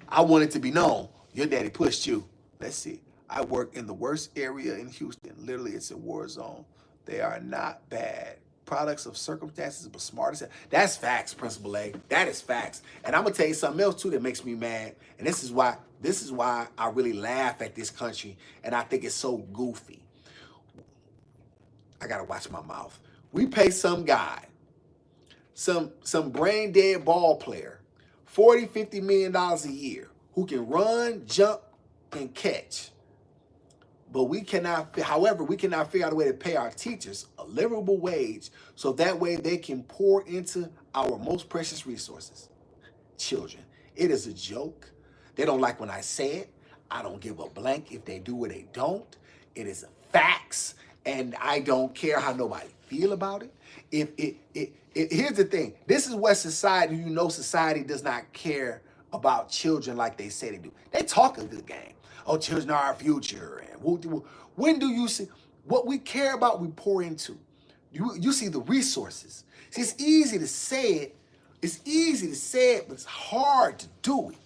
I want it to be known. Your daddy pushed you. Let's see. I work in the worst area in Houston. Literally, it's a war zone. They are not bad. Products of circumstances, but smart as hell. That's facts, Principal A. That is facts. And I'm gonna tell you something else too that makes me mad. And this is why I really laugh at this country and I think it's so goofy. I gotta watch my mouth. We pay some guy, some brain dead ball player, $40-50 million a year who can run, jump, and catch. But we cannot figure out a way to pay our teachers a livable wage so that way they can pour into our most precious resources, children. It is a joke. They don't like when I say it. I don't give a blank if they do or they don't. It is a facts, and I don't care how nobody feel about it. Here's the thing. This is what society, society does not care about children like they say they do. They talk a good game. Oh, children are our future. And when do you see what we care about? We pour into. You see the resources. See, it's easy to say it. It's easy to say it, but it's hard to do it.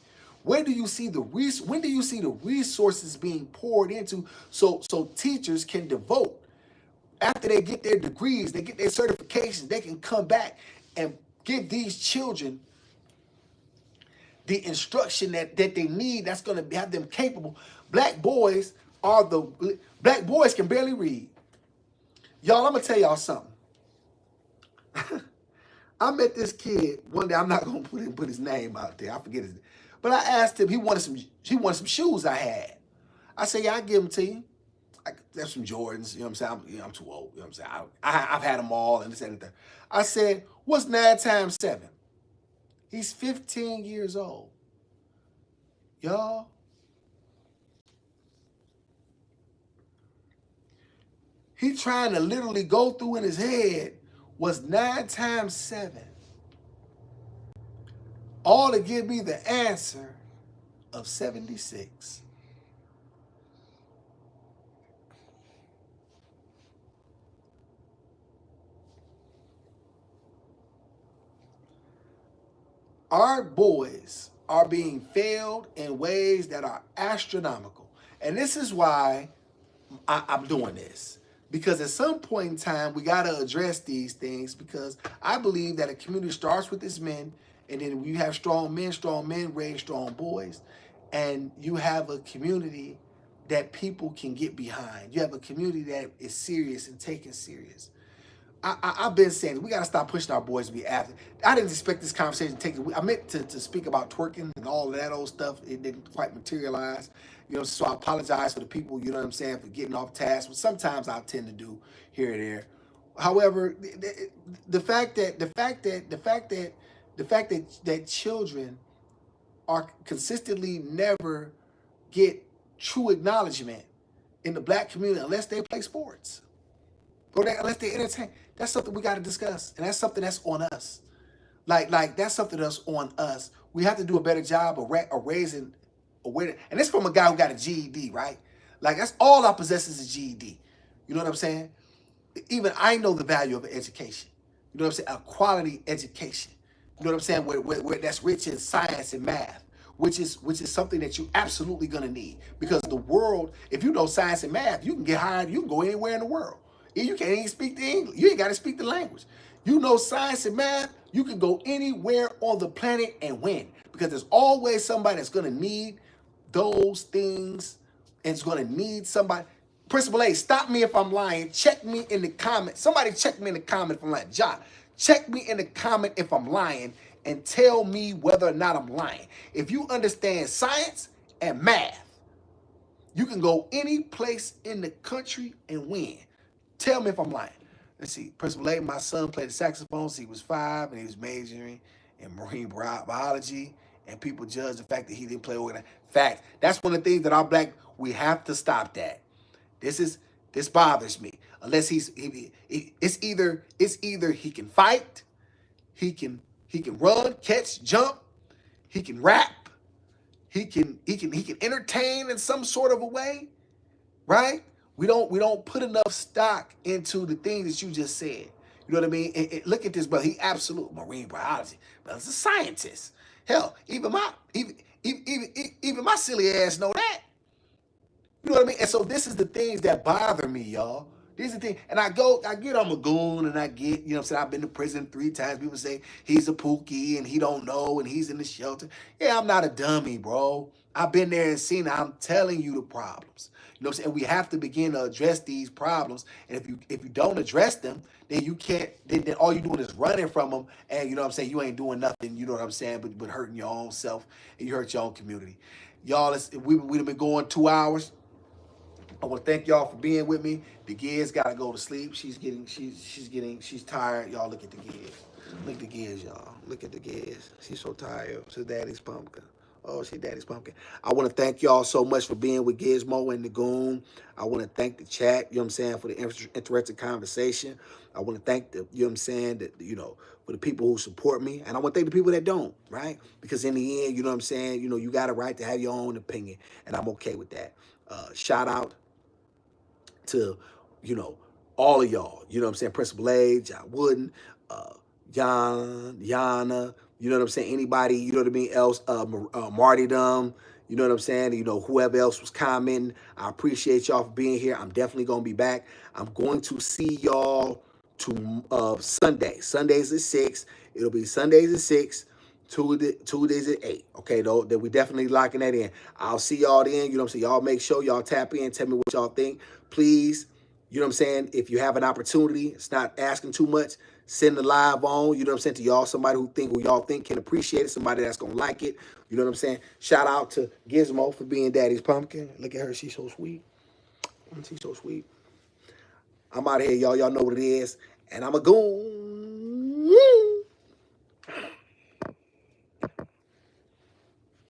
When do you see the resources being poured into so teachers can devote after they get their degrees, they get their certifications, they can come back and give these children the instruction that they need that's going to have them capable. Black boys can barely read. Y'all, I'm going to tell y'all something. I met this kid one day. I'm not going to put his name out there. I forget his name. But I asked him, he wanted some shoes I had. I said, yeah, I'll give them to you. There's some Jordans, you know what I'm saying? I'm too old, you know what I'm saying? I've had them all and this and that. I said, what's 9 times 7? He's 15 years old. Y'all. He trying to literally go through in his head what's 9 times 7. All to give me the answer of 76. Our boys are being failed in ways that are astronomical. And this is why I'm doing this. Because at some point in time, we got to address these things because I believe that a community starts with its men, and then you have strong men raise strong boys, and you have a community that people can get behind. You have a community that is serious and taken serious. I've been saying we got to stop pushing our boys to be athletes. I didn't expect this conversation to take. I meant to speak about twerking and all of that old stuff. It didn't quite materialize, so I apologize for the people, you know what I'm saying, for getting off task. But sometimes I tend to do here and there. However, the fact that children are consistently never get true acknowledgement in the black community unless they play sports. Unless they entertain, that's something we got to discuss, and that's something that's on us. Like that's something that's on us. We have to do a better job of raising awareness, and it's from a guy who got a GED, right? Like that's all I possess is a GED. You know what I'm saying? even I know the value of an education. You know what I'm saying? A quality education. You know what I'm saying? Where that's rich in science and math, which is something that you're absolutely gonna need. Because the world, if you know science and math, you can get hired, you can go anywhere in the world. You can't even speak the English. You ain't gotta speak the language. You know science and math, you can go anywhere on the planet and win. Because there's always somebody that's gonna need those things and it's gonna need somebody. Principal A, stop me if I'm lying. Check me in the comment. Somebody check me in the comment if I'm lying. Ja, check me in the comment if I'm lying and tell me whether or not I'm lying. If you understand science and math, you can go any place in the country and win. Tell me if I'm lying. Let's see. Principal A, my son played the saxophone since he was 5 and he was majoring in marine biology. And people judge the fact that he didn't play organ. Fact. That's one of the things that our black, we have to stop that. This bothers me. Unless it's either he can fight, he can run, catch, jump, he can rap, he can entertain in some sort of a way, right? We don't put enough stock into the things that you just said. You know what I mean? Look at this, brother. He absolute marine biology, but he's a scientist. Hell, even my silly ass know that. You know what I mean? And so this is the things that bother me, y'all. These are the things, and I get I'm a goon, and I get, you know what I'm saying, I've been to prison 3 times. People say he's a pookie, and he don't know, and he's in the shelter. Yeah, I'm not a dummy, bro. I've been there and seen it. I'm telling you the problems. You know what I'm saying? We have to begin to address these problems, and if you don't address them, then you can't, then all you're doing is running from them, and you know what I'm saying, you ain't doing nothing, you know what I'm saying, but hurting your own self, and you hurt your own community. Y'all, we've been going 2 hours. I want to thank y'all for being with me. The Giz gotta go to sleep. She's tired. Y'all look at the Giz. Look at the Giz, y'all. Look at the Giz. She's so tired. She's daddy's pumpkin. Oh, she's daddy's pumpkin. I want to thank y'all so much for being with Gizmo and the Goon. I want to thank the chat, you know what I'm saying, for the interesting conversation. I want to thank the, you know what I'm saying, that, you know, for the people who support me. And I want to thank the people that don't, right? Because in the end, you know what I'm saying, you know, you got a right to have your own opinion. And I'm okay with that. Shout out to, you know, all of y'all. You know what I'm saying? Principal A, John Wooden, Yana, you know what I'm saying? Anybody, you know what I mean, else, Martydom, you know what I'm saying? You know, whoever else was commenting. I appreciate y'all for being here. I'm definitely going to be back. I'm going to see y'all to Sunday. Sundays at 6. It'll be Sundays at 6. Tuesdays at 8. Okay, though, that we definitely locking that in. I'll see y'all then. You know what I'm saying? Y'all make sure y'all tap in. Tell me what y'all think. Please, you know what I'm saying? If you have an opportunity, it's not asking too much. Send the live on, you know what I'm saying, to y'all. Somebody who y'all think can appreciate it. Somebody that's going to like it. You know what I'm saying? Shout out to Gizmo for being daddy's pumpkin. Look at her. She's so sweet. She's so sweet. I'm out of here, y'all. Y'all know what it is. And I'm a goon.